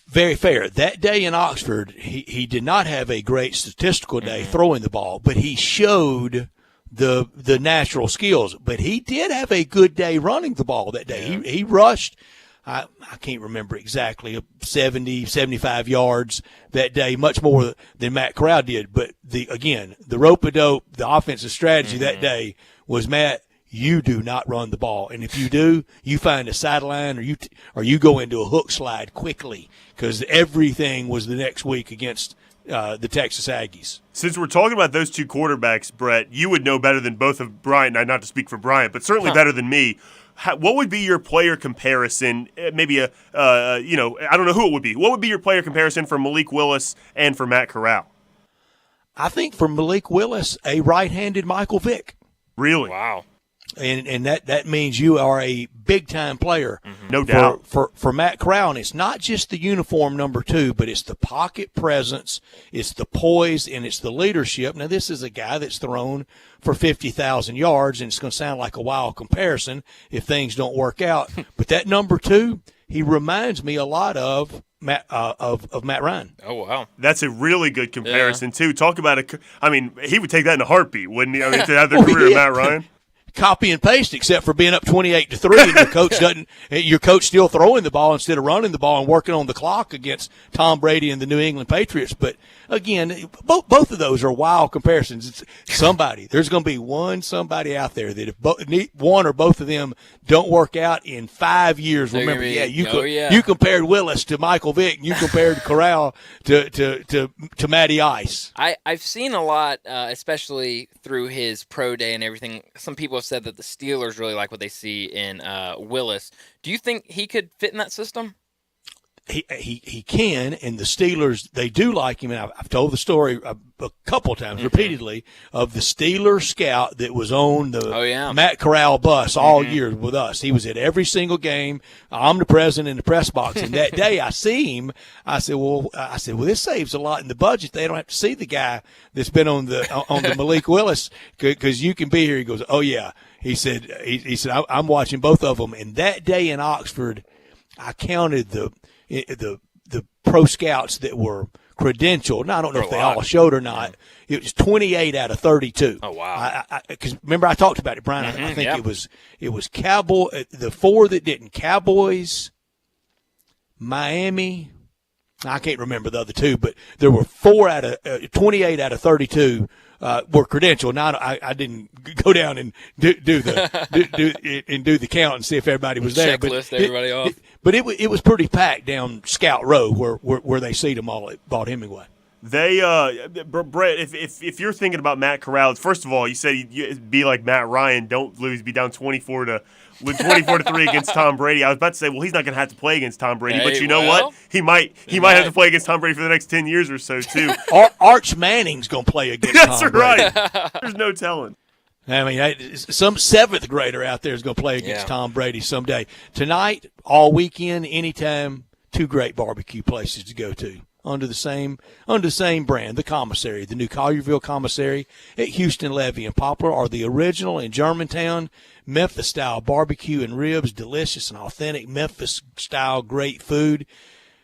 S3: Very fair. That day in Oxford, he did not have a great statistical day throwing the ball, but he showed the natural skills, but he did have a good day running the ball that day. He rushed, I can't remember exactly, 70, 75 yards that day, much more than Matt Corral did. But the rope-a-dope, the offensive strategy that day was, Matt, you do not run the ball, and if you do, you find a sideline or you go into a hook slide quickly, because everything was the next week against the Texas Aggies.
S4: Since we're talking about those two quarterbacks, Brett, you would know better than both of Bryant, not to speak for Bryant, but certainly better than me. What would be your player comparison? Maybe I don't know who it would be. What would be your player comparison for Malik Willis and for Matt Corral?
S3: I think for Malik Willis, a right-handed Michael Vick.
S4: Really?
S5: Wow.
S3: And that means you are a big-time player.
S4: No doubt.
S3: For Matt Corral, and it's not just the uniform number 2, but it's the pocket presence, it's the poise, and it's the leadership. Now, this is a guy that's thrown for 50,000 yards, and it's going to sound like a wild comparison if things don't work out. But that number 2, he reminds me a lot of Matt Ryan.
S5: Oh, wow.
S4: That's a really good comparison, too. Talk about he would take that in a heartbeat, wouldn't he? To have the career of Matt Ryan.
S3: Copy and paste, except for being up 28-3, and your coach still throwing the ball instead of running the ball and working on the clock against Tom Brady and the New England Patriots. But again, both of those are wild comparisons. There's going to be somebody out there that if one or both of them don't work out in 5 years, remember, you compared Willis to Michael Vick, and you compared Corral to Matty Ice.
S5: I've seen a lot, especially through his pro day and everything. Some people have said that the Steelers really like what they see in Willis. Do you think he could fit in that system?
S3: He can, and the Steelers, they do like him. And I've told the story a couple times, repeatedly, of the Steelers scout that was on the Matt Corral bus all year with us. He was at every single game, omnipresent in the press box. And that day I see him, I said, well, this saves a lot in the budget. They don't have to see the guy that's been on the Malik Willis, because you can be here. He goes, oh, yeah. He said, I'm watching both of them. And that day in Oxford, I counted the pro scouts that were credentialed. Now, I don't know if they all showed or not. It was 28 out of 32.
S5: Oh, wow.
S3: Because remember, I talked about it, Brian. I think it was Cowboy, the 4 that didn't. Cowboys, Miami. I can't remember the other 2, but there were 28 out of 32 were credentialed. Now, I didn't go down and do the count and see if everybody was there.
S5: Checklist everybody off.
S3: But it was pretty packed down Scout Row where they seat them all at Vaught Hemingway.
S4: They, Brett, if you're thinking about Matt Corral, first of all, you said you'd be like Matt Ryan, don't lose, be down 24-3 against Tom Brady. I was about to say, well, he's not going to have to play against Tom Brady, but you know what? He might have to play against Tom Brady for the next 10 years or so too.
S3: Arch Manning's going to play against Tom Brady.
S4: That's right. There's no telling.
S3: I mean, some 7th grader out there is going to play against Tom Brady someday. Tonight, all weekend, anytime, 2 great barbecue places to go to. Under the same brand, the commissary, the new Collierville commissary at Houston, Levy, and Poplar are the original in Germantown, Memphis-style barbecue and ribs, delicious and authentic Memphis-style great food.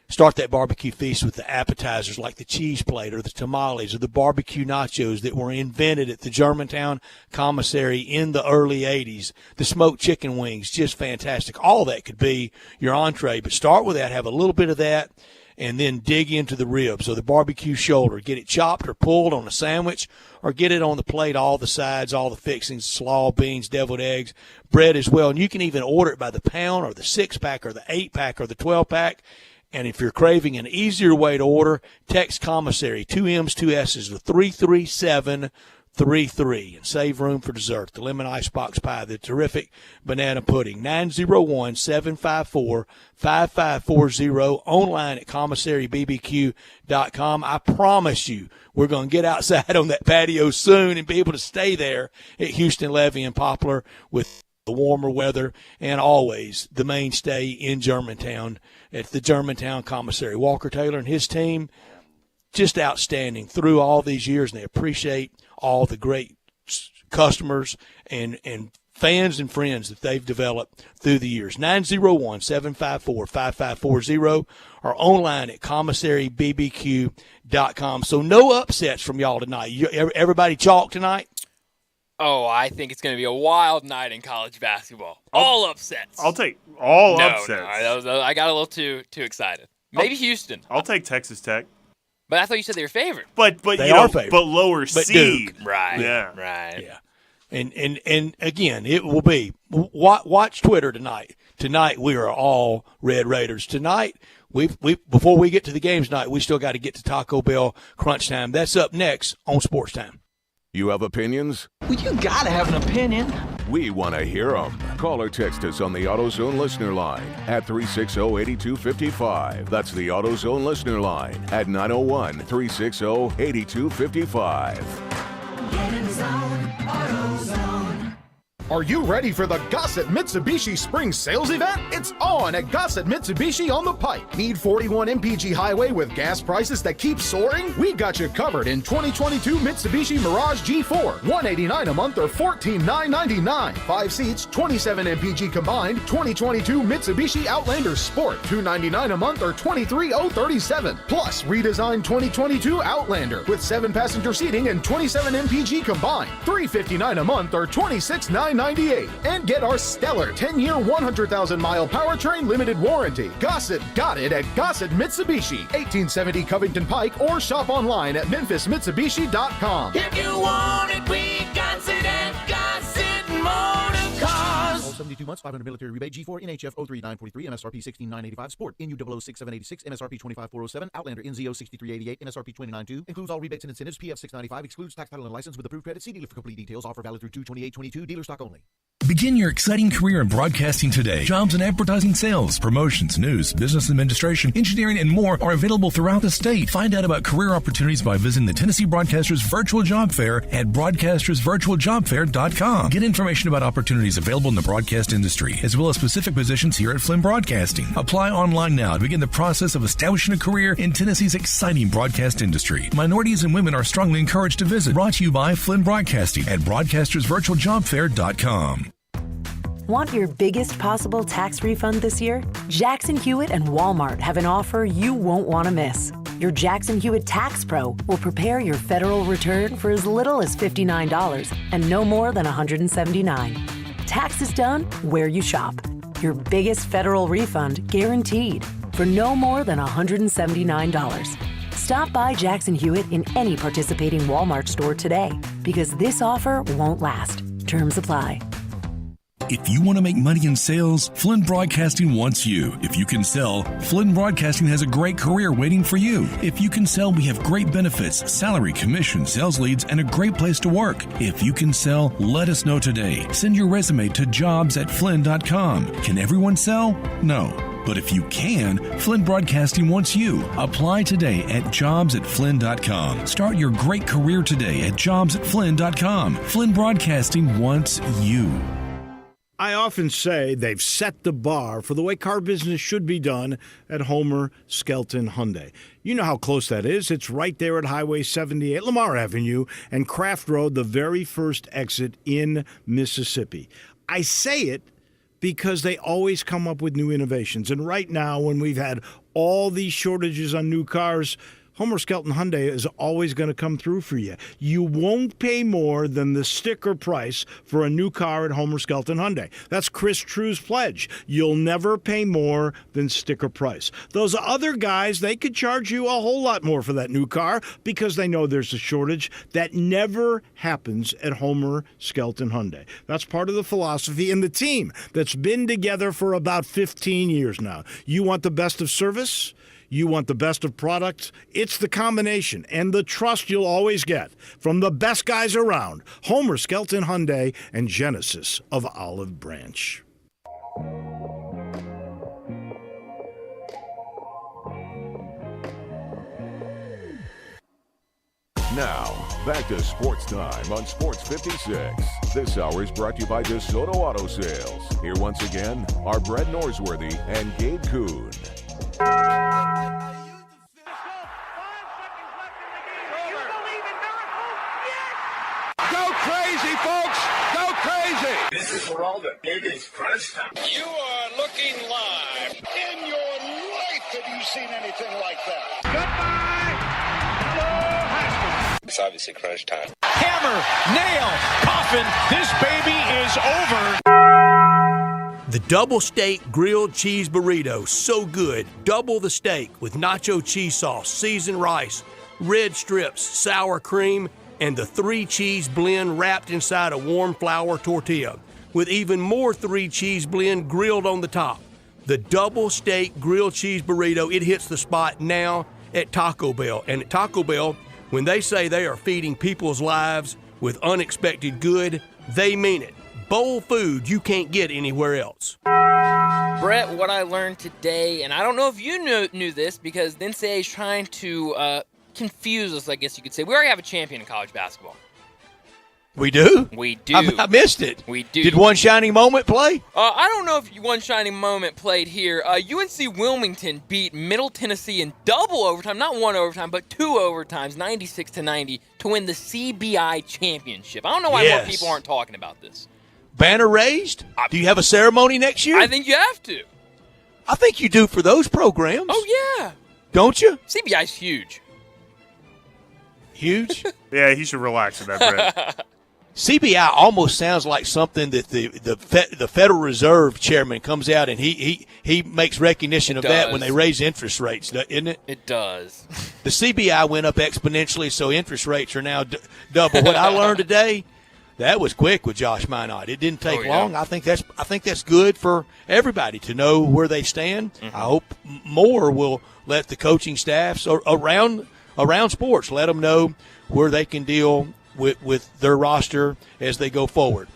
S3: Start that barbecue feast with the appetizers like the cheese plate or the tamales or the barbecue nachos that were invented at the Germantown commissary in the early 80s. The smoked chicken wings, just fantastic. All that could be your entree, but start with that, have a little bit of that, and then dig into the ribs or the barbecue shoulder. Get it chopped or pulled on a sandwich or get it on the plate, all the sides, all the fixings, slaw, beans, deviled eggs, bread as well. And you can even order it by the pound or the 6-pack or the 8-pack or the 12-pack. And if you're craving an easier way to order, text commissary, 2 M's, 2 S's, to 33733 and save room for dessert. The lemon icebox pie, the terrific banana pudding, 901-754-5540, online at commissarybbq.com. I promise you we're going to get outside on that patio soon and be able to stay there at Houston, Levy, and Poplar with the warmer weather and always the mainstay in Germantown at the Germantown commissary. Walker Taylor and his team, just outstanding through all these years, and they appreciate all the great customers and fans and friends that they've developed through the years. 901-754-5540 or online at commissarybbq.com. So no upsets from y'all tonight. Everybody chalk tonight?
S5: Oh, I think it's going to be a wild night in college basketball. All upsets.
S4: I'll take all upsets.
S5: No, I got a little too excited. Maybe Houston.
S4: I'll take Texas Tech.
S5: But I thought you said they were favored.
S4: But
S3: they are favored.
S4: But lower seed.
S3: Duke.
S5: Right.
S4: Yeah.
S5: Right.
S3: Yeah. And again, it will be watch Twitter tonight. Tonight we are all Red Raiders. Tonight we before we get to the games tonight, we still got to get to Taco Bell Crunch Time. That's up next on Sports Time.
S1: You have opinions?
S6: Well, you gotta have an opinion.
S1: We want to hear them. Call or text us on the AutoZone listener line at 360-8255. That's the AutoZone listener line at 901-360-8255.
S7: Get in the zone, AutoZone.
S26: Are you ready for the Gossett Mitsubishi Spring Sales Event? It's on at Gossett Mitsubishi on the Pike. Need 41 MPG highway with gas prices that keep soaring? We got you covered in 2022 Mitsubishi Mirage G4. $189 a month or $14,999. 5 seats, 27 MPG combined. 2022 Mitsubishi Outlander Sport. $299 a month or $23,037. Plus redesigned 2022 Outlander with 7-passenger seating and 27 MPG combined. $359 a month or $26,998. And get our stellar 10-year, 100,000-mile powertrain limited warranty. Gossett got it at Gossett Mitsubishi, 1870 Covington Pike, or shop online at memphismitsubishi.com.
S7: If you want it, we got it at Gossett Motor Cars.
S30: All 72 months, 500 military rebate, G4, NHF 03943, MSRP 16985, Sport, NU 06786, MSRP 25407, Outlander NZO 6388, MSRP 292, includes all rebates and incentives, PF 695, excludes tax title and license with approved credit. See dealer for complete details. Offer valid through 2/28/22, dealer stock only.
S8: Begin your exciting career in broadcasting today. Jobs in advertising, sales, promotions, news, business administration, engineering, and more are available throughout the state. Find out about career opportunities by visiting the Tennessee Broadcasters Virtual Job Fair at broadcastersvirtualjobfair.com. Get information about opportunities available in the broadcast broadcast industry, as well as specific positions here at Flynn Broadcasting. Apply online now to begin the process of establishing a career in Tennessee's exciting broadcast industry. Minorities and women are strongly encouraged to visit. Brought to you by Flynn Broadcasting at broadcastersvirtualjobfair.com.
S27: Want your biggest possible tax refund this year? Jackson Hewitt and Walmart have an offer you won't want to miss. Your Jackson Hewitt Tax Pro will prepare your federal return for as little as $59 and no more than $179. Taxes done where you shop. Your biggest federal refund guaranteed for no more than $179. Stop by Jackson Hewitt in any participating Walmart store today because this offer won't last. Terms apply.
S8: If you want to make money in sales, Flynn Broadcasting wants you. If you can sell, Flynn Broadcasting has a great career waiting for you. If you can sell, we have great benefits, salary, commission, sales leads, and a great place to work. If you can sell, let us know today. Send your resume to jobs@flynn.com. Can everyone sell? No. But if you can, Flynn Broadcasting wants you. Apply today at jobs@flynn.com. Start your great career today at jobs@flynn.com. Flynn Broadcasting wants you.
S2: I often say they've set the bar for the way car business should be done at Homer Skelton Hyundai. You know how close that is. It's right there at Highway 78, Lamar Avenue, and Craft Road, the very first exit in Mississippi. I say it because they always come up with new innovations. And right now, when we've had all these shortages on new cars, Homer Skelton Hyundai is always going to come through for you. You won't pay more than the sticker price for a new car at Homer Skelton Hyundai. That's Chris True's pledge. You'll never pay more than sticker price. Those other guys, they could charge you a whole lot more for that new car because they know there's a shortage. That never happens at Homer Skelton Hyundai. That's part of the philosophy and the team that's been together for about 15 years now. You want the best of service? You want the best of products? It's the combination and the trust you'll always get from the best guys around. Homer Skelton Hyundai and Genesis of Olive Branch.
S1: Now, back to Sports Time on Sports 56. This hour is brought to you by DeSoto Auto Sales. Here once again are Brett Norsworthy and Gabe Kuhn.
S9: Go crazy, folks! Go crazy!
S10: This is for all the biggest crunch time.
S9: You are looking live. In your life have you seen anything like that? Goodbye! Hello, Haskell.
S10: It's obviously crunch time.
S9: Hammer, nail, coffin, this baby is over.
S12: The double steak grilled cheese burrito, so good. Double the steak with nacho cheese sauce, seasoned rice, red strips, sour cream, and the 3-cheese blend wrapped inside a warm flour tortilla with even more 3-cheese blend grilled on the top. The double steak grilled cheese burrito, it hits the spot now at Taco Bell. And at Taco Bell, when they say they are feeding people's lives with unexpected good, they mean it. Bowl food you can't get anywhere else.
S5: Brett, what I learned today, and I don't know if you knew this because the NCAA is trying to confuse us, I guess you could say. We already have a champion in college basketball.
S3: We do?
S5: We do.
S3: I missed it.
S5: We do.
S3: Did one shining moment play?
S5: I don't know if one shining moment played here. UNC Wilmington beat Middle Tennessee in double overtime, not one overtime, but 2 overtimes, 96-90, to win the CBI championship. I don't know why more people aren't talking about this.
S3: Banner raised? Do you have a ceremony next year?
S5: I think you have to.
S3: I think you do for those programs.
S5: Oh, yeah.
S3: Don't you?
S5: CBI's huge.
S3: Huge?
S4: Yeah, he should relax with that, Brett.
S3: CBI almost sounds like something that the Federal Reserve chairman comes out and he makes recognition of that when they raise interest rates, isn't it?
S5: It does.
S3: The CBI went up exponentially, so interest rates are now double. What I learned today, that was quick with Josh Minot. It didn't take long. I think that's good for everybody to know where they stand. Mm-hmm. I hope more will let the coaching staffs around sports let them know where they can deal with their roster as they go forward.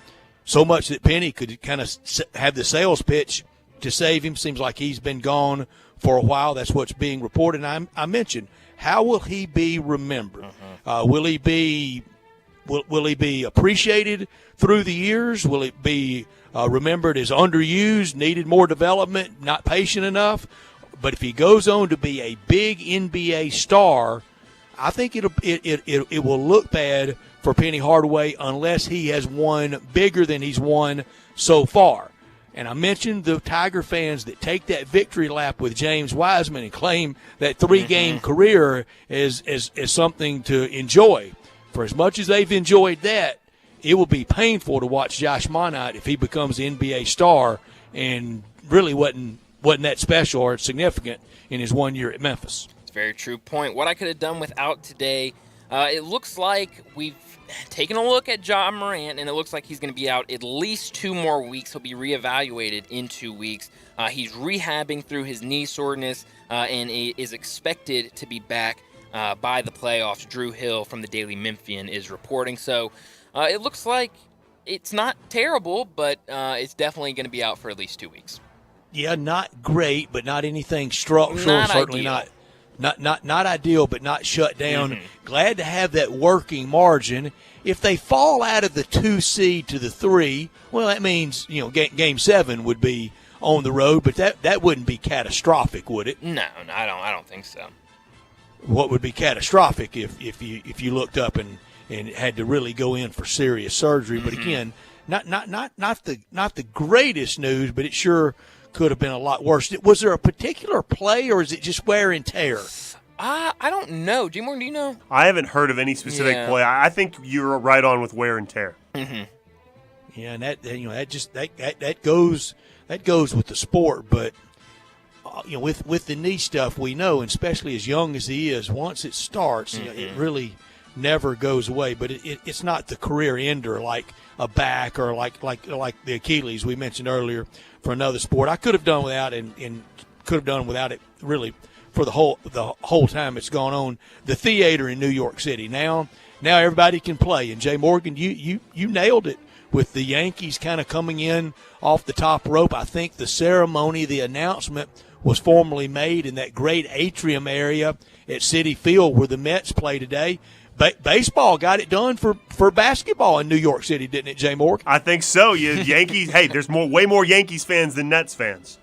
S3: So much that Penny could kind of have the sales pitch to save him. Seems like he's been gone for a while. That's what's being reported. And I mentioned, how will he be remembered? Will he be appreciated through the years? Will it be remembered as underused, needed more development, not patient enough. But if he goes on to be a big NBA star, I think it will look bad for Penny Hardaway unless he has won bigger than he's won so far. And I mentioned the Tiger fans that take that victory lap with James Wiseman and claim that 3-game career is something to enjoy. For as much as they've enjoyed that, it will be painful to watch Josh Monite if he becomes an NBA star and really wasn't that special or significant in his 1 year at Memphis.
S5: It's a very true point. What I could have done without today, it looks like we've taken a look at Ja Morant, and it looks like he's going to be out at least 2 more weeks. He'll be reevaluated in 2 weeks. He's rehabbing through his knee soreness and is expected to be back by the playoffs. Drew Hill from the Daily Memphian is reporting. So it looks like it's not terrible, but it's definitely going to be out for at least 2 weeks.
S3: Yeah, not great, but not anything structural.
S5: Not
S3: certainly
S5: ideal.
S3: Not ideal, but not shut down. Glad to have that working margin. If they fall out of the 2 seed to the 3, well, that means game 7 would be on the road, but that wouldn't be catastrophic, would it?
S5: No, I don't think so.
S3: What would be catastrophic if you looked up and had to really go in for serious surgery? But again, not the greatest news, but it sure could have been a lot worse. Was there a particular play, or is it just wear and tear?
S5: I don't know. J. Morgan, do you know?
S4: I haven't heard of any specific play. I think you're right on with wear and tear.
S3: Yeah, and that goes with the sport. But with the knee stuff, we know, and especially as young as he is, once it starts, it really never goes away. But it's not the career ender like a back or like the Achilles we mentioned earlier for another sport. I could have done without and could have done without it really for the whole time it's gone on. The theater in New York City. Now everybody can play. And Jay Morgan, you nailed it with the Yankees kind of coming in off the top rope. I think the ceremony, the announcement was formally made in that great atrium area at Citi Field where the Mets play today. Baseball got it done for basketball in New York City, didn't it, Jay Morgan?
S4: I think so. Yankees. Hey, there's way more Yankees fans than Nets fans.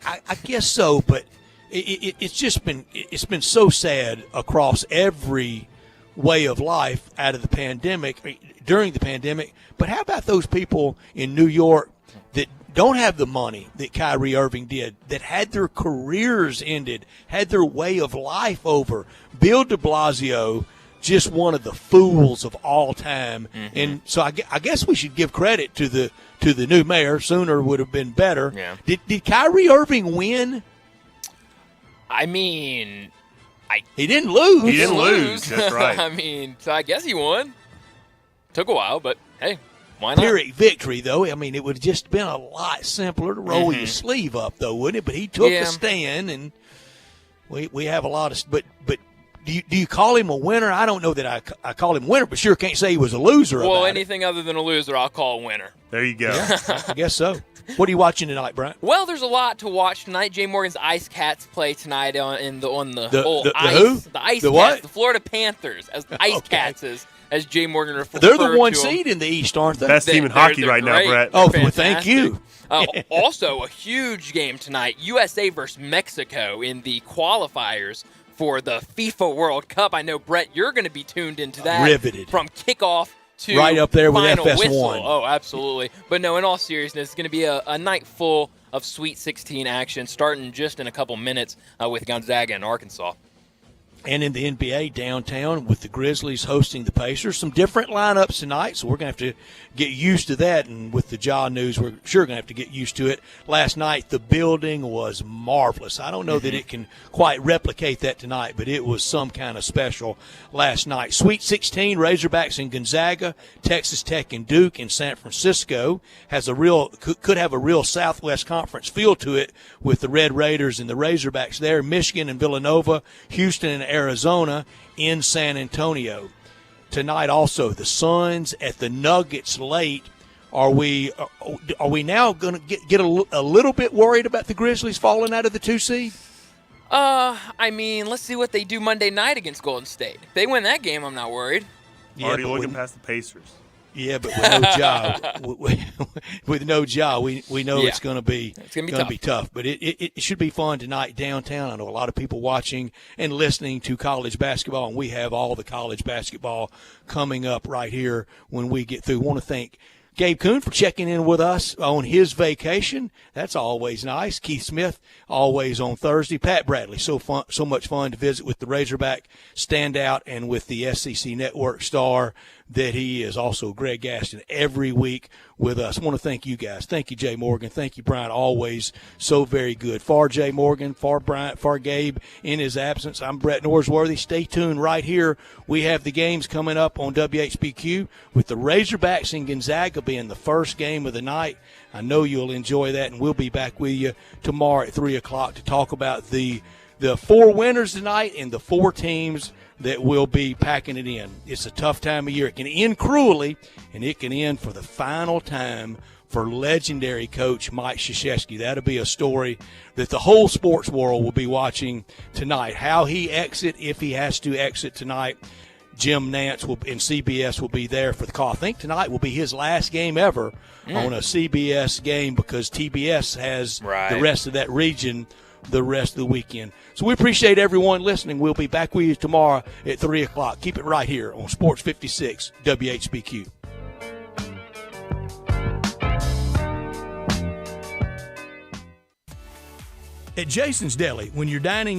S3: I guess so, but it's been so sad across every way of life out of the pandemic, during the pandemic. But how about those people in New York that don't have the money that Kyrie Irving did, that had their careers ended, had their way of life over? Bill de Blasio, just one of the fools of all time. And so I guess we should give credit to the new mayor. Sooner would have been better.
S5: Yeah.
S3: Did Kyrie Irving win?
S5: I mean,
S3: he didn't lose.
S4: He didn't lose. That's right.
S5: I mean, so I guess he won. Took a while, but hey, why not?
S3: Pyrrhic victory, though. I mean, it would have just been a lot simpler to roll your sleeve up, though, wouldn't it? But he took a stand, and we have a lot of. But do you call him a winner? I don't know that I call him a winner, but sure can't say he was a loser.
S5: Well, anything other than a loser, I'll call a winner.
S4: There you go.
S3: Yeah, I guess so. What are you watching tonight, Brian?
S5: Well, there's a lot to watch tonight. Jay Morgan's Ice Cats play tonight on the
S3: ice.
S5: Who? The Ice
S3: the
S5: Cats,
S3: what?
S5: the Florida Panthers, as the Ice Cats as Jay Morgan referred
S3: They're the one
S5: to
S3: seed in the East, aren't they?
S4: Best team in hockey right now, Brett.
S3: Oh, well, thank you.
S5: Also, a huge game tonight: USA versus Mexico in the qualifiers for the FIFA World Cup. I know, Brett, you're going to be tuned into that.
S3: Riveted.
S5: From kickoff to
S3: right up there with
S5: final
S3: FS1.
S5: whistle. Oh, absolutely. But no, in all seriousness, it's going to be a night full of Sweet 16 action, starting just in a couple minutes with Gonzaga and Arkansas.
S3: And in the NBA downtown with the Grizzlies hosting the Pacers. Some different lineups tonight, so we're going to have to get used to that. And with the Ja news, we're sure going to have to get used to it. Last night, the building was marvelous. I don't know that it can quite replicate that tonight, but it was some kind of special last night. Sweet 16, Razorbacks and Gonzaga, Texas Tech and Duke in San Francisco could have a real Southwest Conference feel to it with the Red Raiders and the Razorbacks there. Michigan and Villanova, Houston and Arizona in San Antonio. Tonight also, the Suns at the Nuggets late. Are we now going to get a little bit worried about the Grizzlies falling out of the 2 seed?
S5: I mean, let's see what they do Monday night against Golden State. If they win that game, I'm not worried.
S4: Already looking past the Pacers.
S3: Yeah, but with no job, with no job, we know it's going to be tough. But it should be fun tonight downtown. I know a lot of people watching and listening to college basketball, and we have all the college basketball coming up right here when we get through. Want to thank Gabe Kuhn for checking in with us on his vacation. That's always nice. Keith Smith, always on Thursday. Pat Bradley, so much fun to visit with the Razorback standout and with the SEC Network star that he is. Also Greg Gaston every week with us. I want to thank you guys. Thank you, Jay Morgan. Thank you, Brian. Always so very good. For Jay Morgan, for Brian, for Gabe in his absence, I'm Brett Norsworthy. Stay tuned right here. We have the games coming up on WHBQ with the Razorbacks in Gonzaga being the first game of the night. I know you'll enjoy that, and we'll be back with you tomorrow at 3 o'clock to talk about the 4 winners tonight and the 4 teams that will be packing it in. It's a tough time of year. It can end cruelly, and it can end for the final time for legendary coach Mike Krzyzewski. That'll be a story that the whole sports world will be watching tonight. How he exit, if he has to exit tonight. Jim Nantz and CBS will be there for the call. I think tonight will be his last game ever on a CBS game because TBS has the rest of that region the rest of the weekend. So we appreciate everyone listening. We'll be back with you tomorrow at 3 o'clock. Keep it right here on Sports 56 WHBQ. At Jason's Deli, when you're dining